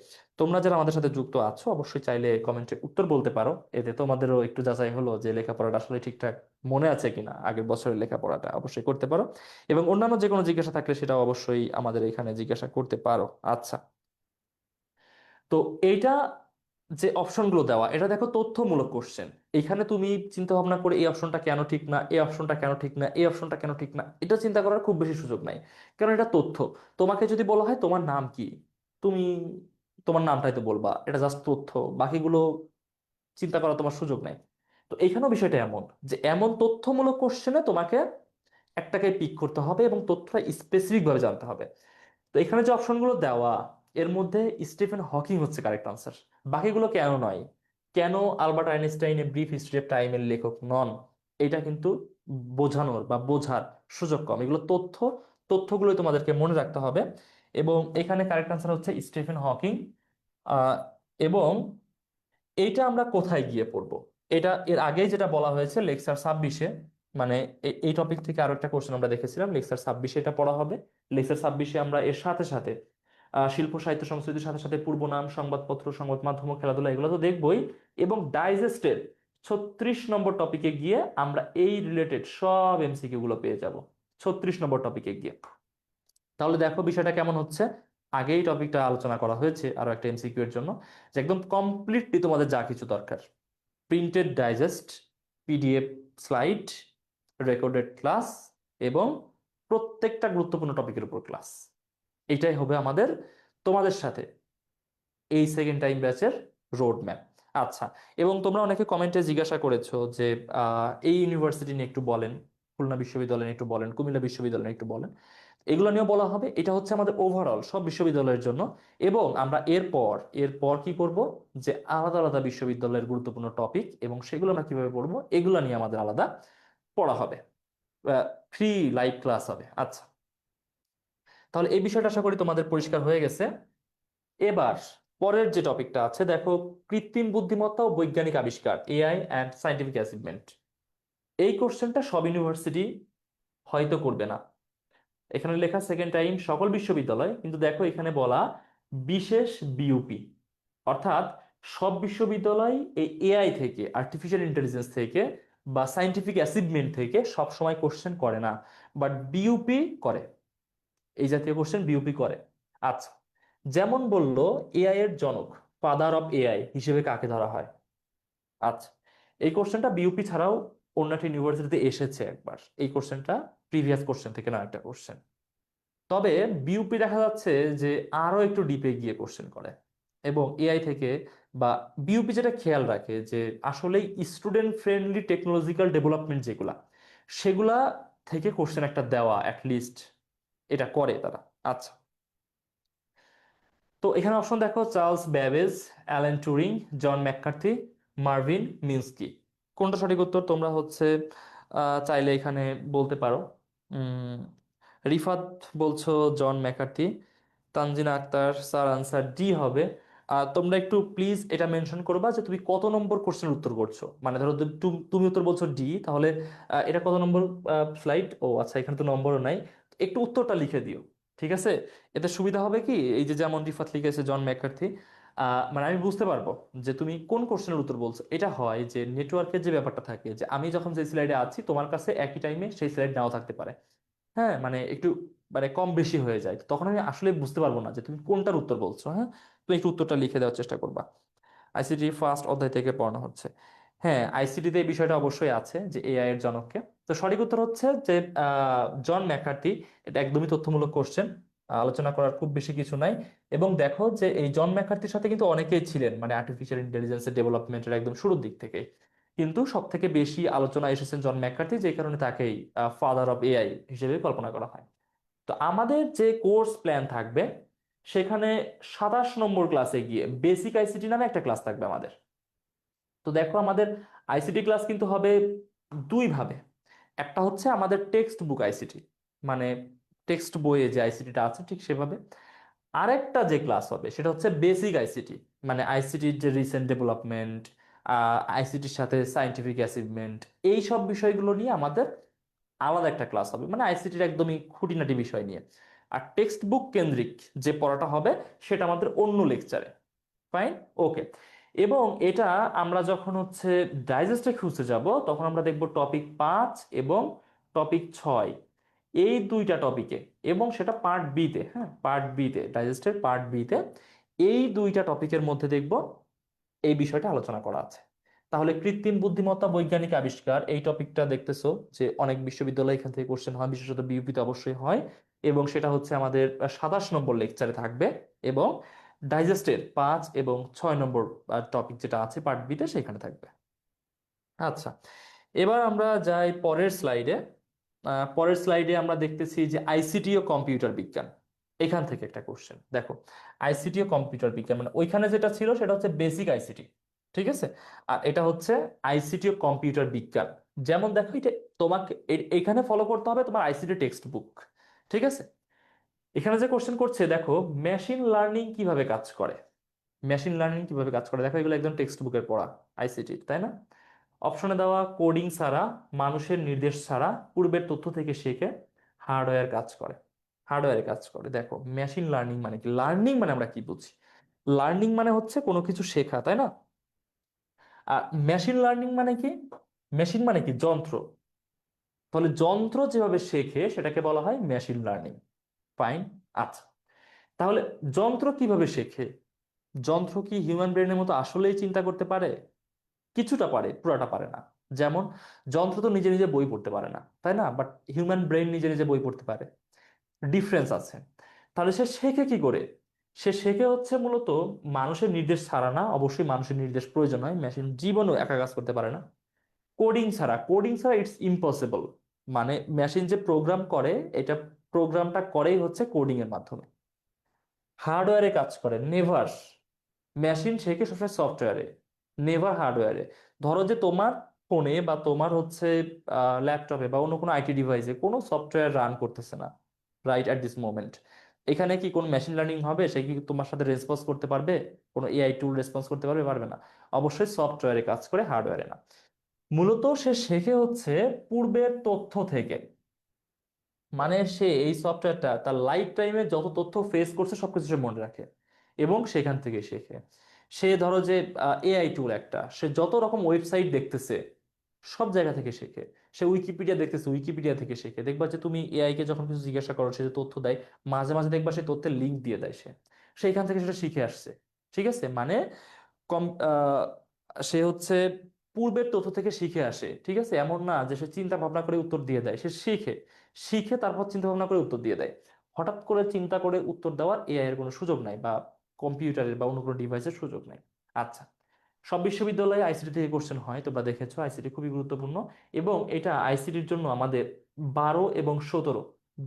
তোমরা যারা আমাদের সাথে যুক্ত আছো অবশ্যই চাইলে কমেন্টে উত্তর বলতে পারো, এতে তোমাদেরও একটু যাচাই হলো যে লেখাপড়াটা আসলে ঠিকঠাক মনে আছে কিনা, আগের বছরের লেখাপড়াটা অবশ্যই করতে পারো। এবং অন্যান্য যে কোনো জিজ্ঞাসা থাকলে সেটা অবশ্যই আমাদের এখানে জিজ্ঞাসা করতে পারো। আচ্ছা, তো এইটা যে অপশনগুলো দেওয়া, এটা দেখো তথ্যমূলক কোশ্চেন। এখানে তুমি চিন্তা ভাবনা করে এই অপশনটা কেন ঠিক না, এই অপশনটা কেন ঠিক না, এই অপশনটা কেন ঠিক না, এটা চিন্তা করার খুব বেশি সুযোগ নাই। কারণ এটা তথ্য। তোমাকে যদি বলা হয় তোমার নাম কি, তুমি তোমার নামটাই তো বলবা, এটা জাস্ট তথ্য। বাকিগুলো চিন্তা করার তোমার সুযোগ নাই। তো এখানেও বিষয়টা এমন, যে এমন তথ্যমূলক কোশ্চেনে তোমাকে একটাকে পিক করতে হবে এবং তথ্যটা স্পেসিফিক ভাবে জানতে হবে। তো এখানে যে অপশনগুলো দেওয়া, এর মধ্যে স্টিফেন হকিং হচ্ছে কারেক্ট আনসার। বাকিগুলো কেন নয়, কেন আলবার্ট আইনস্টাইনের ব্রিফ হিস্ট্রি অফ টাইমের লেখক নন, এটা কিন্তু বোঝানোর বা বোঝার সুযোগ কম। এগুলো তথ্য, তথ্যগুলোই তোমাদেরকে মনে রাখতে হবে। এবং এখানে কারেক্ট আনসার হচ্ছে স্টিফেন হকিং। আহ, এবং এইটা আমরা কোথায় গিয়ে পড়বো? এটা এর আগে যেটা বলা হয়েছে লেকচার 26-এ, মানে এই টপিক থেকে আরো একটা কোশ্চেন আমরা দেখেছিলাম, লেকচার 26-এ এটা পড়া হবে। লেকচার 26-এ আমরা এর সাথে সাথে শিল্প সাহিত্য সংস্কৃতির সাথে সাথে পূর্বনাম, সংবাদপত্র, সংবাদ মাধ্যম ও খেলাধুলা, এগুলো তো দেখবোই। এবং ডাইজেস্টের 36 নম্বর টপিকে গিয়ে আমরা এই রিলেটেড সব এমসিকিউ গুলো পেয়ে যাব, 36 নম্বর টপিকে গিয়ে। তাহলে দেখো বিষয়টা কেমন হচ্ছে। আগেই টপিকটা আলোচনা করা হয়েছে আরো একটা এমসিকিউ এর জন্য, যে একদম কমপ্লিটলি তোমাদের যা কিছু দরকার, printed digest, PDF slide, recorded class, এবং প্রত্যেকটা গুরুত্বপূর্ণ টপিকের উপর ক্লাস, এটাই হবে আমাদের তোমাদের সাথে এই সেকেন্ড টাইম ব্যাচের রোড ম্যাপ। আচ্ছা, এবং তোমরা অনেকে কমেন্টে জিজ্ঞাসা করেছো যে এই ইউনিভার্সিটি নিয়ে একটু বলেন, খুলনা বিশ্ববিদ্যালয় নিয়ে একটু বলেন, কুমিল্লা বিশ্ববিদ্যালয় নিয়ে একটু বলেন। এগুলো নিয়েও বলা হবে, এটা হচ্ছে আমাদের ওভারঅল সব বিশ্ববিদ্যালয়ের জন্য। এবং আমরা এরপর এরপর কি করব, যে আলাদা আলাদা বিশ্ববিদ্যালয়ের গুরুত্বপূর্ণ টপিক এবং সেগুলো আমরা কিভাবে পড়বো, এগুলো নিয়ে আমাদের আলাদা পড়া হবে, ফ্রি লাইভ ক্লাস হবে। আচ্ছা, তাহলে এই বিষয়টা আশা করি তোমাদের পরিষ্কার হয়ে গেছে। এবার পরের যে টপিকটা আছে দেখো, কৃত্রিম বুদ্ধিমত্তা ও বৈজ্ঞানিক আবিষ্কার, এআই অ্যান্ড সায়েন্টিফিক অ্যাচিভমেন্ট। এই কোশ্চেনটা সব ইউনিভার্সিটি হয়তো করবে না, এখানে লেখা সেকেন্ড টাইম সকল বিশ্ববিদ্যালয়, কিন্তু দেখো এখানে বলা বিশেষ বিইউপি, অর্থাৎ সব বিশ্ববিদ্যালয় এই এআই থেকে, আর্টিফিশিয়াল ইন্টেলিজেন্স থেকে বা সাইন্টিফিক অ্যাচিভমেন্ট থেকে সব সময় কোশ্চেন করে না, বাট বিইউপি করে, এই জাতীয় কোশ্চেন বিইউপি করে। আচ্ছা, যেমন বললো এআই এর জনক, ফাদার অফ এআই হিসেবে কাকে ধরা হয়? আচ্ছা, এই কোশ্চেনটা বিইউপি ছাড়াও অন্য একটা ইউনিভার্সিটিতে এসেছে একবার, এই কোশ্চেনটা প্রিভিয়াস কোশ্চেন থেকে না একটা কোশ্চেন। তবে বিইউপি দেখা যাচ্ছে যে আরো একটু ডিপে গিয়ে কোশ্চেন করে, এবং এআই থেকে বা বিইউপি যেটা খেয়াল রাখে যে আসলে স্টুডেন্ট ফ্রেন্ডলি টেকনোলজিক্যাল ডেভেলপমেন্ট যেগুলা, সেগুলা থেকে কোশ্চেন একটা দেওয়া অ্যাটলিস্ট এটা করে তারা। আচ্ছা, তো এখানে অপশন দেখো, চার্লস ব্যাবেজ, অ্যালেন টুরিং, জন ম্যাককার্থি, মার্ভিন মিন্সকি। কোনটা সঠিক উত্তর তোমরা হচ্ছে চাইলে এখানে বলতে পারো। উম, রিফাত বলছো John McCarthy, Tanzina Akter, sir answer D হবে। আর তোমরা একটু প্লিজ এটা মেনশন করবা যে তুমি কত নম্বর কোশ্চেনের উত্তর করছো, মানে ধরো তুমি উত্তর বলছো ডি, তাহলে এটা কত নম্বর স্লাইড? ও আচ্ছা, এখানে তো নম্বরও নাই, একটু উত্তরটা লিখে দিও, ঠিক আছে? এতে সুবিধা হবে কি, এই যে যেমন রিফাত লিখেছে জন ম্যাকার্থি, মানে আমি বুঝতে পারবো যে তুমি কোন কোশ্চেনের উত্তর বলছো। এটা হয় যে নেটওয়ার্কের যে ব্যাপারটা থাকে, যে আমি যখন যে স্লাইডে আছি তোমার কাছে একই টাইমে সেই স্লাইড নাও থাকতে পারে, হ্যাঁ, মানে একটু মানে কম বেশি হয়ে যায়, তখন আমি আসলে বুঝতে পারবো না যে তুমি কোনটার উত্তর বলছো। হ্যাঁ, তুমি একটু উত্তরটা লিখে দেওয়ার চেষ্টা করবা। আইসিটি ফার্স্ট অধ্যায় থেকে পড়ানো হচ্ছে। হ্যাঁ, আইসিটিতে এই বিষয়টা অবশ্যই আছে যে এআই এর জনককে। তো সঠিক উত্তর হচ্ছে যে জন ম্যাকার্থি। এটা একদমই তথ্যমূলক কোশ্চেন, আলোচনা করার খুব বেশি কিছু নাই। এবং দেখো যে এই জন ম্যাকার্থির সাথে কিন্তু অনেকেই ছিলেন, মানে আর্টিফিশিয়াল ইন্টেলিজেন্সের ডেভেলপমেন্টের একদম শুরুর দিক থেকে, কিন্তু সব থেকে বেশি আলোচনা এসেছেন জন ম্যাকার্থি, যে কারণে তাকেই ফাদার অফ এআই হিসেবে কল্পনা করা হয়। তো আমাদের যে কোর্স প্ল্যান থাকবে, সেখানে 27 নম্বর ক্লাসে গিয়ে বেসিক আইসিটি নামে একটা ক্লাস থাকবে আমাদের। তো দেখো আমাদের আইসিটি ক্লাস কিন্তু হবে দুই ভাবে। একটা হচ্ছে আমাদের টেক্সট বুক আইসিটি, মানে টেক্সট বইয়ে যে আইসিটিটা আছে ঠিক সেভাবে। আরেকটা যে ক্লাস হবে সেটা হচ্ছে বেসিক আইসিটি, মানে আইসিটির যে রিসেন্ট ডেভেলপমেন্ট, আইসিটির সাথে সাইন্টিফিক অ্যাচিভমেন্ট, এই সব বিষয়গুলো নিয়ে আমাদের আলাদা একটা ক্লাস হবে, মানে আইসিটির একদমই খুঁটিনাটি বিষয় নিয়ে। আর টেক্সট বুক কেন্দ্রিক যে পড়াটা হবে সেটা আমাদের অন্য লেকচারে। ফাইন, ওকে। এবং এটা আমরা যখন হচ্ছে ডাইজেস্টে খুঁজতে যাব, তখন আমরা দেখব টপিক 5 এবং টপিক 6, এই দুইটা টপিকে, এবং সেটা পার্ট বিতে, হ্যাঁ পার্ট বিতে, ডাইজেস্টের পার্ট বিতে এই দুইটা টপিকের মধ্যে দেখব এই বিষয়টা আলোচনা করা আছে। তাহলে কৃত্রিম বুদ্ধিমত্তা বৈজ্ঞানিক আবিষ্কার, এই টপিকটা দেখতেছো যে অনেক বিশ্ববিদ্যালয় এখান থেকে কোশ্চেন হয়, বিশেষত বিউপিতে অবশ্যই হয়, এবং সেটা হচ্ছে আমাদের 27 নম্বর লেকচারে থাকবে। এবং ডাইজেস্টের 5 এবং 6 নম্বর টপিক যেটা আছে পার্ট বিতে সেখানে থাকবে। আচ্ছা, এবার আমরা যাই পরের স্লাইডে। পরের স্লাইডে আমরা দেখতেছি যে আইসিটি ও কম্পিউটার বিজ্ঞান, এখান থেকে একটা কোশ্চেন দেখো। আইসিটি ও কম্পিউটার বিজ্ঞান, মানে ওইখানে যেটা ছিল সেটা হচ্ছে বেসিক আইসিটি, ঠিক আছে? আর এটা হচ্ছে আইসিটি ও কম্পিউটার বিজ্ঞান। যেমন দেখো এটা তোমাকে এখানে ফলো করতে হবে তোমার আইসিটি টেক্সট বুক, ঠিক আছে? এখানে যে কোশ্চেন করছে দেখো, মেশিন লার্নিং কিভাবে কাজ করে। মেশিন লার্নিং কিভাবে কাজ করে দেখো, এগুলো একদম টেক্সট বুকের পড়া আইসিটি, তাই না? অপশনে দেওয়া কোডিং ছাড়া, মানুষের নির্দেশ ছাড়া, পূর্বের তথ্য থেকে শেখে, হার্ডওয়্যার কাজ করে। হার্ডওয়্যারে কাজ করে। দেখো মেশিন লার্নিং মানে কি, লার্নিং মানে আমরা কি বুঝি? লার্নিং মানে হচ্ছে কোনো কিছু শেখা, তাই না? আর মেশিন লার্নিং মানে কি? মেশিন মানে কি যন্ত্র, তাহলে যন্ত্র যেভাবে শেখে সেটাকে বলা হয় মেশিন লার্নিং। ফাইন। আচ্ছা, তাহলে যন্ত্র কিভাবে শেখে? যন্ত্র কি হিউম্যান ব্রেনের মতো আসলেই চিন্তা করতে পারে? কিছুটা পারে, পুরাটা পারে না। যেমন যন্ত্র তো নিজে নিজে বই পড়তে পারে না, তাই না? বাট হিউম্যান ব্রেন নিজে নিজে বই পড়তে পারে, ডিফারেন্স আছে। তাহলে সে শেখে কি করে? সে শেখে হচ্ছে মূলত মানুষের নির্দেশ ছাড়া না, অবশ্যই মানুষের নির্দেশ প্রয়োজন হয়, মেশিন জীবনেও একা কাজ করতে পারে না। কোডিং ছাড়া, কোডিং ছাড়া ইটস ইম্পসিবল, মানে মেশিন যে প্রোগ্রাম করে, এটা প্রোগ্রামটা করেই হচ্ছে কোডিং এর মাধ্যমে। হার্ডওয়্যারে কাজ করে, নেভার। মেশিন শেখে সবসময় সফটওয়্যারে, নেভার হার্ডওয়্যারে। ধরো যে তোমার ফোনে বা তোমার হচ্ছে ল্যাপটপে বা অন্য কোনো আইটি ডিভাইসে কোনো সফটওয়্যার রান করতেছে না রাইট অ্যাট দিস মোমেন্ট, এখানে কি কোন মেশিন লার্নিং হবে? সে কি তোমার সাথে রেসপন্স করতে পারবে? কোনো এআই টুল রেসপন্স করতে পারবে? পারবে না। অবশ্যই সফটওয়্যারে কাজ করে, হার্ডওয়্যারে না। মূলত সে শেখে হচ্ছে পূর্বের তথ্য থেকে। মানে সে এই সফটওয়্যারটা তার লাইফ টাইমে যত তথ্য ফেস করছে সবকিছু সে মনে রাখে এবং সেখান থেকে শেখে। সে ধরো যে এআই টুল একটা, সে যত রকম ওয়েবসাইট দেখতেছে সব জায়গা থেকে শেখে। সে উইকিপিডিয়া দেখতেছে, উইকিপিডিয়া থেকে শেখে। দেখবা যে তুমি এআই কে যখন কিছু জিজ্ঞাসা করো সে যে তথ্য দেয়, মাঝে মাঝে দেখবা সে তথ্যের লিঙ্ক দিয়ে দেয়। সেইখান থেকে সেটা শিখে আসছে। ঠিক আছে, মানে কম সে হচ্ছে পূর্বের তথ্য থেকে শিখে আসে। ঠিক আছে, এমন না যে সে চিন্তা ভাবনা করে উত্তর দিয়ে দেয়, সে শিখে, শিখে তারপর চিন্তা ভাবনা করে উত্তর দিয়ে দেয়। হঠাৎ করে চিন্তা করে উত্তর দেওয়ার এআই এর কোনো সুযোগ নাই, বা কম্পিউটারের বা অন্য কোনো ডিভাইসের সুযোগ নাই। আচ্ছা, সব বিশ্ববিদ্যালয়ে আইসিটি থেকে কোশ্চেন হয়, তোমরা দেখেছো আইসিটি খুবই গুরুত্বপূর্ণ। এবং এটা আইসিটির জন্য আমাদের 12 এবং 17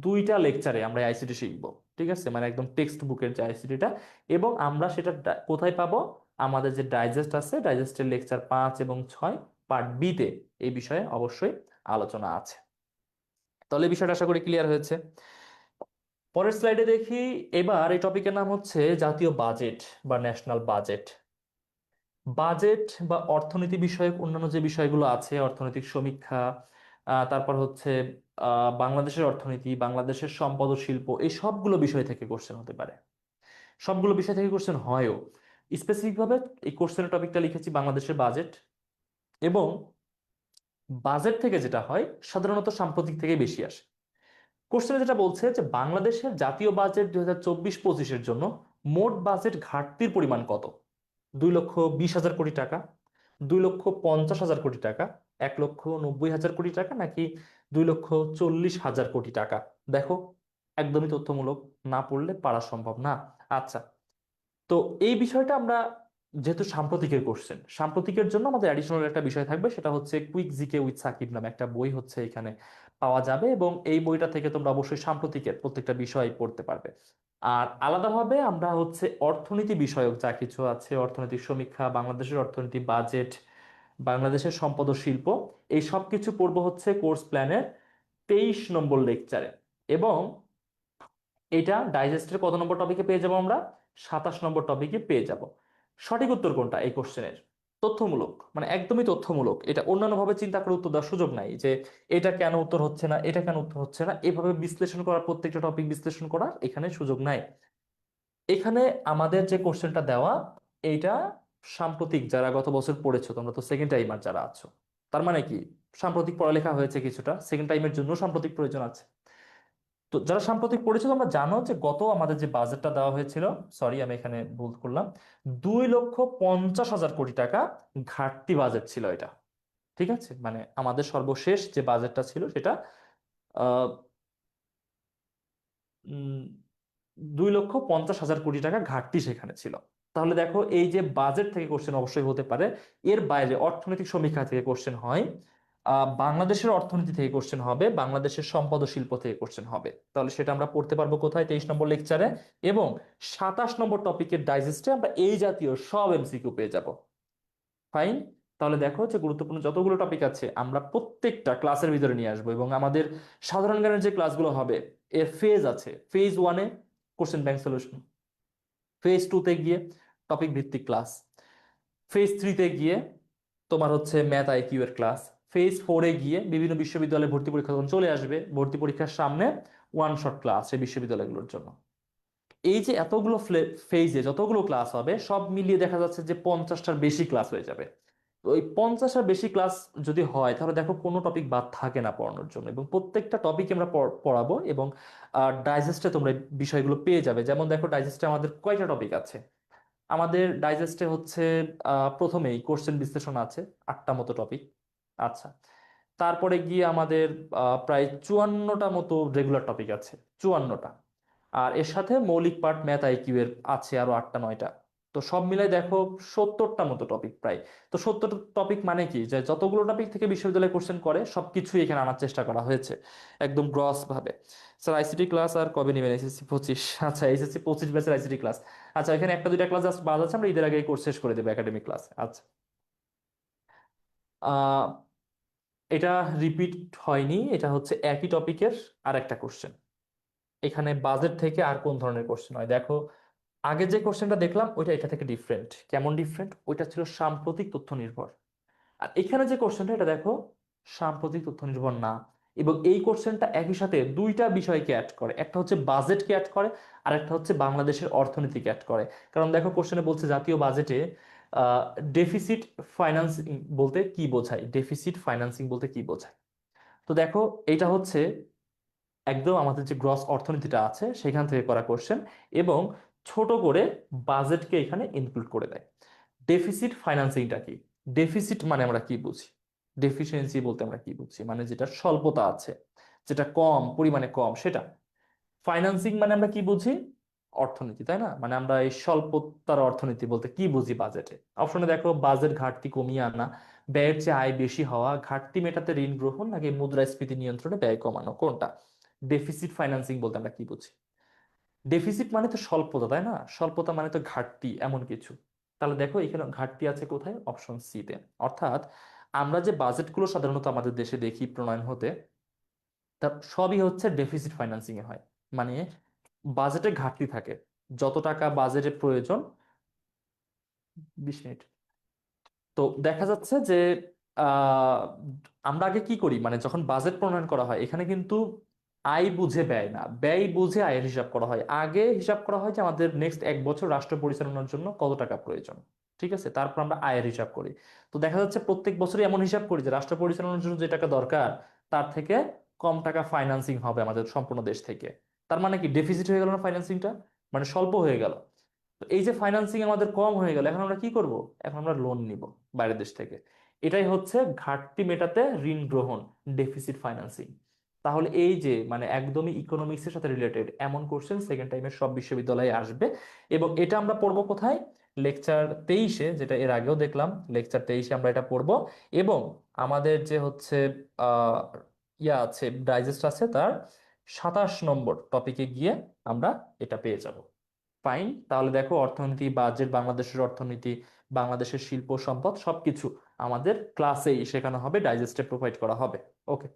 দুইটা লেকচারে আমরা আইসিটি শিখবো। ঠিক আছে, মানে একদম টেক্সট বুকের যে আইসিটিটা। এবং আমরা সেটা কোথায় পাবো? আমাদের যে ডাইজেস্ট আছে, ডাইজেস্টের লেকচার 5 এবং 6 পার্ট বি তে এই বিষয়ে অবশ্যই আলোচনা আছে। তাহলে এই বিষয়টা আশা করি ক্লিয়ার হয়েছে। পরের স্লাইডে দেখি। এবার এই টপিকের নাম হচ্ছে জাতীয় বাজেট বা ন্যাশনাল বাজেট। বাজেট বা অর্থনীতি বিষয়ক অন্যান্য যে বিষয়গুলো আছে, অর্থনৈতিক সমীক্ষা, তারপর হচ্ছে বাংলাদেশের অর্থনীতি, বাংলাদেশের সম্পদ ও শিল্প, এই সবগুলো বিষয় থেকে কোশ্চেন হতে পারে। সবগুলো বিষয় থেকে কোশ্চেন হয়ও। স্পেসিফিক ভাবে এই কোশ্চেনের টপিকটা লিখেছি বাংলাদেশের বাজেট। এবং বাজেট থেকে যেটা হয় সাধারণত সাম্প্রতিক থেকে বেশি আসে। কোশ্চেনে যেটা বলছে যে বাংলাদেশের জাতীয় বাজেট 2024-25-এর জন্য মোট বাজেট ঘাটতির পরিমাণ কত? 2,20,000 কোটি টাকা, 2,50,000 কোটি টাকা, 1,90,000 কোটি টাকা, নাকি 2,40,000 কোটি টাকা? দেখো, একদমই তথ্যমূলক, না পড়লে পারা সম্ভব না। আচ্ছা, তো এই বিষয়টা আমরা, যেহেতু সাম্প্রতিকের কোশ্চেন, সাম্প্রতিকের জন্য আমাদের অ্যাডিশনাল একটা বিষয় থাকবে, সেটা হচ্ছে কুইক জিকে উইথ সাকিব নামে একটা বই হচ্ছে এখানে পাওয়া যাবে। এবং এই বইটা থেকে তোমরা অবশ্যই সাম্প্রতিকের প্রত্যেকটা বিষয় পড়তে পারবে। আর আলাদাভাবে আমরা হচ্ছে অর্থনীতি বিষয়ক যা কিছু আছে, অর্থনৈতিক সমীক্ষা, বাংলাদেশের অর্থনীতি, বাজেট, বাংলাদেশের সম্পদ ও শিল্প, এই সব কিছু পড়বো হচ্ছে কোর্স প্ল্যানের 23 নম্বর লেকচারে। এবং এটা ডাইজেস্টের কত নম্বর টপিকে পেয়ে যাব আমরা? 27 নম্বর টপিকে পেয়ে যাব। সঠিক উত্তর কোনটা এই কোশ্চেনের? তথ্যমূলক, মানে একদমই তথ্যমূলক। এটা অন্যান্য ভাবে চিন্তা করে উত্তর দেওয়ার সুযোগ নাই যে এটা কেন উত্তর হচ্ছে না, এটা কেন উত্তর হচ্ছে না, এভাবে বিশ্লেষণ করার, প্রত্যেকটা টপিক বিশ্লেষণ করার এখানে সুযোগ নাই। এখানে আমাদের যে কোশ্চেনটা দেওয়া, এইটা সাম্প্রতিক যারা গত বছর পড়েছো, তোমরা তো সেকেন্ড টাইমার যারা আছো, তার মানে কি সাম্প্রতিক পড়ালেখা হয়েছে কিছুটা, সেকেন্ড টাইমের জন্য সাম্প্রতিক প্রয়োজন আছে। তো যারা সাম্প্রতিক পড়েছো তোমরা জানো যে গত আমাদের যে বাজেটটা দেওয়া হয়েছিল, সরি আমি এখানে ভুল করলাম, 2,50,000 কোটি টাকা ঘাটতি বাজেট ছিল এটা। ঠিক আছে, মানে আমাদের সর্বশেষ যে বাজেটটা ছিল সেটা আহ 2,50,000 কোটি টাকা ঘাটতি সেখানে ছিল। তাহলে দেখো, এই যে বাজেট থেকে কোশ্চেন অবশ্যই হতে পারে। এর বাইরে অর্থনৈতিক সমীক্ষা থেকে কোশ্চেন হয়, বাংলাদেশের অর্থনীতি থেকে কোশ্চেন হবে, বাংলাদেশের সম্পদ ও শিল্প থেকে কোশ্চেন হবে। তাহলে সেটা আমরা পড়তে পারবো কোথায়? 23 নম্বর লেকচারে। এবং 27 নম্বর টপিকের ডাইজেস্টে আমরা এই জাতীয় সব এমসিকিউ পেয়ে যাব। ফাইন। তাহলে দেখো যে গুরুত্বপূর্ণ যতগুলো টপিক আছে আমরা প্রত্যেকটা ক্লাসের ভিতরে নিয়ে আসবো। এবং আমাদের সাধারণ জ্ঞানের যে ক্লাসগুলো হবে, এর ফেজ আছে। ফেজ 1-এ কোশ্চেন ব্যাংক সলিউশন, ফেজ 2-তে গিয়ে টপিক ভিত্তিক ক্লাস, ফেজ 3-তে গিয়ে তোমার হচ্ছে ম্যাথ আইকিউ এর ক্লাস, ফেজ 4-এ গিয়ে বিভিন্ন বিশ্ববিদ্যালয়ে ভর্তি পরীক্ষা যখন চলে আসবে, ভর্তি পরীক্ষার সামনে ওয়ান শট ক্লাস এই বিশ্ববিদ্যালয়গুলোর জন্য। এই যে এতগুলো ফেজে যতগুলো ক্লাস হবে সব মিলিয়ে দেখা যাচ্ছে যে 50টার বেশি ক্লাস হয়ে যাবে। তো এই 50টার বেশি ক্লাস যদি হয় তাহলে দেখো কোনো টপিক বাদ থাকে না পড়ানোর জন্য, এবং প্রত্যেকটা টপিক আমরা পড়াবো। এবং ডাইজেস্টে তোমরা এই বিষয়গুলো পেয়ে যাবে। যেমন দেখো, ডাইজেস্টে আমাদের কয়টা টপিক আছে? আমাদের ডাইজেস্টে হচ্ছে প্রথমেই কোশ্চেন বিশ্লেষণ আছে, 8টা মতো টপিক। আচ্ছা, তারপরে গিয়ে আমাদের প্রায় 54টা মতো রেগুলার টপিক আছে, 54টা। আর এর সাথে মৌলিক পার্ট ম্যাথ আইকিউ এর আছে আরো 8টা 9টা। তো সব মিলাই দেখো 70টা মতো টপিক প্রায়। তো 70টা টপিক মানে কি, যে যতগুলো টপিক থেকে বিশ্ববিদ্যালয় কোশ্চেন করে সবকিছুই এখানে আনার চেষ্টা করা হয়েছে একদম গ্রস ভাবে। স্যার আইসিটি ক্লাস আর কবে নেবেন? এসএসসি 25? আচ্ছা, এসএসসি 25 ব্যাচের আইসিটি ক্লাস। আচ্ছা, এখানে একটা দুইটা ক্লাস জাস্ট বাদ আছে, আমরা ঈদের আগে কোর্স শেষ করে দেবো একাডেমিক ক্লাস। আচ্ছা, আহ এটা রিপিট হয়নি, এটা হচ্ছে একই টপিকের আর একটা কোশ্চেন। এখানে বাজেট থেকে আর কোন ধরনের কোশ্চেন হয় দেখো। আগে যে কোশ্চেনটা দেখলাম ওইটা এটা থেকে ডিফারেন্ট। কেমন ডিফারেন্ট? ওইটা ছিল সাম্প্রতিক তথ্য নির্ভর। আর এখানে যে কোশ্চেনটা, এটা দেখো সাম্প্রতিক তথ্য নির্ভর না। এবং এই কোশ্চেনটা একই সাথে দুইটা বিষয়কে অ্যাড করে, একটা হচ্ছে বাজেটকে অ্যাড করে আর একটা হচ্ছে বাংলাদেশের অর্থনীতিকে অ্যাড করে। কারণ দেখো কোশ্চেনে বলছে জাতীয় বাজেটে ডেফিসিট ফাইন্যান্সিং বলতে কি বোঝায়, ডেফিসিট ফাইন্যান্সিং বলতে কি বোঝায়। তো দেখো এইটা হচ্ছে একদম আমাদের যে গ্রস অর্থনীতিটা আছে সেখান থেকে করা কোশ্চেন, এবং ছোট করে বাজেটকে এখানে ইনক্লুড করে দেয়। ডেফিসিট ফাইন্যান্সিংটা কি? ডেফিসিট মানে আমরা কি বুঝি, ডেফিসিয়েন্সি বলতে আমরা কি বুঝি, মানে যেটা স্বল্পতা আছে, যেটা কম পরিমাণে কম সেটা। ফাইন্যান্সিং মানে আমরা কি বুঝি? অর্থনীতি, তাই না? মানে আমরা এই স্বল্পতার অর্থনীতি বলতে কি বুঝি বাজেটে? অপশনে দেখো, বাজেট ঘাটতি কমিয়ে আনা, ব্যয়ের চেয়ে আয় বেশি হওয়া, ঘাটতি মেটাতে ঋণ গ্রহণ, নাকি মুদ্রাস্ফীতি নিয়ন্ত্রণে ব্যয় কমানো, কোনটা? ডেফিসিট ফাইন্যান্সিং বলতে আমরা কি বুঝি? ডেফিসিট মানে তো স্বল্পতা, তাই না? স্বল্পতা মানে তো ঘাটতি এমন কিছু। তাহলে দেখো এখানে ঘাটতি আছে কোথায়? অপশন সি তে। অর্থাৎ আমরা যে বাজেটগুলো সাধারণত আমাদের দেশে দেখি প্রণয়ন হতে, তা সবই হচ্ছে ডেফিসিট ফাইন্যান্সিং এ হয়। মানে বাজেটে ঘাটতি থাকে, যত টাকা বাজেটে প্রয়োজন। 20 মিনিট। তো দেখা যাচ্ছে যে আহ, আমরা আগে কি করি, মানে যখন বাজেট প্রণয়ন করা হয় এখানে কিন্তু আয় বুঝে ব্যয় না, ব্যয় বুঝে আয়ের হিসাব করা হয়। আগে হিসাব করা হয় যে আমাদের নেক্সট 1 বছর রাষ্ট্র পরিচালনার জন্য কত টাকা প্রয়োজন, ঠিক আছে, তারপর আমরা আয়ের হিসাব করি। তো দেখা যাচ্ছে প্রত্যেক বছরই এমন হিসাব করি যে রাষ্ট্র পরিচালনার জন্য যে টাকা দরকার তার থেকে কম টাকা ফাইন্যান্সিং হবে আমাদের সম্পূর্ণ দেশ থেকে। তার মানে কি ডেফিসিট হয়ে গেল না ফাইন্যান্সিংটা, মানে স্বল্প হয়ে গেল। তো এই যে ফাইন্যান্সিং আমাদের কম হয়ে গেল, এখন আমরা কি করব? এখন আমরা লোন নিব বাইরের দেশ থেকে। এটাই হচ্ছে ঘাটতি মেটাতে ঋণ গ্রহণ, ডেফিসিট ফাইন্যান্সিং। তাহলে এই যে মানে একদমই ইকোনমিক্স এর সাথে রিলেটেড এমন কোশ্চেন সেকেন্ড টাইমের সব বিশ্ববিদ্যালয়ে আসবে। এবং এটা আমরা পড়বো কোথায়? লেকচার 23-এ, যেটা এর আগেও দেখলাম, লেকচার 23-এ আমরা এটা পড়বো। এবং আমাদের যে হচ্ছে আহ ইয়া আছে, ডাইজেস্ট আছে, তার 27 নম্বর টপিকে গিয়ে আমরা এটা পেয়ে যাব। ফাইন। তাহলে দেখো অর্থনীতি, বাজেট, বাংলাদেশের অর্থনীতি, বাংলাদেশের শিল্প সম্পদ সবকিছু আমাদের ক্লাসেই শেখানো হবে, ডাইজেস্টে প্রোভাইড করা হবে। ওকে,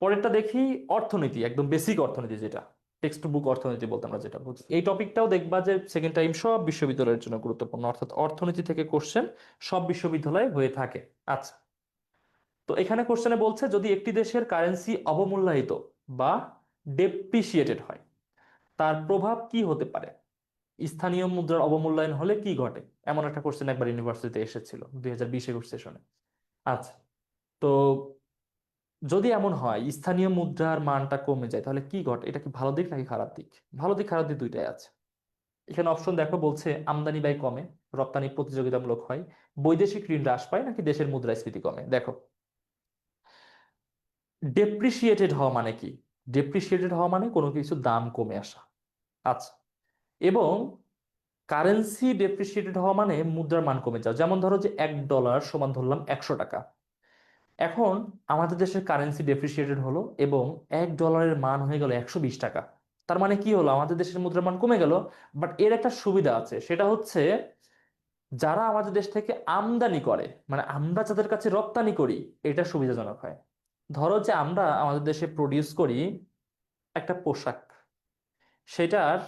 পরেরটা দেখি। অর্থনীতি, একদম বেসিক অর্থনীতি, যেটা টেক্সট বুক অর্থনীতি বলতে আমরা যেটা বুঝি। এই টপিকটাও দেখবা যে সেকেন্ড টাইম সব বিশ্ববিদ্যালয়ের জন্য গুরুত্বপূর্ণ, অর্থাৎ অর্থনীতি থেকে কোশ্চেন সব বিশ্ববিদ্যালয়ে হয়ে থাকে। আচ্ছা, তো এখানে কোশ্চেনে বলছে যদি একটি দেশের কারেন্সি অবমূল্যায়িত বা ডেপ্রিসিয়েটেড হয় তার প্রভাব কি হতে পারে? স্থানীয় মুদ্রার অবমূল্যায়ন হলে কি ঘটে? এমন একটা কোশ্চেন একবার ইউনিভার্সিটিতে এসেছিল 2020-21 সেশনে। আচ্ছা, তো যদি এমন হয় স্থানীয় মুদ্রার মানটা কমে যায় তাহলে কি ঘটে? এটা কি ভালো দিক নাকি খারাপ দিক? ভালো দিক খারাপ দিক দুইটাই আছে। এখানে অপশন দেখো, বলছে আমদানি ব্যয় কমে, রপ্তানি প্রতিযোগিতামূলক হয়, বৈদেশিক ঋণ হ্রাস পায়, নাকি দেশের মুদ্রাস্ফীতি কমে। দেখো, ডেপ্রিসিয়েটেড হওয়া মানে কি? ডেপ্রিসিয়েটেড হওয়া মানে কোনো কিছু দাম কমে আসা। আচ্ছা, এবং কারেন্সি ডেপ্রিসিয়েটেড হওয়া মানে মুদ্রার মান কমে যাওয়া। যেমন ধরো যে $1 সমান ধরলাম 100 টাকা। এখন আমাদের দেশের কারেন্সি ডেপ্রিসিয়েটেড হলো এবং $1 মান হয়ে গেল 120 টাকা। তার মানে কি হলো? আমাদের দেশের মুদ্রার মান কমে গেল। বাট এর একটা সুবিধা আছে, সেটা হচ্ছে যারা আমাদের দেশ থেকে আমদানি করে, মানে আমরা যাদের কাছে রপ্তানি করি, এটা সুবিধাজনক হয়। ধরো যে আমরা আমাদের দেশে প্রডিউস করি একটা পোশাক, সেটার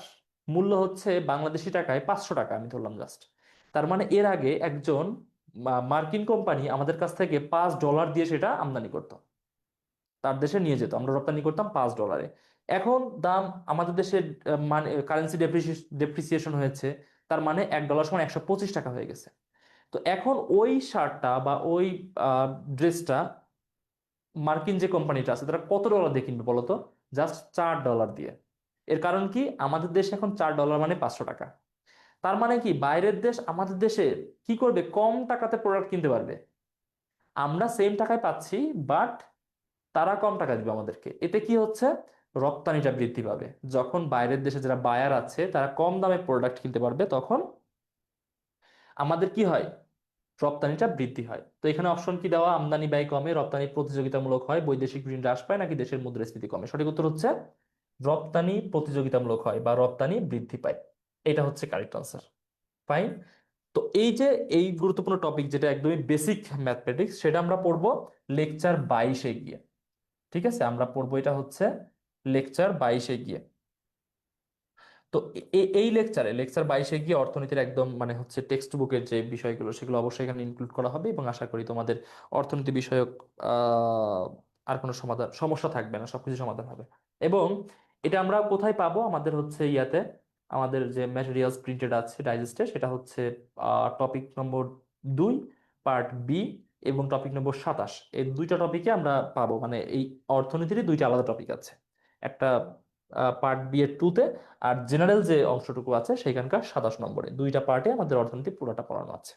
মূল্য হচ্ছে বাংলাদেশি টাকায় 500 টাকা, আমি ধরলাম জাস্ট। তার মানে এর আগে একজন মার্কিন কোম্পানি আমাদের কাছ থেকে $5 দিয়ে সেটা আমদানি করতো, তার দেশে নিয়ে যেত, আমরা রপ্তানি করতাম $5। এখন দাম আমাদের দেশে মানে কারেন্সি ডেপ্রিসিয়েশন হয়েছে, তার মানে $1 সমান 125 টাকা হয়ে গেছে। তো এখন ওই শার্টটা বা ওই ড্রেসটা মার্কিন যে কোম্পানিটা আছে তারা কত ডলার দিয়ে কিনবে বলতো? জাস্ট $4 দিয়ে। এর কারণ কি? আমাদের দেশে এখন $4 মানে 500 টাকা। তার মানে কি বাইরের দেশ আমাদের দেশে কি করবে? কম টাকাতে প্রোডাক্ট কিনতে পারবে। আমরা সেম টাকায় পাচ্ছি, বাট তারা কম টাকা দিবে আমাদেরকে। এতে কি হচ্ছে? রপ্তানিটা বৃদ্ধি পাবে। যখন বাইরের দেশে যারা বায়ার আছে তারা কম দামে প্রোডাক্ট কিনতে পারবে, তখন আমাদের কি হয়? রপ্তানিটা বৃদ্ধি হয়। তো এখানে অপশন কি দেওয়া? আমদানি ব্যয় কমে, রপ্তানি প্রতিযোগিতামূলক হয়, বৈদেশিক ঋণ হ্রাস পায়, নাকি দেশের মুদ্রাস্ফীতি কমে। সঠিক উত্তর হচ্ছে রপ্তানি প্রতিযোগিতামূলক হয় বা রপ্তানি বৃদ্ধি পায়। এটা হচ্ছে কারেক্ট আনসার। ফাইন। তো এই যে এই গুরুত্বপূর্ণ টপিক যেটা একদমই বেসিক ম্যাথমেটিক্স, সেটা আমরা পড়বো লেকচার 22-এ গিয়ে। ঠিক আছে, আমরা পড়বো এটা হচ্ছে লেকচার 22-এ গিয়ে। তো এই লেকচার 22-এ গিয়ে অর্থনীতির একদম মানে হচ্ছে টেক্সট বুকের যে বিষয়গুলো সেগুলো অবশ্যই এখানে ইনক্লুড করা হবে, এবং আশা করি তোমাদের অর্থনীতি বিষয়ক আহ আর কোনো সমস্যা থাকবে না, সবকিছু সমাধান হবে। এবং এটা আমরা কোথায় পাবো? আমাদের হচ্ছে ইয়াতে, আমাদের যে ম্যাটেরিয়ালস প্রিন্টেড আছে ডাইজেস্টে, সেটা হচ্ছে টপিক নম্বর 2, পার্ট বি, এবং টপিক নম্বর 27। এই দুইটা টপিকে আমরা পাবো, মানে এই অর্থনীতিরই দুইটা আলাদা টপিক আছে, একটা পার্ট বি এর 2-তে, আর জেনারেল যে অংশটুকু আছে সেখানকার 27 নম্বরে। দুইটা পার্টে আমাদের অর্থনীতি পুরোটা পড়ানো আছে।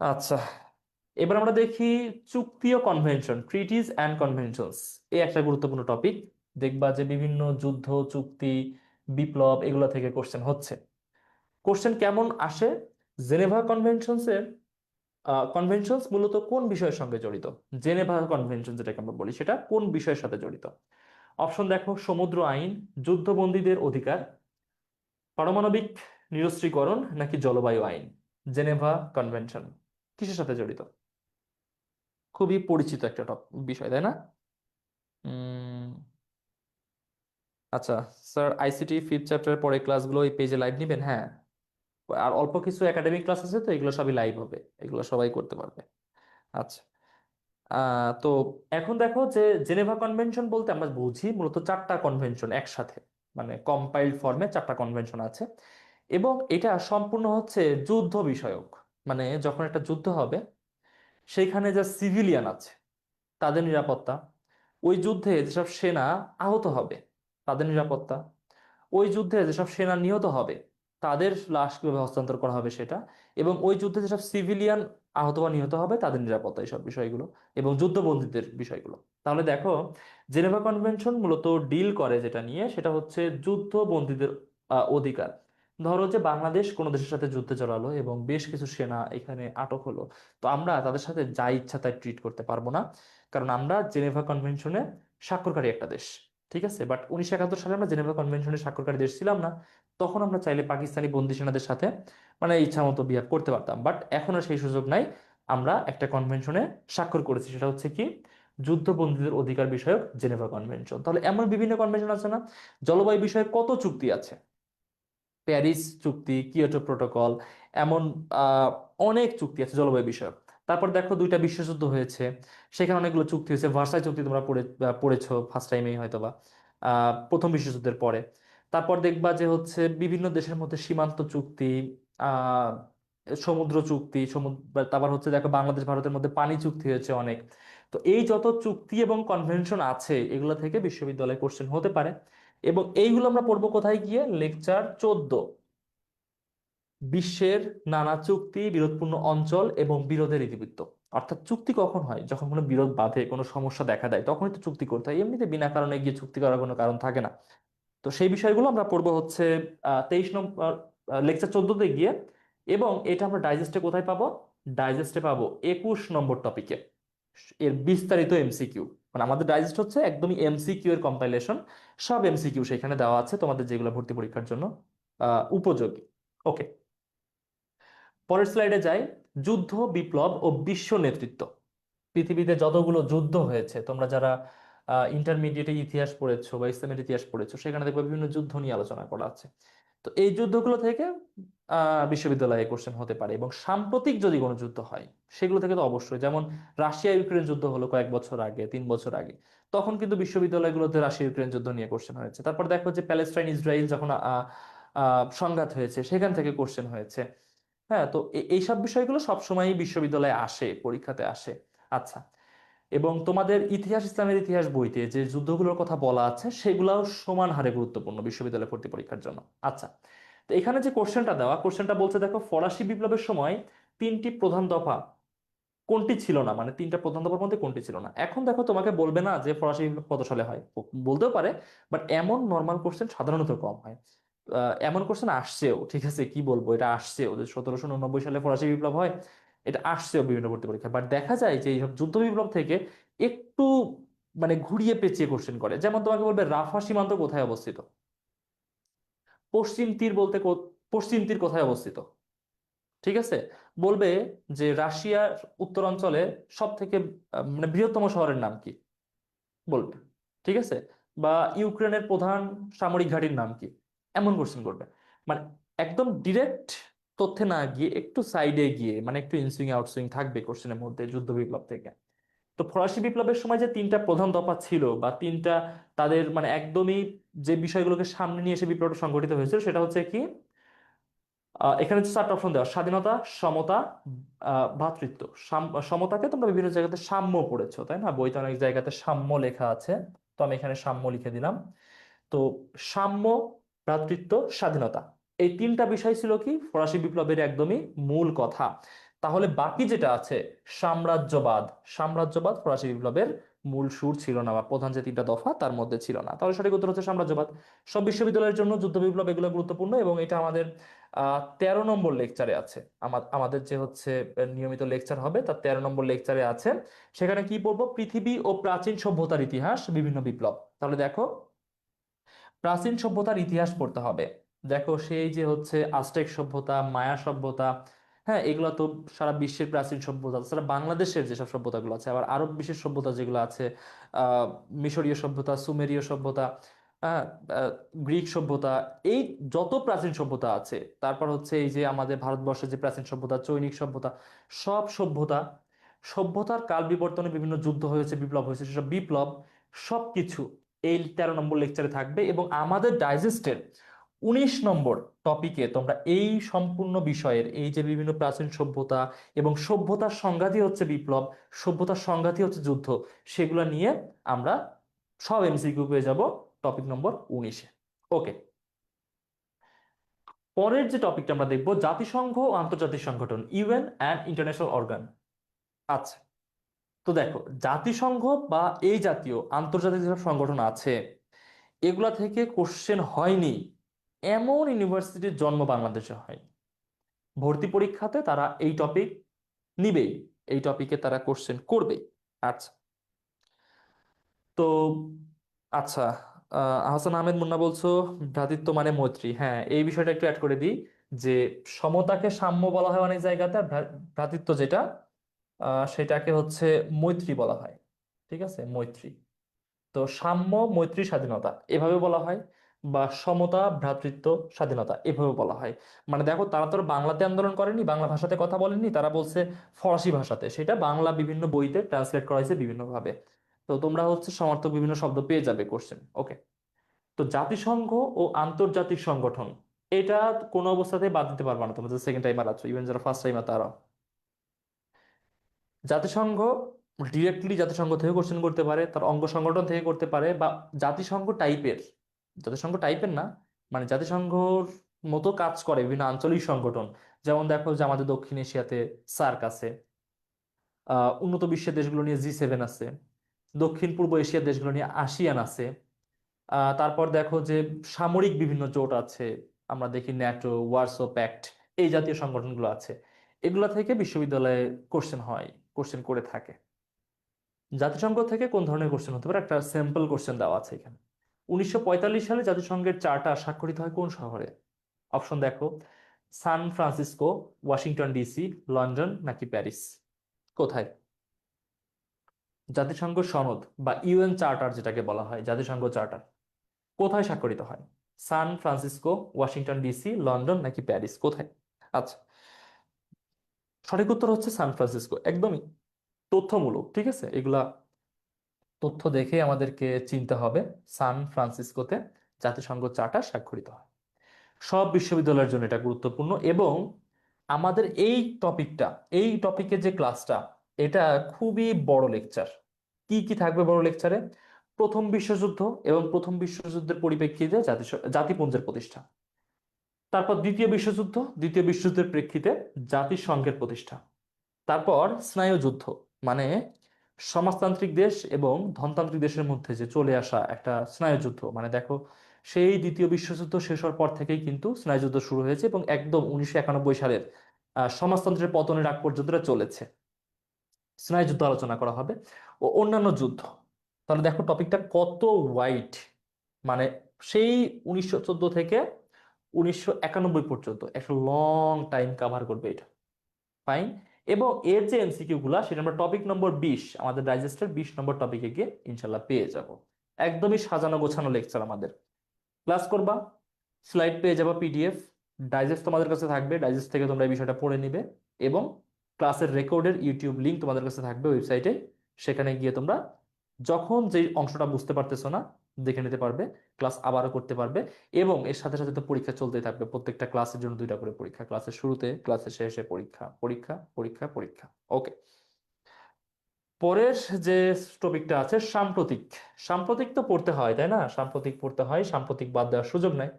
আচ্ছা, এবার আমরা দেখি চুক্তি ও কনভেনশন, ট্রিটিজ অ্যান্ড কনভেনশনস। এই একটা গুরুত্বপূর্ণ টপিক। দেখবা যে বিভিন্ন যুদ্ধ, চুক্তি, বিপ্লব এগুলো থেকে কোশ্চেন হচ্ছে। কোশ্চেন কেমন আসে? জেনেভা কনভেনশনস এর কনভেনশনস মূলত কোন বিষয়ের সঙ্গে জড়িত? জেনেভা কনভেনশন যেটাকে আমরা বলি, সেটা কোন বিষয়ের সাথে জড়িত? অপশন দেখো: সমুদ্র আইন, যুদ্ধবন্দীদের অধিকার, পারমাণবিক নিরস্ত্রীকরণ, নাকি জলবায়ু আইন। জেনেভা কনভেনশন কিসের সাথে জড়িত? খুবই পরিচিত একটা বিষয়, তাই না? উম, আচ্ছা স্যার, আইসিটি 5th চ্যাপ্টারের পরে ক্লাসগুলো এই পেজে লাইভ নিবেন? হ্যাঁ, আর অল্প কিছু একাডেমিক ক্লাস আছে, তো এগুলো সবই লাইভ হবে, এগুলো সবাই করতে পারবে। আচ্ছা, তো এখন দেখো যে জেনেভা কনভেনশন বলতে আমরা বুঝি মূলত 4টা কনভেনশন একসাথে, মানে কম্পাইল্ড ফর্মে 4টা কনভেনশন আছে। এবং এটা সম্পূর্ণ হচ্ছে যুদ্ধ বিষয়ক। মানে যখন একটা যুদ্ধ হবে, সেইখানে যা সিভিলিয়ান আছে তাদের নিরাপত্তা, ওই যুদ্ধে যেসব সেনা আহত হবে তাদের নিরাপত্তা, ওই যুদ্ধে যেসব সেনা নিহত হবে তাদের লাশ কিভাবে হস্তান্তর করা হবে সেটা, এবং ওই যুদ্ধে যেসব সিভিলিয়ান আহত বা নিহত হবে তাদের নিরাপত্তা, এইসব বিষয়গুলো, এবং যুদ্ধবন্দীদের বিষয়গুলো। তাহলে দেখো, জেনেভা কনভেনশন মূলত ডিল করে যেটা নিয়ে, সেটা হচ্ছে যুদ্ধবন্দীদের অধিকার। ধরো যে বাংলাদেশ কোনো দেশের সাথে যুদ্ধে জড়ালো এবং বেশ কিছু সেনা এখানে আটক হলো, তো আমরা তাদের সাথে যা ইচ্ছা তাই ট্রিট করতে পারবো না, কারণ আমরা জেনেভা কনভেনশনে স্বাক্ষরকারী একটা দেশ। ঠিক আছে, বাট 1971 সালে আমরা জেনেভা কনভেনশনের স্বাক্ষরকারী দেশ ছিলাম না। তখন আমরা চাইলে পাকিস্তানি বন্দি সেনাদের সাথে মানে ইচ্ছা মতো বিহেভ করতে পারতাম, বাট এখন আর সেই সুযোগ নাই। আমরা একটা কনভেনশনে স্বাক্ষর করেছি, সেটা হচ্ছে কি? যুদ্ধবন্দীদের অধিকার বিষয়ক জেনেভা কনভেনশন। তাহলে এমন বিভিন্ন কনভেনশন আছে না? জলবায়ু বিষয়ে কত চুক্তি আছে? প্যারিস চুক্তি, কিয়োটো প্রোটোকল, এমন আহ, অনেক চুক্তি আছে জলবায়ু বিষয়ক। তারপর দেখো, দুইটা বিশ্বযুদ্ধ হয়েছে, সেখানে অনেকগুলো চুক্তি হয়েছে। ভার্সাই চুক্তি তোমরা পড়েছো ফার্স্ট টাইমেই হয়তোবা, প্রথম বিশ্বযুদ্ধের পরে। তারপর দেখবা যে হচ্ছে বিভিন্ন দেশের মধ্যে সীমান্ত চুক্তি, আহ সমুদ্র চুক্তি, তারপর হচ্ছে দেখো বাংলাদেশ ভারতের মধ্যে পানি চুক্তি হয়েছে অনেক। তো এই যত চুক্তি এবং কনভেনশন আছে, এগুলো থেকে বিশ্ববিদ্যালয়ে কোশ্চেন হতে পারে। এবং এইগুলো আমরা পড়বো কোথায় গিয়ে? লেকচার 14, বিশ্বের নানা চুক্তি, বিরোধপূর্ণ অঞ্চল এবং বিরোধের ইতিবৃত্ত। অর্থাৎ চুক্তি কখন হয়? যখন কোনো বিরোধ বাধে, কোনো সমস্যা দেখা দেয়, তখনই তো চুক্তি করতে হয়। এমনিতে বিনা কারণে গিয়ে চুক্তি করার কোনো কারণ থাকে না। তো সেই বিষয়গুলো আমরা পড়বো হচ্ছে 23 নম্বর লেকচার 14-তে গিয়ে। এবং এটা আমরা ডাইজেস্টে কোথায় পাবো? ডাইজেস্টে পাবো 21 নম্বর টপিকে, এর বিস্তারিত এমসিকিউ। মানে আমাদের ডাইজেস্ট হচ্ছে একদমই এমসিকিউ এর কম্পাইলেশন। সব এমসিকিউ সেখানে দেওয়া আছে তোমাদের, যেগুলো ভর্তি পরীক্ষার জন্য উপযোগী। ওকে, পরের স্লাইডে যাই। যুদ্ধ, বিপ্লব ও বিশ্ব নেতৃত্ব। পৃথিবীতে যতগুলো যুদ্ধ হয়েছে, তোমরা যারা ইন্টারমিডিয়েটে ইতিহাস পড়েছো বা ইসলামের ইতিহাস পড়েছো, সেখানে দেখবে বিভিন্ন যুদ্ধ নিয়ে আলোচনা করা আছে। তো এই যুদ্ধগুলো থেকে বিশ্ববিদ্যালয়ে কোশ্চেন হতে পারে। এবং সাম্প্রতিক যদি কোনো যুদ্ধ হয়, সেগুলো থেকে তো অবশ্যই, যেমন রাশিয়া ইউক্রেন যুদ্ধ হলো কয়েক বছর আগে, 3 বছর আগে, তখন কিন্তু বিশ্ববিদ্যালয়গুলোতে রাশিয়া ইউক্রেন যুদ্ধ নিয়ে কোশ্চেন হয়েছে। তারপর দেখো যে প্যালেস্টাইন ইসরায়েল যখন সংঘাত হয়েছে, সেখান থেকে কোশ্চেন হয়েছে। হ্যাঁ, তো এইসব বিষয়গুলো সবসময়ই বিশ্ববিদ্যালয়ে আসে, পরীক্ষাতে আসে। আচ্ছা, এবং তোমাদের ইতিহাস, ইসলামের ইতিহাস বইতে যে যুদ্ধগুলোর কথা বলা আছে, সেগুলাও সমান হারে গুরুত্বপূর্ণ বিশ্ববিদ্যালয় ভর্তি পরীক্ষার জন্য। আচ্ছা, তো এখানে যে কোশ্চেনটা দেওয়া, কোশ্চেনটা বলছে দেখো, ফরাসি বিপ্লবের সময় 3টি প্রধান দফা কোনটি ছিল না? মানে 3টা প্রধান দফার মধ্যে কোনটি ছিল না? এখন দেখো, তোমাকে বলবে না যে ফরাসি বিপ্লব কত সালে হয়, বলতেও পারে, বাট এমন নর্মাল কোশ্চেন সাধারণত কম হয়। এমন কোশ্চেন আসছেও, ঠিক আছে, কি বলবো, এটা আসছেও যে 1799 সালে ফরাসি বিপ্লব হয়, এটা আসছেও বিভিন্ন ভর্তি পরীক্ষা। বাট দেখা যায় যে এইসব যুদ্ধ বিপ্লব থেকে একটু মানে ঘুরিয়ে পেঁচিয়ে কোশ্চেন করে। যেমন তোমাকে বলবে রাফা সীমান্ত কোথায় অবস্থিত? পশ্চিম তীর বলতে পশ্চিম তীর কোথায় অবস্থিত? ঠিক আছে, বলবে যে রাশিয়ার উত্তরাঞ্চলে সব থেকে মানে বৃহত্তম শহরের নাম কি? বলবে। ঠিক আছে, বা ইউক্রেনের প্রধান সামরিক ঘাঁটির নাম কি? এমন কোশ্চেন করবে। মানে একদম ডিরেক্ট তথ্যে না গিয়ে একটু সাইডে গিয়ে, মানে একটু ইনসুইং আউটসুইং থাকবে কোশ্চেনের মধ্যে যুদ্ধ বিপ্লব থেকে। তো ফরাসি বিপ্লবের সময় যে তিনটা প্রধান দফা ছিল বা তিনটা তাদের মানে একদমই যে বিষয়গুলোকে সামনে নিয়ে এসে বিপ্লবটা সংগঠিত হয়েছিল সেটা হচ্ছে কি, এখানে যে চারটা অপশন দেওয়া: স্বাধীনতা, সমতা, ভ্রাতৃত্ব। সমতাকে তোমরা বিভিন্ন জায়গাতে সাম্য পড়েছো তাই না, বইতে অনেক জায়গাতে সাম্য লেখা আছে, তো আমি এখানে সাম্য লিখে দিলাম। তো সাম্য, ভ্রাতৃত্ব, স্বাধীনতা, এই তিনটা বিষয় ছিল কি ফরাসি বিপ্লবের একদমই মূল কথা। তাহলে বাকি যেটা আছে সাম্রাজ্যবাদ, সাম্রাজ্যবাদ ফরাসি বিপ্লবের মূল সুর ছিল না, বা প্রধান যে তিনটা দফা তার মধ্যে ছিল না। তাহলে সঠিক উত্তর হচ্ছে সাম্রাজ্যবাদ। সব বিশ্ববিদ্যালয়ের জন্য যুদ্ধ বিপ্লব এগুলো গুরুত্বপূর্ণ, এবং এটা আমাদের 13 নম্বর লেকচারে আছে। আমাদের যে হচ্ছে নিয়মিত লেকচার হবে তার 13 নম্বর লেকচারে আছে। সেখানে কি পড়বো? পৃথিবী ও প্রাচীন সভ্যতার ইতিহাস, বিভিন্ন বিপ্লব। তাহলে দেখো, প্রাচীন সভ্যতার ইতিহাস পড়তে হবে। দেখো সেই যে হচ্ছে আজটেক সভ্যতা, মায়া সভ্যতা, হ্যাঁ এগুলো তো সারা বিশ্বের প্রাচীন সভ্যতা। তাছাড়া বাংলাদেশের যেসব সভ্যতাগুলো আছে, আবার আরব বিশ্বের সভ্যতা যেগুলো আছে, মিশরীয় সভ্যতা, সুমেরীয় সভ্যতা, হ্যাঁ, আহ, গ্রিক সভ্যতা, এই যত প্রাচীন সভ্যতা আছে, তারপর হচ্ছে এই যে আমাদের ভারতবর্ষের যে প্রাচীন সভ্যতা, চৈনিক সভ্যতা, সব সভ্যতা, সভ্যতার কাল বিবর্তনে বিভিন্ন যুদ্ধ হয়েছে, বিপ্লব হয়েছে, সেসব বিপ্লব সবকিছু এই 13 নম্বর লেকচারে থাকবে। এবং আমাদের ডাইজেস্টের 19 নম্বর টপিকে তোমরা এই সম্পূর্ণ বিষয়ের এই যে বিভিন্ন প্রাচীন সভ্যতা এবং সভ্যতার সংঘাতই হচ্ছে বিপ্লব, সভ্যতার সংঘাতই হচ্ছে যুদ্ধ, সেগুলো নিয়ে আমরা সব এমসিকিউ পেয়ে যাব টপিক নম্বর 19-এ। ওকে, পরের যে টপিকটা আমরা দেখবো জাতিসংঘ ও আন্তর্জাতিক সংগঠন, ইউএন অ্যান্ড ইন্টারন্যাশনাল অর্গান। আচ্ছা, তো দেখো জাতিসংঘ বা এই জাতীয় আন্তর্জাতিক যেসব সংগঠন আছে, এগুলা থেকে কোশ্চেন হয়নি এমন ইউনিভার্সিটির জন্ম বাংলাদেশে হয়। ভর্তি পরীক্ষাতে তারা এই টপিক নিবেই, এই টপিকে তারা কোশ্চেন করবে। আচ্ছা, তো আচ্ছা, আহসান আহমেদ মুন্না বলছো ভ্রাতৃত্ব মানে মৈত্রী। হ্যাঁ, এই বিষয়টা একটু অ্যাড করে দিই যে সমতাকে সাম্য বলা হয় অনেক জায়গাতে, আর ভ্রাতৃত্ব যেটা সেটাকে হচ্ছে মৈত্রী বলা হয়। ঠিক আছে, মৈত্রী। তো সাম্য, মৈত্রী, স্বাধীনতা এভাবে বলা হয়, বা সমতা, ভ্রাতৃত্ব, স্বাধীনতা এভাবে বলা হয়। মানে দেখো, তারা তো আর বাংলাতে আন্দোলন করেনি, বাংলা ভাষাতে কথা বলেনি, তারা বলছে ফরাসি ভাষাতে, সেটা বাংলা বিভিন্ন বইতে ট্রান্সলেট করা হয়েছে বিভিন্ন ভাবে। তো তোমরা হচ্ছে সমার্থক বিভিন্ন শব্দ পেয়ে যাবে কোশ্চেন। ওকে, তো জাতিসংঘ ও আন্তর্জাতিক সংগঠন, এটা কোনো অবস্থাতেই বাদ দিতে পারবে না তোমরা যে সেকেন্ড টাইমার আছো, ইভেন যারা ফার্স্ট টাইমার তারা। জাতিসংঘ ডিরেক্টলি জাতিসংঘ থেকে কোশ্চেন করতে পারে, তার অঙ্গ সংগঠন থেকে করতে পারে, বা জাতিসংঘ টাইপের, জাতিসংঘ টাইপের না, মানে জাতিসংঘর মতো কাজ করে বিভিন্ন আঞ্চলিক সংগঠন। যেমন দেখো যে আমাদের দক্ষিণ এশিয়াতে সার্ক আছে, উন্নত বিশ্বের দেশগুলো নিয়ে G7 আছে, দক্ষিণ পূর্ব এশিয়ার দেশগুলো নিয়ে আসিয়ান আছে, তারপর দেখো যে সামরিক বিভিন্ন জোট আছে, আমরা দেখি ন্যাটো, ওয়ারসো প্যাক্ট, এই জাতীয় সংগঠনগুলো আছে। এগুলা থেকে বিশ্ববিদ্যালয়ে কোশ্চেন হয়, কোশ্চেন করে থাকে। জাতিসংঘ থেকে কোন ধরনের কোশ্চেন হতে পারে, একটা স্যাম্পল কোশ্চেন দেওয়া আছে এখানে। 1945 সালে জাতিসংঘের চার্টার স্বাক্ষরিত হয় কোন শহরে? অপশন দেখো: San Francisco, Washington DC, London নাকি প্যারিস। কোথায়? জাতিসংঘ সনদ বা ইউএন চার্টার যেটাকে বলা হয়, জাতিসংঘ চার্টার কোথায় স্বাক্ষরিত হয়? San Francisco, Washington DC, London নাকি প্যারিস, কোথায়? আচ্ছা, সঠিক উত্তর হচ্ছে সান ফ্রান্সিসকো। একদমই তথ্যমূলক, ঠিক আছে, এগুলা তথ্য দেখে আমাদেরকে চিনতে হবে। সান ফ্রান্সিসকোতে জাতিসংঘ চার্টার স্বাক্ষরিত হয়। সব বিশ্ববিদ্যালয়ের জন্য এটা গুরুত্বপূর্ণ। এবং আমাদের এই টপিকটা, এই টপিকের যে ক্লাসটা, এটা খুবই বড় লেকচার। কি কি থাকবে বড় লেকচারে? প্রথম বিশ্বযুদ্ধ এবং প্রথম বিশ্বযুদ্ধের পরিপ্রেক্ষিতে জাতিপুঞ্জের প্রতিষ্ঠা। তারপর দ্বিতীয় বিশ্বযুদ্ধ, দ্বিতীয় বিশ্বযুদ্ধের প্রেক্ষিতে জাতিসংঘের প্রতিষ্ঠা। তারপর স্নায়ুযুদ্ধ, মানে সমাজতান্ত্রিক দেশ এবং ধনতান্ত্রিক দেশের মধ্যে যে চলে আসা একটা স্নায়ুযুদ্ধ। মানে দেখো, সেই দ্বিতীয় বিশ্বযুদ্ধ শেষ হওয়ার পর থেকেই কিন্তু স্নায়ুযুদ্ধ শুরু হয়েছে, এবং একদম 1991 সালের সমাজতন্ত্রের পতনের আগ পর্যন্ত এটা চলেছে। স্নায়ুযুদ্ধ আলোচনা করা হবে, ও অন্যান্য যুদ্ধ। তাহলে দেখো টপিকটা কত ওয়াইড, মানে সেই 1914 থেকে 1991 পর্যন্ত একটা লং টাইম কাভার করবে এটা। ফাইন। এবং এর যে এমসিকিউ গুলা, সেটা আমরা টপিক নম্বর 20, আমাদের ডাইজেস্টের 20 নম্বর টপিকে গিয়ে ইনশাল্লাহ পেয়ে যাব। একদমই সাজানো গোছানো লেকচার আমাদের। ক্লাস করবা, স্লাইড পেয়ে যাবো, পিডিএফ, ডাইজেস্ট তোমাদের কাছে থাকবে, ডাইজেস্ট থেকে তোমরা এই বিষয়টা পড়ে নিবে। এবং ক্লাসের রেকর্ডের ইউটিউব লিংক তোমাদের কাছে থাকবে ওয়েবসাইটে, সেখানে গিয়ে তোমরা যখন যে অংশটা বুঝতে পারতেছো না দেখে নিতে পারবে, ক্লাস আবারও করতে পারবে। এবং এর সাথে সাথে তো পরীক্ষা চলতেই থাকবে, প্রত্যেকটা ক্লাসের জন্য 2টা করে পরীক্ষা, ক্লাসের শুরুতে, ক্লাসের শেষে পরীক্ষা, পরীক্ষা, পরীক্ষা, পরীক্ষা। ওকে, পরের যে টপিকটা আছে সাম্প্রতিক। সাম্প্রতিক তো পড়তে হয় তাই না, সাম্প্রতিক পড়তে হয়, সাম্প্রতিক বাদ দেওয়ার সুযোগ নাই।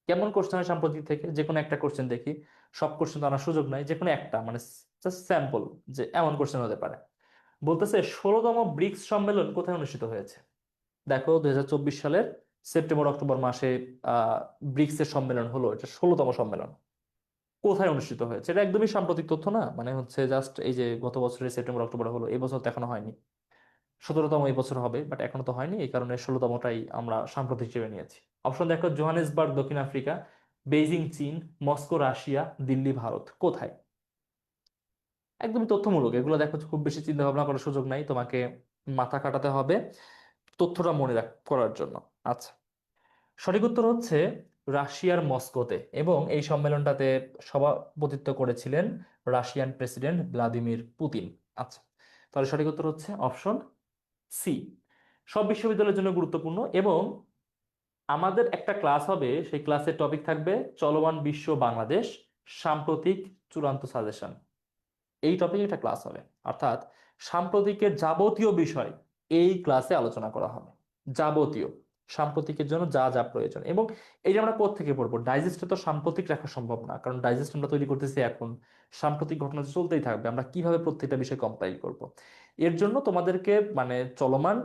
কেমন কোশ্চেন হয় সাম্প্রতিক থেকে, যে কোনো একটা কোশ্চেন দেখি, সব কোশ্চেন তো আনার সুযোগ নাই, যে কোনো একটা মানে জাস্ট স্যাম্পল, যে এমন কোশ্চেন হতে পারে। বলতেছে 16তম ব্রিক্স সম্মেলন কোথায় অনুষ্ঠিত হয়েছে। দেখো 2024 সালের সেপ্টেম্বর অক্টোবর মাসে ব্রিক্স এর সম্মেলন হলো, এটা 16তম সম্মেলন। কোথায় অনুষ্ঠিত হয়েছে, এটা একদমই সাম্প্রতিক তথ্য না, মানে হচ্ছে জাস্ট এই যে গত বছরের সেপ্টেম্বর অক্টোবর হলো, এই বছর তো এখনো হয়নি। 17তম এই বছর হবে, বাট এখনো তো হয়নি, এই কারণে 16তমটাই আমরা সাম্প্রতিক হিসেবে নিয়েছি। অপশন দেখো, জোহানেসবার্গ দক্ষিণ আফ্রিকা, বেইজিং চীন, মস্কো রাশিয়া, দিল্লি ভারত, কোথায়। একদমই তথ্যমূলক এগুলো, দেখো খুব বেশি চিন্তা ভাবনা করার সুযোগ নাই, তোমাকে মাথা খাটাতে হবে তথ্যটা মনে করার জন্য। আচ্ছা, সঠিক উত্তর হচ্ছে রাশিয়ার মস্কোতে, এবং এই সম্মেলনটাতে সভাপতিত্ব করেছিলেন রাশিয়ান প্রেসিডেন্ট ভ্লাদিমির পুতিন। আচ্ছা, তাহলে সঠিক উত্তর হচ্ছে অপশন সি। সব বিশ্ববিদ্যালয়ের জন্য গুরুত্বপূর্ণ। এবং আমাদের একটা ক্লাস হবে, সেই ক্লাসের টপিক থাকবে চলমান বিশ্ব বাংলাদেশ, সাম্প্রতিক চূড়ান্ত সাজেশন। এই টপিকে একটা ক্লাস হবে, অর্থাৎ সাম্প্রতিকের যাবতীয় বিষয় এই ক্লাসে আলোচনা করা হবে। যাবতীয় সাম্প্রতিকের জন্য যা যা প্রয়োজন। এবং এই যে আমরা কোত্থেকে পড়বো, ডাইজেস্টে তো সাম্প্রতিক রাখা সম্ভব না, কারণ ডাইজেস্ট আমরা তৈরি করতেছি এখন, সাম্প্রতিক ঘটনা তো চলতেই থাকবে, আমরা কিভাবে প্রত্যেকটা বিষয় কম্পাইল করব। এর জন্য তোমাদেরকে মানে চলমান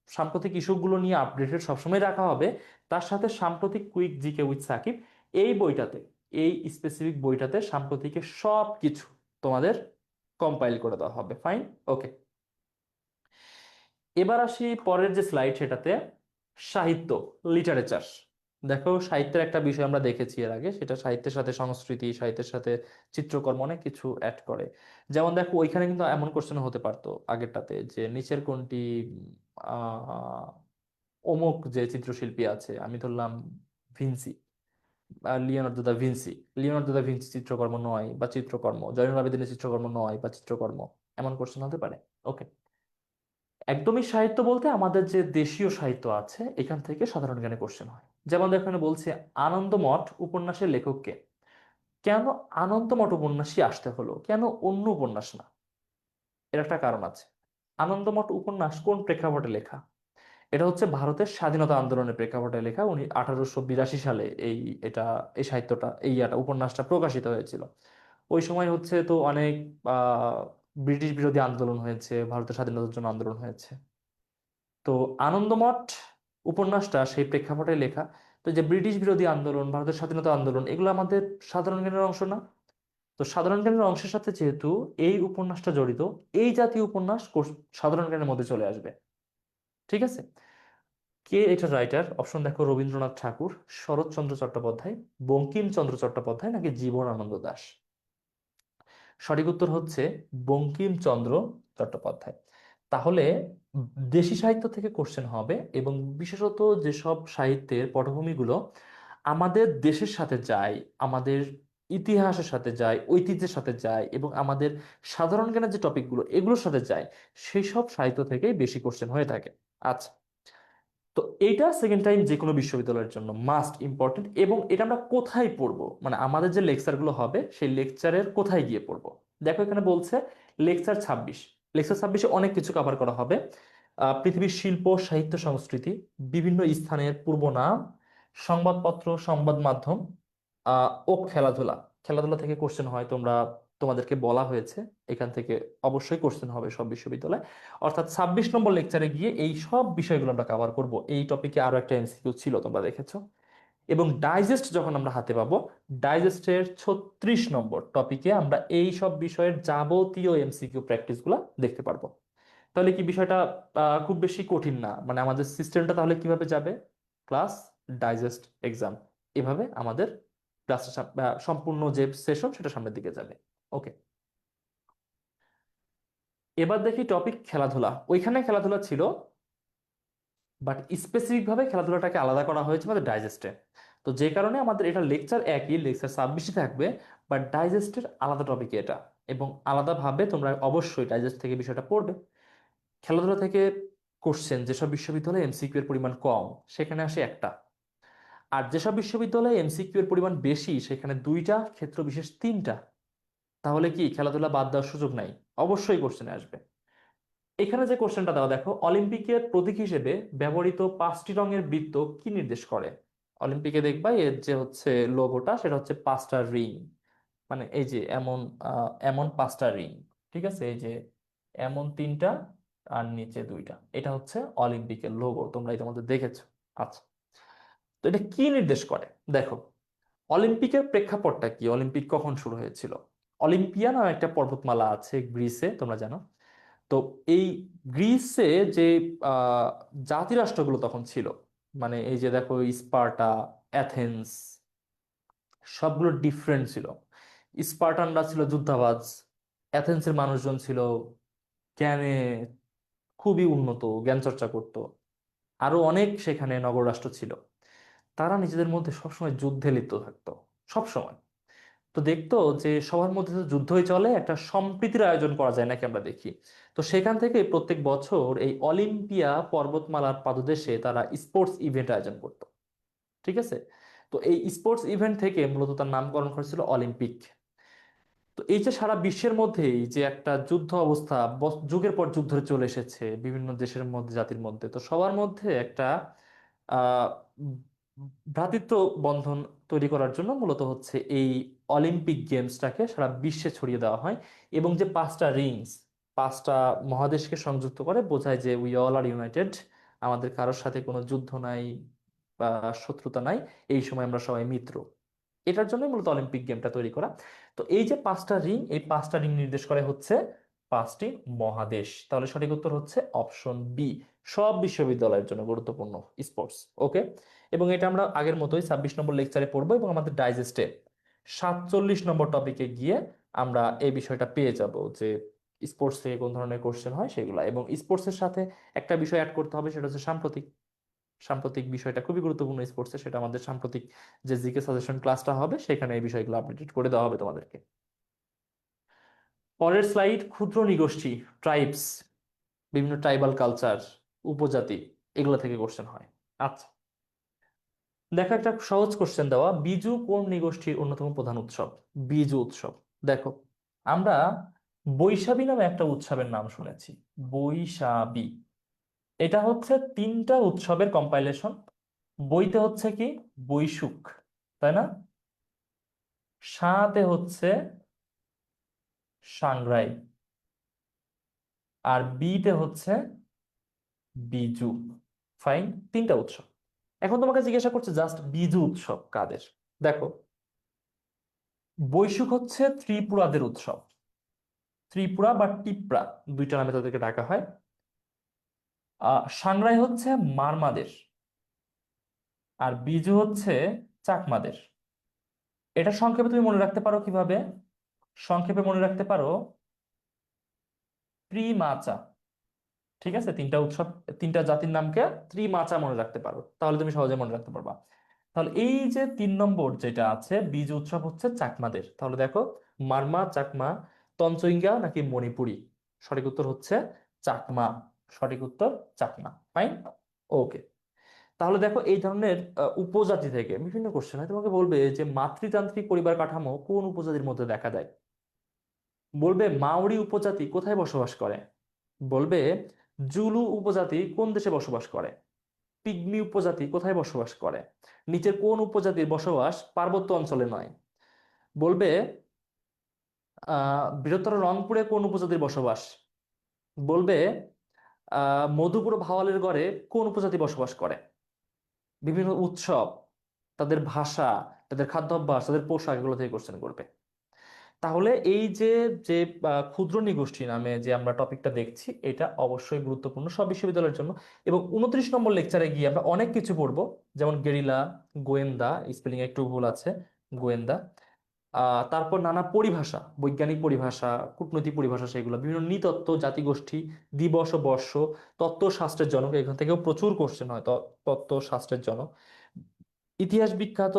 সাম্প্রতিক ইস্যুগুলো নিয়ে আপডেটেড সবসময় রাখা হবে। তার সাথে সাম্প্রতিক কুইক জিকে উইথ সাকিব, এই বইটাতে, এই স্পেসিফিক বইটাতে সাম্প্রতিকের সব কিছু তোমাদের কম্পাইল করে দেওয়া হবে। ফাইন, ওকে। এবার আসি পরের যে স্লাইড, সেটাতে সাহিত্য, লিটারেচার। দেখো সাহিত্যের একটা বিষয় আমরা দেখেছি এর আগে, সেটা সাহিত্যের সাথে সংস্কৃতি, সাহিত্যের সাথে চিত্রকর্ম অনেক কিছু অ্যাড করে। যেমন দেখো ওইখানে কিন্তু এমন কোশ্চেন হতে পারতো আগেরটাতে, যে নিচের কোনটি আহ অমুক যে চিত্রশিল্পী আছে, আমি ধরলাম Vinci, Leonardo da Vinci, Leonardo da Vinci চিত্রকর্ম নয় বা চিত্রকর্ম, জয়নুল আবেদিনের চিত্রকর্ম নয় বা চিত্রকর্ম, এমন কোশ্চেন হতে পারে। ওকে, একদমই সাহিত্য বলতে আমাদের যে দেশীয় সাহিত্য আছে এখান থেকে সাধারণ জ্ঞানে কোশ্চেন হয়। যেমন দেখো এখানে বলছে আনন্দমঠ উপন্যাসের লেখককে। কেন আনন্দমঠ উপন্যাসই আসতে হলো, কেন অন্য উপন্যাস না? এর একটা কারণ আছে। আনন্দমঠ উপন্যাস কোন প্রেক্ষাপটে লেখা? এটা হচ্ছে ভারতের স্বাধীনতা আন্দোলনের প্রেক্ষাপটে লেখা। 1882 সালে এটা, এই সাহিত্যটা, উপন্যাসটা প্রকাশিত হয়েছিল। ওই সময় হচ্ছে তো অনেক আহ ব্রিটিশ বিরোধী আন্দোলন হয়েছে, ভারতের স্বাধীনতার জন্য আন্দোলন হয়েছে। তো আনন্দমঠ উপন্যাসটা সেই প্রেক্ষাপটে লেখা। তো যে ব্রিটিশ বিরোধী আন্দোলন, ভারতের স্বাধীনতা আন্দোলন, এগুলো আমাদের সাধারণ জ্ঞানের অংশ না? তো সাধারণ জ্ঞানের অংশের সাথে যেহেতু এই উপন্যাসটা জড়িত, এই জাতীয় উপন্যাস সাধারণ জ্ঞানের মধ্যে চলে আসবে। ঠিক আছে, কে এটা রাইটার? অপশন দেখো, রবীন্দ্রনাথ ঠাকুর, শরৎচন্দ্র চট্টোপাধ্যায়, বঙ্কিমচন্দ্র চট্টোপাধ্যায়, নাকি জীবনানন্দ দাশ। সঠিক উত্তর হচ্ছে বঙ্কিমচন্দ্র চট্টোপাধ্যায়। তাহলে দেশি সাহিত্য থেকে কোশ্চেন হবে, এবং বিশেষত যেসব সাহিত্যের পটভূমিগুলো আমাদের দেশের সাথে যায়, আমাদের ইতিহাসের সাথে যায়, ঐতিহ্যের সাথে যায়, এবং আমাদের সাধারণ জ্ঞানের যে টপিকগুলো এগুলোর সাথে যায়, সেই সব সাহিত্য থেকেই বেশি কোশ্চেন হয়ে থাকে। আচ্ছা, তো এইটা সেকেন্ড টাইম যে কোনো বিশ্ববিদ্যালয়ের জন্য মাস্ট ইম্পর্টেন্ট। এবং এটা আমরা কোথায় পড়বো, মানে আমাদের যে লেকচারগুলো হবে সেই লেকচারের কোথায় গিয়ে পড়বো। দেখো এখানে বলছে লেকচার 26। লেকচার 26-এ অনেক কিছু কভার করা হবে। পৃথিবীর শিল্প, সাহিত্য, সংস্কৃতি, বিভিন্ন স্থানের পূর্ব নাম, সংবাদপত্র, সংবাদ মাধ্যম, ও খেলাধুলা। খেলাধুলা থেকে কোশ্চেন হয়, তোমাদেরকে বলা হয়েছে এখান থেকে অবশ্যই কোশ্চেন হবে সব বিশ্ববিদ্যালয়। অর্থাৎ 26 নম্বর লেকচারে গিয়ে এই সব বিষয়গুলো আমরা কভার করব। এই টপিকে আরো একটা এমসিকিউ ছিল, তোমরা দেখেছো। এবং ডাইজেস্ট যখন আমরা হাতে পাবো, ডাইজেস্টের 36 নম্বর টপিকে আমরা এই সব বিষয়ের যাবতীয় এমসিকিউ প্র্যাকটিস গুলা দেখতে পারবো। তাহলে কি বিষয়টা খুব বেশি কঠিন না? মানে আমাদের সিস্টেমটা তাহলে কিভাবে যাবে, ক্লাস, ডাইজেস্ট, এক্সাম, এভাবে আমাদের ক্লাস সম্পূর্ণ যে সেশন সেটা সামনের দিকে যাবে। ওকে, এবার দেখি টপিক খেলাধুলা। ওইখানে খেলাধুলা ছিল, বাট স্পেসিফিক ভাবে খেলাধুলাটাকে আলাদা করা হয়েছে আমাদের ডাইজেস্টে। তো যে কারণে আমাদের এটা লেকচার একই, লেকচার 26 থাকবে, বাট ডাইজেস্টের আলাদা টপিক এটা, এবং আলাদাভাবে তোমরা অবশ্যই ডাইজেস্ট থেকে বিষয়টা পড়বে। খেলাধুলা থেকে কোশ্চেন যেসব বিশ্ববিদ্যালয়ে এমসিকিউ এর পরিমাণ কম সেখানে আসে একটা, আর যেসব বিশ্ববিদ্যালয়ে এমসিকিউ এর পরিমাণ বেশি সেখানে দুইটা, ক্ষেত্র বিশেষ তিনটা। তাহলে কি খেলাধুলা বাদ দেওয়ার সুযোগ নাই? অবশ্যই কোশ্চেনে আসবে। এখানে যে কোশ্চেনটা দেওয়া দেখো, অলিম্পিকের প্রতীক হিসেবে ব্যবহৃত 5টি রঙের বৃত্ত কি নির্দেশ করে? অলিম্পিকে দেখবা এর যে হচ্ছে লোগোটা সেটা হচ্ছে 5টা রিং, মানে এই যে এমন এমন 5টা রিং, ঠিক আছে, এই যে এমন 3টা আর নিচে 2টা, এটা হচ্ছে অলিম্পিকের লোগো, তোমরা ইতিমধ্যে দেখেছো। আচ্ছা, তো এটা কি নির্দেশ করে দেখো। অলিম্পিকের প্রেক্ষাপটটা কি, অলিম্পিক কখন শুরু হয়েছিল? অলিম্পিয়া নামে একটা পর্বতমালা আছে গ্রিসে, তোমরা জানো। তো এই গ্রিসে যে আহ জাতিরাষ্ট্রগুলো তখন ছিল, মানে এই যে দেখো স্পার্টা, অ্যাথেন্স, সবগুলো ডিফারেন্ট ছিল। স্পার্টানরা ছিল যুদ্ধাবাজ, অ্যাথেন্সের মানুষজন ছিল জ্ঞানে খুবই উন্নত, জ্ঞান চর্চা করত। আরো অনেক সেখানে নগররাষ্ট্র ছিল, তারা নিজেদের মধ্যে সবসময় যুদ্ধে লিপ্ত থাকতো, সবসময়। তো দেখতো যে সবার মধ্যে তো যুদ্ধই চলে, একটা সম্প্রীতির আয়োজন করা যায় নাকি আমরা দেখি। তো সেখান থেকে প্রত্যেক বছর এই অলিম্পিয়া পর্বতমালার পাদদেশে তারা স্পোর্টস ইভেন্ট আয়োজন করতো, ঠিক আছে। তো এই স্পোর্টস ইভেন্ট থেকে মূলত তার নামকরণ করেছিল অলিম্পিক। তো এই যে সারা বিশ্বের মধ্যেই যে একটা যুদ্ধ অবস্থা যুগের পর যুগ ধরে চলে এসেছে বিভিন্ন দেশের মধ্যে, জাতির মধ্যে, তো সবার মধ্যে একটা আহ ভ্রাতৃত্ব বন্ধন তৈরি করার জন্য মূলত হচ্ছে এই অলিম্পিক গেমসটাকে সারা বিশ্বে ছড়িয়ে দেওয়া হয়। এবং যে 5টা রিংস, 5টা মহাদেশকে সংযুক্ত করে, বোঝায় যে উই অল আর ইউনাইটেড, আমাদের কারোর সাথে কোনো যুদ্ধ নাই বা শত্রুতা নাই, এই সময় আমরা সবাই মিত্র। এটার জন্য মূলত অলিম্পিক গেমটা তৈরি করা। তো এই যে 5টা রিং, এই 5টা রিং নির্দেশ করে হচ্ছে 5টি মহাদেশ। তাহলে সঠিক উত্তর হচ্ছে অপশন বি, সব বিশ্ববিদ্যালয়ের জন্য গুরুত্বপূর্ণ স্পোর্টস। ওকে, এবং এটা আমরা আগের মতোই 26 নম্বর লেকচারে পড়বো, এবং আমাদের ডাইজেস্টে 47 নম্বর টপিকে গিয়ে আমরা এই বিষয়টা পেয়ে যাব যে স্পোর্টস থেকে কোন ধরনের কোশ্চেন হয় সেগুলো। এবং স্পোর্টসের সাথে একটা বিষয় অ্যাড করতে হবে, সেটা হচ্ছে সাম্প্রতিক। সাম্প্রতিক বিষয়টা খুবই গুরুত্বপূর্ণ স্পোর্টসে, সেটা আমাদের সাম্প্রতিক যে জিকে সাজেশন ক্লাসটা হবে সেখানে এই বিষয়গুলো আপডেট করে দেওয়া হবে তোমাদেরকে। পরের স্লাইড, ক্ষুদ্র নিগোষ্ঠী, ট্রাইবস, বিভিন্ন ট্রাইবাল কালচার, উপজাতি, এগুলো থেকে কোশ্চেন হয়। আচ্ছা, দেখো একটা সহজ কোশ্চেন দেওয়া, বিজু কোন নিগোষ্ঠীর অন্যতম প্রধান উৎসব? বিজু উৎসব, দেখো আমরা বৈশাখী নামে একটা উৎসবের নাম শুনেছি, বৈশাখী। এটা হচ্ছে 3টা উৎসবের কম্পাইলেশন। বইতে হচ্ছে কি বৈশুক, তাই না? সাথে হচ্ছে সাংগ্রাই, আর বিতে হচ্ছে বিজু। ফাইন, 3টা উৎসব। এখন তোমাকে জিজ্ঞাসা করছে জাস্ট বিজু উৎসব কাদের। দেখো, বৈশুক হচ্ছে ত্রিপুরাদের উৎসব, ত্রিপুরা বা টিপ্রা, দুইটা নামে তাদেরকে ডাকা হয়। সাংগ্রাই হচ্ছে মারমাদের, আর বিজু হচ্ছে চাকমাদের। এটা সংক্ষেপে তুমি মনে রাখতে পারো কিভাবে? সংক্ষেপে মনে রাখতে পারো ত্রিমাচা, ঠিক আছে। 3টা উৎসব, 3টা জাতির নামকে ত্রিমাচা মনে রাখতে পারো, তাহলে তুমি সহজে মনে রাখতে পারবা। তাহলে এই যে 3 নম্বর যেটা আছে, বীজ উৎসব হচ্ছে চাকমাদের। তাহলে দেখো, মারমা, চাকমা, তঞ্চঙ্গ্যা নাকি মণিপুরি? সঠিক উত্তর হচ্ছে চাকমা। সঠিক উত্তর চাকমা। ফাইন, ওকে। তাহলে দেখো, এই ধরনের উপজাতি থেকে বিভিন্ন কোশ্চেন হয়, তোমাকে বলবে যে মাতৃতান্ত্রিক পরিবার কাঠামো কোন উপজাতির মধ্যে দেখা দেয়? বলবে মাওরি উপজাতি কোথায় বসবাস করে? বলবে জুলু উপজাতি কোন দেশে বসবাস করে? পিগমি উপজাতি কোথায় বসবাস করে? নিচের কোন উপজাতির বসবাস পার্বত্য অঞ্চলে নয়? বলবে বৃহত্তর রংপুরে কোন উপজাতির বসবাস? বলবে মধুপুর ভাওয়ালের গড়ে কোন উপজাতি বসবাস করে? বিভিন্ন উৎসব, তাদের ভাষা, তাদের খাদ্যাভ্যাস, তাদের পোশাক, এগুলো থেকে কোশ্চেন করবে। তাহলে এই যে যে ক্ষুদ্র নিগোষ্ঠী নামে যে আমরা টপিকটা দেখছি, এটা অবশ্যই গুরুত্বপূর্ণ সব বিশ্ববিদ্যালয়ের জন্য। এবং 29 নম্বর লেকচারে গিয়ে আমরা অনেক কিছু পড়বো, যেমন গেরিলা, গোয়েন্দা, স্পেলিং একটু ভুল আছে, গোয়েন্দা, তারপর নানা পরিভাষা, বৈজ্ঞানিক পরিভাষা, কূটনৈতিক পরিভাষা, সেগুলো বিভিন্ন নৃতত্ত্ব, জাতিগোষ্ঠী, দিবস ও বর্ষ, তত্ত্বশাস্ত্রের জনক, এখান থেকেও প্রচুর কোশ্চেন হয়, তত্ত্বশাস্ত্রের জনক। ইতিহাস বিখ্যাত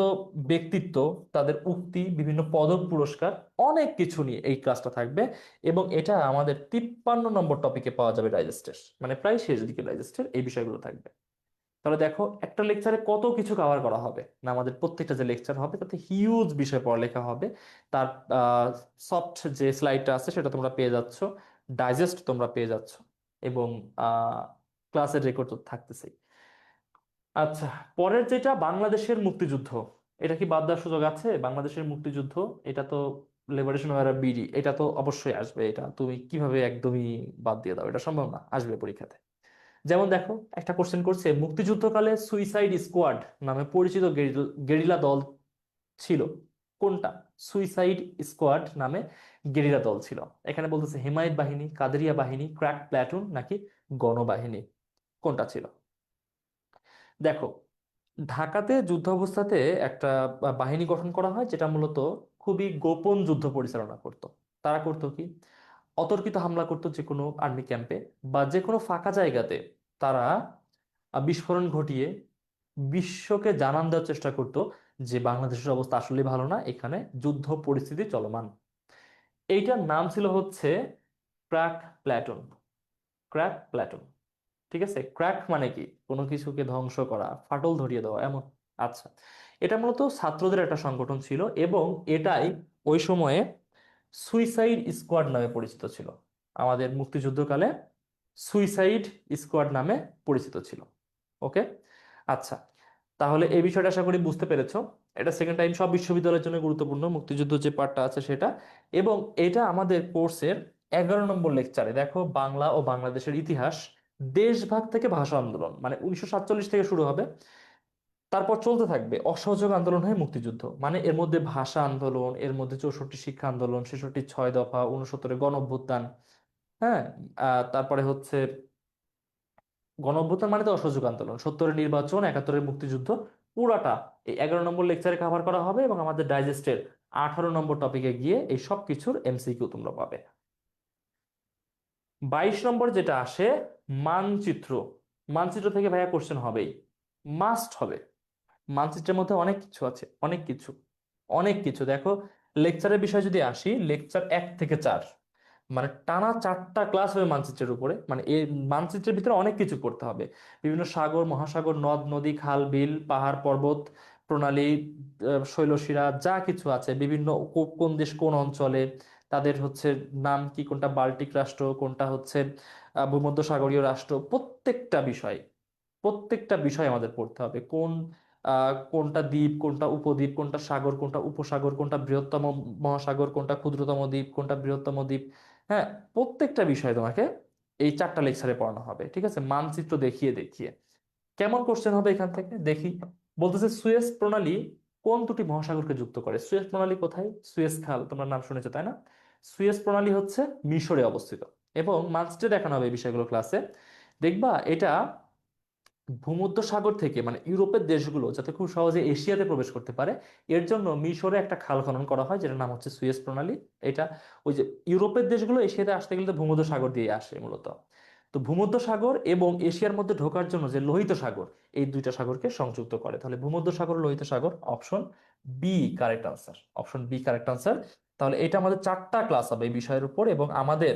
ব্যক্তিত্ব, তাদের উক্তি, বিভিন্ন পদক পুরস্কার, অনেক কিছু নিয়ে এই ক্লাসটা থাকবে। এবং এটা আমাদের 53 নম্বর টপিকে পাওয়া যাবে ডাইজেস্টের, মানে প্রায় শেষ দিকে ডাইজেস্টের এই বিষয়গুলো থাকবে। তাহলে দেখো একটা লেকচারে কত কিছু কভার করা হবে না, আমাদের প্রত্যেকটা যে লেকচার হবে তাতে হিউজ বিষয় পড়ালেখা হবে। তার সফট যে স্লাইডটা আছে সেটা তোমরা পেয়ে যাচ্ছ, ডাইজেস্ট তোমরা পেয়ে যাচ্ছ, এবং ক্লাসের রেকর্ড তো থাকতেছেই। আচ্ছা, পরের যেটা বাংলাদেশের মুক্তিযুদ্ধ, এটা কি বাদ দেওয়ার সুযোগ আছে? বাংলাদেশের মুক্তিযুদ্ধ, এটা তো লিবারেশন ওয়ার বিডি, এটা তো অবশ্যই আসবে। এটা তুমি কিভাবে একদমই বাদ দিয়ে দাও? এটা সম্ভব না, আসবে পরীক্ষাতে। যেমন দেখো, একটা কোশ্চেন করছে মুক্তিযুদ্ধকালে সুইসাইড স্কোয়াড নামে পরিচিত গেরিলা দল ছিল কোনটা? সুইসাইড স্কোয়াড নামে গেরিলা দল ছিল। এখানে বলতেছে হেমায়েত বাহিনী, কাদেরিয়া বাহিনী, ক্র্যাক প্ল্যাটুন নাকি গণবাহিনী, কোনটা ছিল? দেখো, ঢাকাতে যুদ্ধ অবস্থাতে একটা বাহিনী গঠন করা হয় যেটা মূলত খুবই গোপন যুদ্ধ পরিচালনা করত। তারা করতো কি, অতর্কিত হামলা করতো যে কোনো আর্মি ক্যাম্পে বা যে কোনো ফাঁকা জায়গাতে। তারা বিস্ফোরণ ঘটিয়ে বিশ্বকে জানান দেওয়ার চেষ্টা করতো যে বাংলাদেশের অবস্থা আসলে ভালো না, এখানে যুদ্ধ পরিস্থিতি চলমান। এইটার নাম ছিল হচ্ছে ক্র্যাক প্ল্যাটুন। ক্র্যাক প্ল্যাটুন, ঠিক আছে? ক্র্যাক মানে কি? কোনো কিছুকে ধ্বংস করা, ফাটল ধরিয়ে দেওয়া, এমন। আচ্ছা, এটা মূলত ছাত্রদের একটা সংগঠন ছিল, এবং এটাই ওই সময়ে সুইসাইড স্কোয়াড নামে পরিচিত ছিল। আমাদের মুক্তিযুদ্ধকালে সুইসাইড স্কোয়াড নামে পরিচিত ছিল। ওকে, আচ্ছা, তাহলে এই বিষয়টা আশা করি বুঝতে পেরেছো। এটা সেকেন্ড টাইম সব বিশ্ববিদ্যালয়ের জন্য গুরুত্বপূর্ণ, মুক্তিযুদ্ধ যে পার্টটা আছে সেটা। এবং এটা আমাদের কোর্সের 11 নম্বর লেকচারে দেখো, বাংলা ও বাংলাদেশের ইতিহাস, দেশভাগ থেকে ভাষা আন্দোলন, মানে 1947 থেকে শুরু হবে, তারপর চলতে থাকবে অসহযোগ আন্দোলন হয়ে মুক্তিযুদ্ধ। মানে এর মধ্যে ভাষা আন্দোলন, এর মধ্যে 64 শিক্ষা আন্দোলন, 66 6 দফা, 69 গণ অভ্যুত্থান, হ্যাঁ, তারপরে হচ্ছে গণ অভ্যুত্থান মানে তো অসহযোগ আন্দোলন, 70-এর নির্বাচন, 71-এর মুক্তিযুদ্ধ, পুরাটা এই 11 নম্বর লেকচারে কভার করা হবে। এবং আমাদের ডাইজেস্টের 18 নম্বর টপিকে গিয়ে এই সব কিছুর এমসিকিউ তোমরা পাবে। 22 নম্বর যেটা আসে, মানচিত্র। মানচিত্র থেকে ভাইয়া কোশ্চেন হবেই, মাস্ট হবে। মানচিত্রের মধ্যে অনেক কিছু আছে, অনেক কিছু, অনেক কিছু। দেখো, লেকচারের বিষয় যদি আসি, লেকচার 1 থেকে 4, মানে টানা 4টা ক্লাস হবে মানচিত্রের উপরে। মানে এই মানচিত্রের ভিতরে অনেক কিছু পড়তে হবে, বিভিন্ন সাগর মহাসাগর, নদ নদী, খাল বিল, পাহাড় পর্বত, প্রণালী, শৈলশিরা, যা কিছু আছে, বিভিন্ন কোন দেশ কোন অঞ্চলে, তাদের হচ্ছে নাম কি, কোনটা বাল্টিক রাষ্ট্র, কোনটা হচ্ছে ভূমধ্যসাগরীয় রাষ্ট্র, প্রত্যেকটা বিষয়, প্রত্যেকটা বিষয় আমাদের পড়তে হবে। কোনটা দ্বীপ, কোনটা উপদ্বীপ, কোনটা সাগর, কোনটা উপসাগর, কোনটা বৃহত্তম মহাসাগর, কোনটা ক্ষুদ্রতম দ্বীপ, কোনটা বৃহত্তম দ্বীপ। হ্যাঁ, প্রত্যেকটা বিষয় তোমাকে এই 4টা লেকচারে পড়ানো হবে, ঠিক আছে? মানচিত্র দেখিয়ে দেখিয়ে। কেমন কোশ্চেন হবে এখান থেকে দেখি। বলতেছে সুয়েজ প্রণালী কোন দুটি মহাসাগরকে যুক্ত করে? সুয়েজ প্রণালী কোথায়? সুয়েজ খাল তোমরা নাম শুনেছো, তাই না? সুয়েজ প্রণালী হচ্ছে মিশরে অবস্থিত। এবং মানচিত্রে দেখানো হবে এই বিষয়গুলো ক্লাসে। দেখবা এটা ভূমধ্য সাগর থেকে, মানে ইউরোপের দেশগুলো যাতে খুব সহজে এশিয়াতে প্রবেশ করতে পারে, এর জন্য মিশরে একটা খাল খনন করা হয় যেটার নাম হচ্ছে সুয়েজ প্রণালী। এটা ওই যে ইউরোপের দেশগুলো এশিয়াতে আসতে গেলে তো ভূমধ্য সাগর দিয়ে আসে মূলত। তো ভূমধ্য সাগর এবং এশিয়ার মধ্যে ঢোকার জন্য যে লোহিত সাগর, এই দুইটা সাগরকে সংযুক্ত করে। তাহলে ভূমধ্য সাগর, লোহিত সাগর, option B correct answer, option B correct answer. তাহলে এটা আমাদের 4টা ক্লাস হবে এই বিষয়ের উপর, এবং আমাদের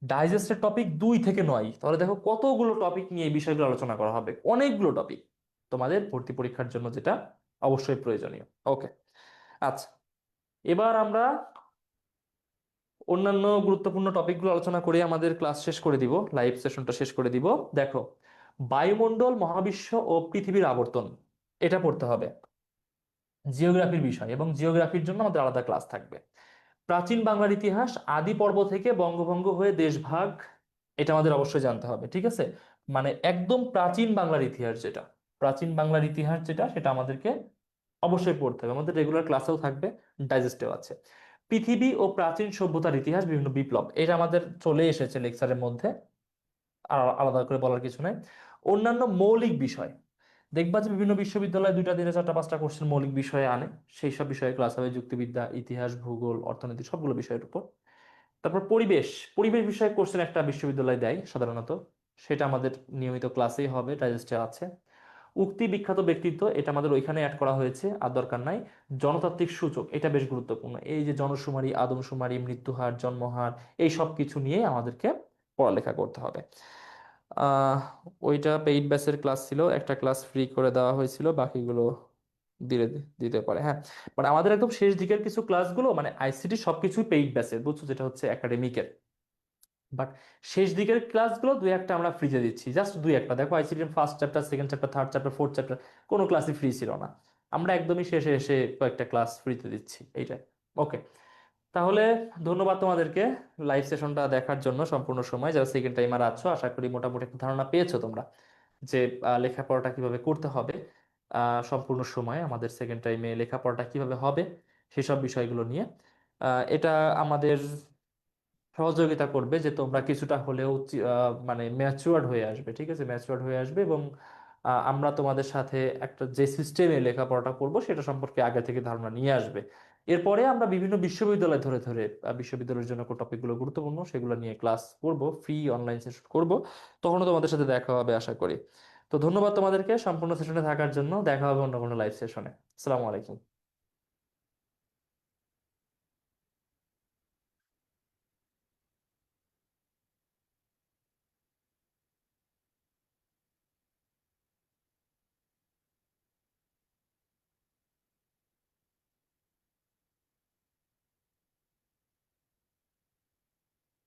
ডাইজেস্টের টপিক 2 থেকে 9। তাহলে দেখো কতগুলো টপিক নিয়ে এই বিষয়গুলো আলোচনা করা হবে, অনেকগুলো টপিক তোমাদের ভর্তি পরীক্ষার জন্য, যেটা অবশ্যই প্রয়োজনীয়। ওকে, আচ্ছা, এবার আমরা অন্যান্য গুরুত্বপূর্ণ টপিকগুলো আলোচনা করে আমাদের ক্লাস শেষ করে দিব, লাইভ সেশনটা শেষ করে দিব। দেখো, বায়ুমণ্ডল, মহাবিশ্ব ও পৃথিবীর আবর্তন, এটা পড়তে হবে। জিওগ্রাফির বিষয়, এবং জিওগ্রাফির জন্য আমাদের আলাদা ক্লাস থাকবে। প্রাচীন বাংলার ইতিহাস, আদি পর্ব থেকে বঙ্গভঙ্গ হয়ে দেশভাগ, এটা আমাদের অবশ্যই জানতে হবে, ঠিক আছে? মানে একদম প্রাচীন বাংলার ইতিহাস যেটা, প্রাচীন বাংলার ইতিহাস যেটা, সেটা আমাদেরকে অবশ্যই পড়তে হবে। আমাদের রেগুলার ক্লাসেও থাকবে, ডাইজেস্টেও আছে। পৃথিবী ও প্রাচীন সভ্যতার ইতিহাস, বিভিন্ন বিপ্লব, এটা আমাদের চলে এসেছে লেকচারের মধ্যে, আর আলাদা করে বলার কিছু নাই। অন্যান্য মৌলিক বিষয়, দেখবা যে বিভিন্ন বিশ্ববিদ্যালয় 2টা 3টা 4টা 5টা কোর্সের মৌলিক বিষয়ে আনে, সেই সব বিষয়ে ক্লাস হবে, যুক্তিবিদ্যা, ইতিহাস, ভূগোল, অর্থনীতি, সবগুলো বিষয়ের উপর। তারপর পরিবেশ, পরিবেশ বিষয়ক কোশ্চেন একটা বিশ্ববিদ্যালয় দেয় সাধারণত, সেটা আমাদের নিয়মিত ক্লাসেই হবে, ডাইজেস্টে আছে। উক্তি বিখ্যাত ব্যক্তিত্ব এটা আমাদের ওইখানে অ্যাড করা হয়েছে, আর দরকার নাই। জনতান্ত্রিক সূচক এটা বেশ গুরুত্বপূর্ণ, এই যে জনশুমারি, আদমশুমারি, মৃত্যুহার, জন্মহার, এই সব কিছু নিয়ে আমাদেরকে পড়ালেখা করতে হবে। আহ ওইটা পেইড ব্যাচের ক্লাস ছিল, একটা ক্লাস ফ্রি করে দেওয়া হয়েছিল, বাকিগুলো দিলে দিতে পারে। হ্যাঁ, মানে আমাদের একদম শেষ দিকের কিছু ক্লাসগুলো মানে আইসিটি সবকিছুই পেইড ব্যাচের, বুঝছো, যেটা হচ্ছে একাডেমিকের। বাট শেষ দিকের ক্লাসগুলো দুই একটা আমরা ফ্রিতে দিচ্ছি, জাস্ট দুই একটা। দেখো ICT first chapter, second chapter, third chapter, fourth chapter কোনো ক্লাসই ফ্রি ছিল না, আমরা একদমই শেষে এসে কয়েকটা ক্লাস ফ্রিতে দিচ্ছি, এইটাই। ওকে, তাহলে ধন্যবাদ তোমাদেরকে লাইভ সেশনটা দেখার জন্য সম্পূর্ণ সময়। যারা সেকেন্ড টাইমার আছো, আশা করি মোটামুটি একটা ধারণা পেয়েছো তোমরা যে লেখাপড়াটা কিভাবে করতে হবে। সম্পূর্ণ সময় আমাদের সেকেন্ড টাইমে লেখাপড়াটা কিভাবে হবে সেসব বিষয়গুলো নিয়ে এটা আমাদের সহযোগিতা করবে যে তোমরা কিছুটা হলেও মানে ম্যাচুয়ার্ড হয়ে আসবে, ঠিক আছে, ম্যাচুয়ার্ড হয়ে আসবে। এবং আমরা তোমাদের সাথে একটা যে সিস্টেমে লেখাপড়াটা করব সেটা সম্পর্কে আগে থেকে ধারণা নিয়ে আসবে। এরপরে আমরা বিভিন্ন বিশ্ববিদ্যালয় ধরে ধরে বিশ্ববিদ্যালয়ের জন্য কোন টপিকগুলো গুরুত্বপূর্ণ সেগুলো নিয়ে ক্লাস করব, ফ্রি অনলাইন সেশন করব। তখনও তোমাদের সাথে দেখা হবে আশা করি। তো ধন্যবাদ তোমাদেরকে সম্পূর্ণ সেশনে থাকার জন্য, দেখা হবে অন্য কোনো লাইভ সেশনে। আসসালামু আলাইকুম।